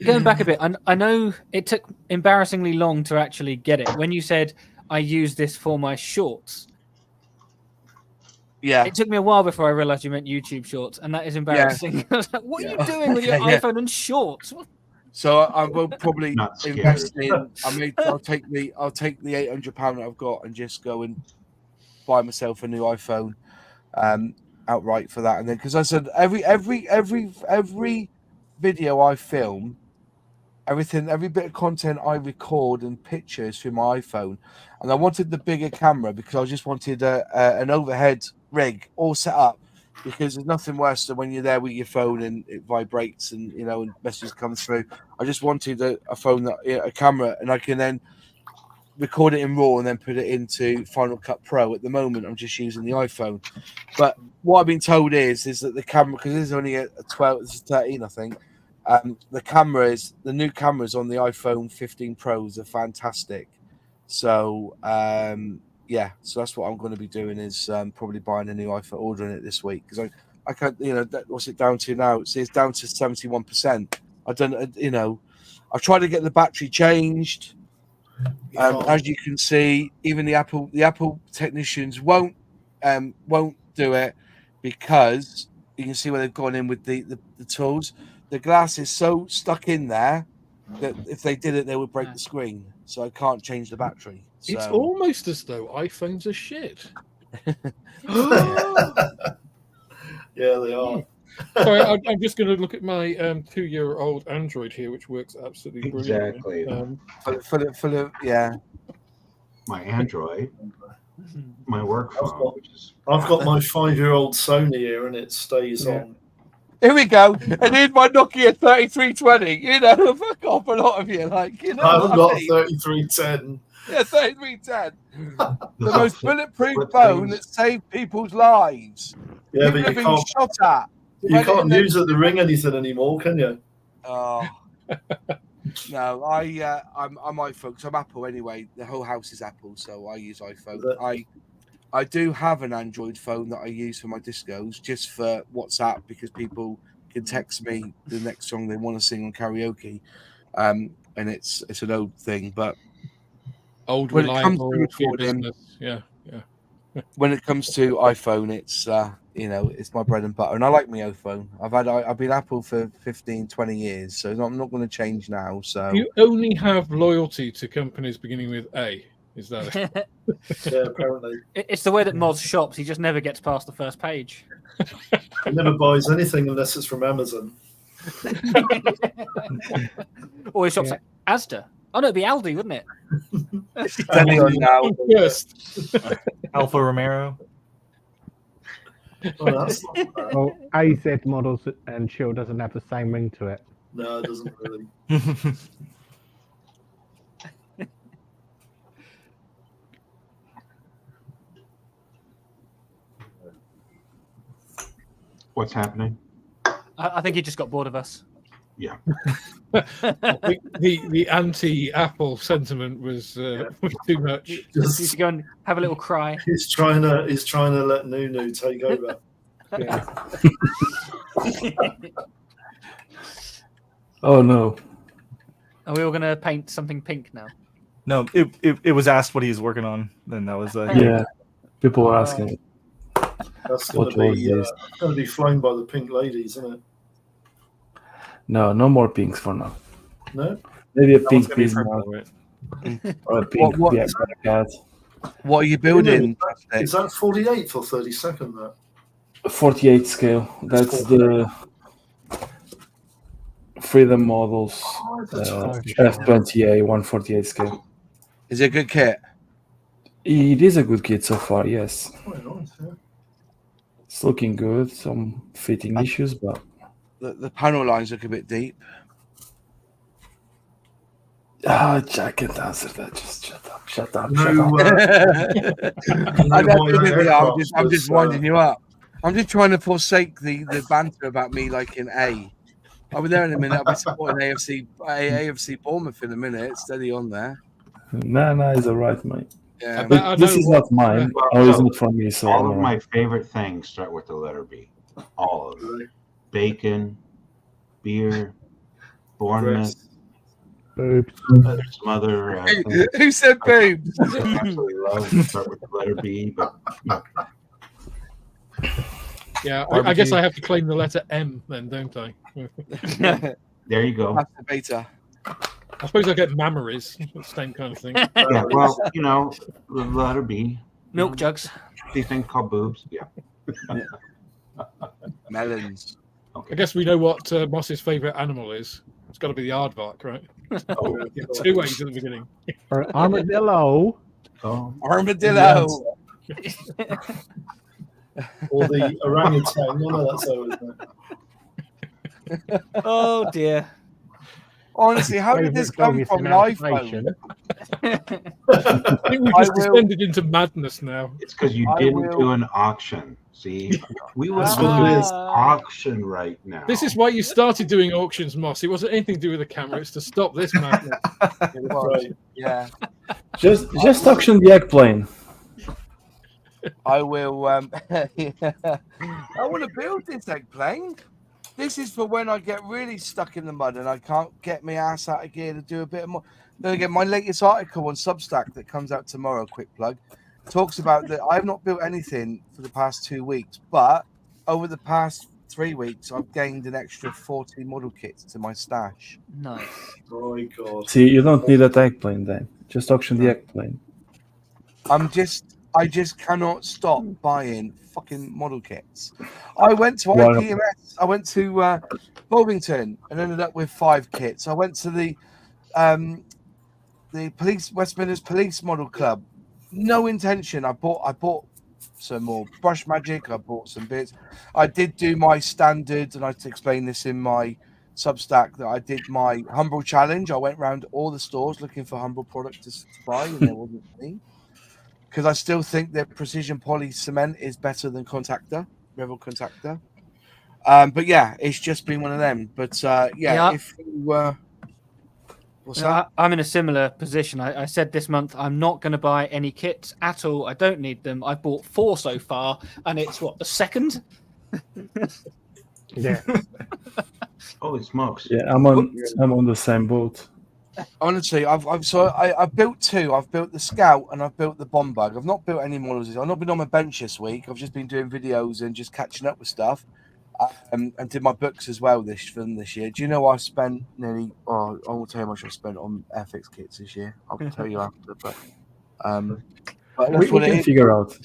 Going back a bit, I know it took embarrassingly long to actually get it. When you said I use this for my shorts, yeah, it took me a while before I realized you meant YouTube Shorts, and that is embarrassing. I was like, "What are you doing with your iPhone and Shorts?" So I will probably Not scared. invest in. I'll take the £800 that I've got and just go and buy myself a new iPhone outright for that. And then because I said every video I film, every bit of content I record and pictures through my iPhone, and I wanted the bigger camera because I just wanted an overhead rig all set up because there's nothing worse than when you're there with your phone and it vibrates and and messages come through. I just wanted a phone a camera, and I can then record it in RAW and then put it into Final Cut Pro. At the moment, I'm just using the iPhone. But what I've been told is that the camera, because this is only a 12, this is 13, I think. The new cameras on the iPhone 15 Pros are fantastic. So so that's what I'm going to be doing is probably buying a new iPhone, ordering it this week because I can't. What's it down to now? It's down to 71%. I don't. I've tried to get the battery changed. As you can see, even the Apple technicians won't do it because you can see where they've gone in with the tools. the glass is so stuck in there that if they did it, they would break the screen. So I can't change the battery. So It's almost as though iPhones are shit. Yeah, they are. Sorry, I'm just going to look at my 2-year-old Android here, which works absolutely brilliantly. Exactly. for the yeah. My Android, my work phone, which is I've got my 5-year-old Sony here, and it stays on. Here we go. And here's my Nokia 3320. You know, fuck off a lot of you. Like, you know, I haven't what got I a mean? 3310. Yeah, 3310. The most bulletproof phone that saved people's lives. Yeah, People but have you been can't. shot at. You can't use it to ring anything anymore, can you? Oh no, I'm iPhone because I'm Apple anyway. The whole house is Apple, so I use iPhone. I do have an Android phone that I use for my discos, just for WhatsApp, because people can text me the next song they want to sing on karaoke, and it's an old thing. But Old, when it comes to reliable for your recording, business. Yeah. when it comes to iPhone, it's it's my bread and butter, and I like my iPhone. I've been Apple for 15, 20 years, so I'm not going to change now. So You only have loyalty to companies beginning with A. Is that it? Yeah, apparently. It's the way that Moz shops. He just never gets past the first page. He never buys anything unless it's from Amazon. Or he shops at Asda. Oh no, it'd be Aldi, wouldn't it? Depending on now. Yes. Alfa Romero. Oh, that's not bad. Well, AZ models and Shield doesn't have the same ring to it. No, it doesn't really. what's happening. I think he just got bored of us. Yeah. the anti-Apple sentiment was too much. He's go and have a little cry. He's trying to let Nunu take over. Oh no. Are we all going to paint something pink now? No, it was asked what he's working on. Then that was Yeah. People were asking. That's What going was to this? be flown by the pink ladies, isn't it? No more pinks for now. No. Maybe a That one's pink gonna be piece purple. or a pink What- yeah, cat. What are you building? Is that 48th or 32nd? That 48 scale. That's the Freedom Models F20A 148 scale. Is it a good kit? It is a good kit so far, yes. quite nice. Yeah. It's looking good. Some fitting issues, but The panel lines look a bit deep. I can't answer that. Just shut up. No, I why don't that think aircraft I'm just was, winding you up. I'm just trying to forsake the banter about me liking A. I'll be there in a minute. I'll be supporting AFC Bournemouth in a minute. Steady on there. Nah, it's alright, mate. Yeah. bet I But this know is what- not mine. Well, Or it's so not from me, so all I'm of alright. my favorite things start with the letter B. All of them. Bacon, beer, Bournemouth. Boobs. There's some other things Who said boobs? I absolutely love that start with the letter B, but Yeah, I guess I have to claim the letter M then, don't I? there you go. Masturbator. I suppose I get mammaries, same kind of thing. Yeah, well, the letter B. Milk jugs. These things called boobs. Yeah. Melons. I guess we know what Moss's favourite animal is. It's got to be the aardvark, right? Oh, Two ways at the beginning. Or armadillo. oh. Armadillo. Or the orangutan. No, that's how isn't it? Oh dear. Honestly, how did this come from an iPhone? I think we've I just will- descended into madness now. It's because you I didn't will- do an auction. See, we would That's do what it an is. auction right now. This is why you started doing auctions, Moss. It wasn't anything to do with the camera. It's to stop this madness. It was. Right. Yeah. Just auction the egg plane. I will. I want to build this eggplane. This is for when I get really stuck in the mud and I can't get my ass out of gear to do a bit more. Then again, my latest article on Substack that comes out tomorrow, quick plug, talks about that I've not built anything for the past 2 weeks, but over the past 3 weeks, I've gained an extra 40 model kits to my stash. Nice. Oh my god. See, you don't need that egg plane then. Just auction the egg plane. I just cannot stop buying fucking model kits. I went to Well- IPMS. I went to Bovington and ended up with 5 kits. I went to the police West Midlands Police Model Club. No intention. I bought some more brush magic. I bought some bits. I did do my standard, and I had to explain this in my Substack that I did my Humble challenge. I went around all the stores looking for Humble products to buy, and there wasn't any. Because I still think that precision poly cement is better than Contactor, Revel Contactor. But yeah, it's just been one of them. But Yeah. if you what's that? I'm in a similar position. I said this month I'm not going to buy any kits at all. I don't need them. I've bought 4 so far, and it's what, the second? Yeah. Holy smokes! Yeah, I'm on the same boat. Honestly, I've built 2. I've built the Scout and I've built the Bomb Bug. I've not built any models. I've not been on my bench this week. I've just been doing videos and just catching up with stuff. And did my books as well this year. Do you know I spent nearly? Oh, I won't tell you how much I spent on Airfix kits this year. I'll tell you after. But that's We what it can is. figure out.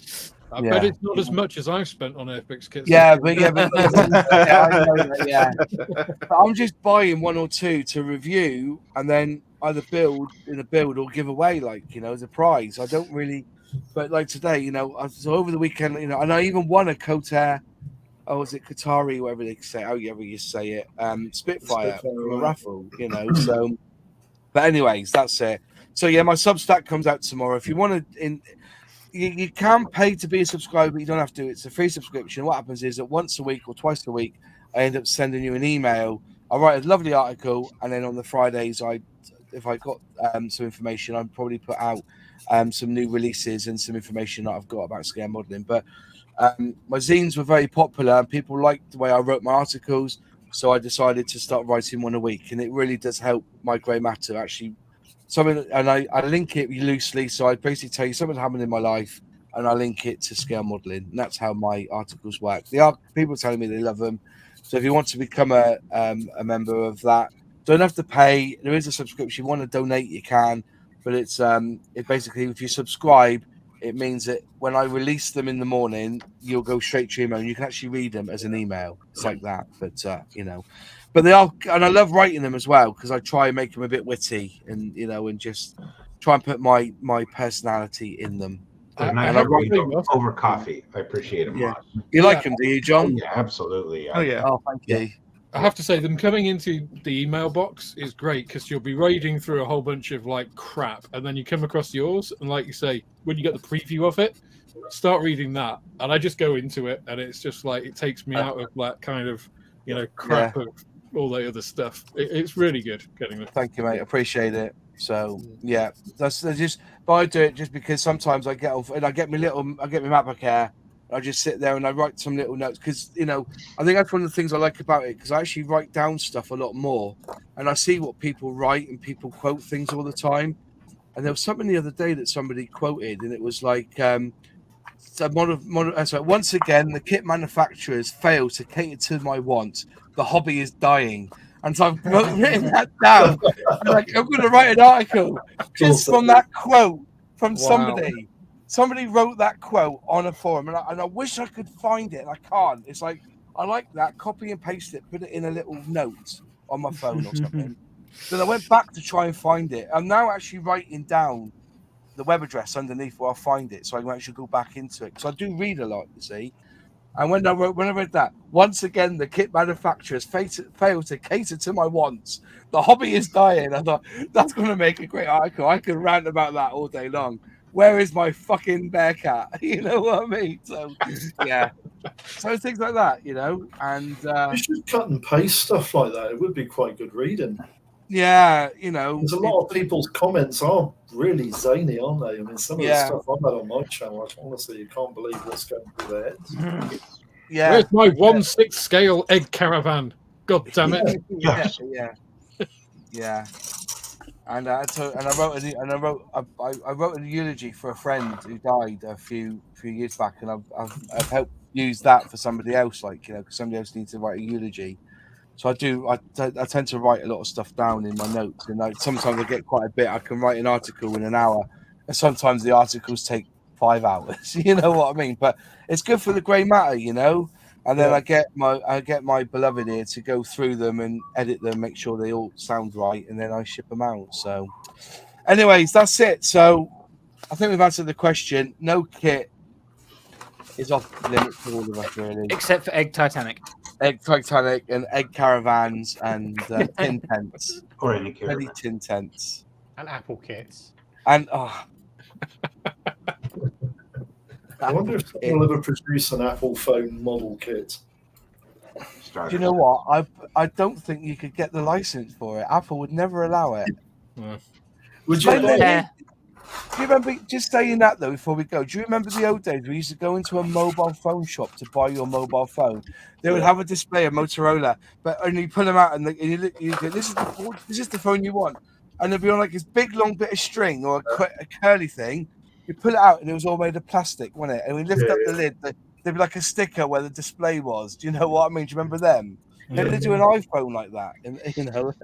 I bet it's not as much as I've spent on Airfix kits. Yeah, but I know that, yeah. But I'm just buying 1 or 2 to review and then either build or give away, like, as a prize. I don't really, but like today, so over the weekend, and I even won a Kotar, was it Qatari, whatever they say, however you say it, Spitfire from a raffle, so. But anyways, that's it. So yeah, my Substack comes out tomorrow. If you want to, you can pay to be a subscriber, but you don't have to. It's a free subscription. What happens is that once a week or twice a week, I end up sending you an email. I write a lovely article, and then on the Fridays, if I got some information, I'd probably put out some new releases and some information that I've got about scale modeling. But my zines were very popular, and people liked the way I wrote my articles, so I decided to start writing 1 a week, and it really does help my grey matter actually. Something, and I link it loosely, so I basically tell you something happened in my life, and I link it to scale modeling, and that's how my articles work. People telling me they love them, so if you want to become a member of that, don't have to pay. There is a subscription. You want to donate, you can, but it basically, if you subscribe, it means that when I release them in the morning, you'll go straight to your email, and you can actually read them as an email. It's like that, but But they are, and I love writing them as well because I try and make them a bit witty, and and just try and put my personality in them. And I read them over coffee. I appreciate them. Yeah. You like them, do you, John? Yeah, absolutely. Oh yeah. Oh, thank you. I have to say, them coming into the email box is great because you'll be raiding through a whole bunch of crap, and then you come across yours, and like you say, when you get the preview of it, start reading that, and I just go into it, and it's just it takes me out of that kind of crap of all the other stuff. It's really good getting them. Thank you, mate. Appreciate it. So yeah, that's just. But I do it just because sometimes I get off and I get my MacBook Air. I just sit there and I write some little notes because I think that's one of the things I like about it because I actually write down stuff a lot more, and I see what people write and people quote things all the time. And there was something the other day that somebody quoted, and it was like, once again, the kit manufacturers fail to cater to my wants. The hobby is dying. And so I've written that down. I'm going to write an article just from that quote from somebody. Somebody wrote that quote on a forum, and I wish I could find it, and I can't. It's like, I like that, copy and paste it, put it in a little note on my phone or something. Then I went back to try and find it. I'm now actually writing down the web address underneath where I'll find it, so I can actually go back into it, because I do read a lot, you see. And when I read that, once again, the kit manufacturers fail to cater to my wants. The hobby is dying. I thought, that's going to make a great article. I could rant about that all day long. Where is my fucking bear cat? You know what I mean? So, yeah. So things like that, and... you should cut and paste stuff like that. It would be quite good reading. Yeah, There's a lot of people's comments are really zany, aren't they? I mean, some of the stuff I've had on my channel, honestly, you can't believe what's going through their heads. Yeah. Where's my 1/6 scale egg caravan? God damn it! Yeah. And I wrote a eulogy for a friend who died a few years back, and I've helped use that for somebody else, like, you know, because somebody else needs to write a eulogy. So I do. I tend to write a lot of stuff down in my notes, and sometimes I get quite a bit. I can write an article in an hour, and sometimes the articles take 5 hours. You know what I mean? But it's good for the grey matter, you know. And then I get my beloved here to go through them and edit them, make sure they all sound right, and then I ship them out. So, anyways, that's it. So I think we've answered the question. No kit is off limits for all of us, really, except for Egg Titanic. Egg Titanic and egg caravans and tin tents. Or any Many caravan. tin tents. And Apple kits. And I wonder if someone will ever produce an Apple phone model kit. do you know what? I don't think you could get the license for it. Apple would never allow it. Would you? Do you remember, just saying that though, before we go, do you remember the old days we used to go into a mobile phone shop to buy your mobile phone? They would have a display of Motorola, but only you pull them out and you go, this is the phone you want. And they'd be on like this big long bit of string or a curly thing. You pull it out and it was all made of plastic, wasn't it? And we lift up the lid, there'd be like a sticker where the display was. Do you know what I mean? Do you remember them? Maybe they do an iPhone like that, you know.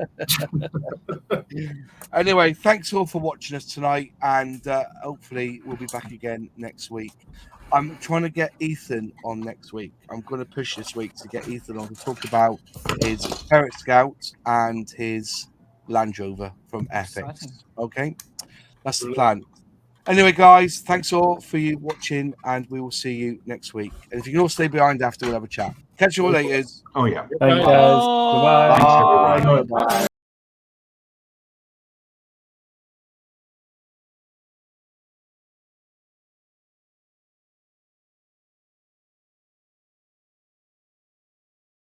Anyway, thanks all for watching us tonight, and hopefully we'll be back again next week. I'm trying to get Ethan on next week. I'm going to push this week to get Ethan on to talk about his Ferret Scout and his Land Rover from Airfix. Okay, that's the plan. Anyway, guys, thanks all for you watching, and we will see you next week. And if you can all stay behind after, we'll have a chat. Catch you all later. Oh, yeah. Thanks, guys. Goodbye. Thanks, everyone. Bye.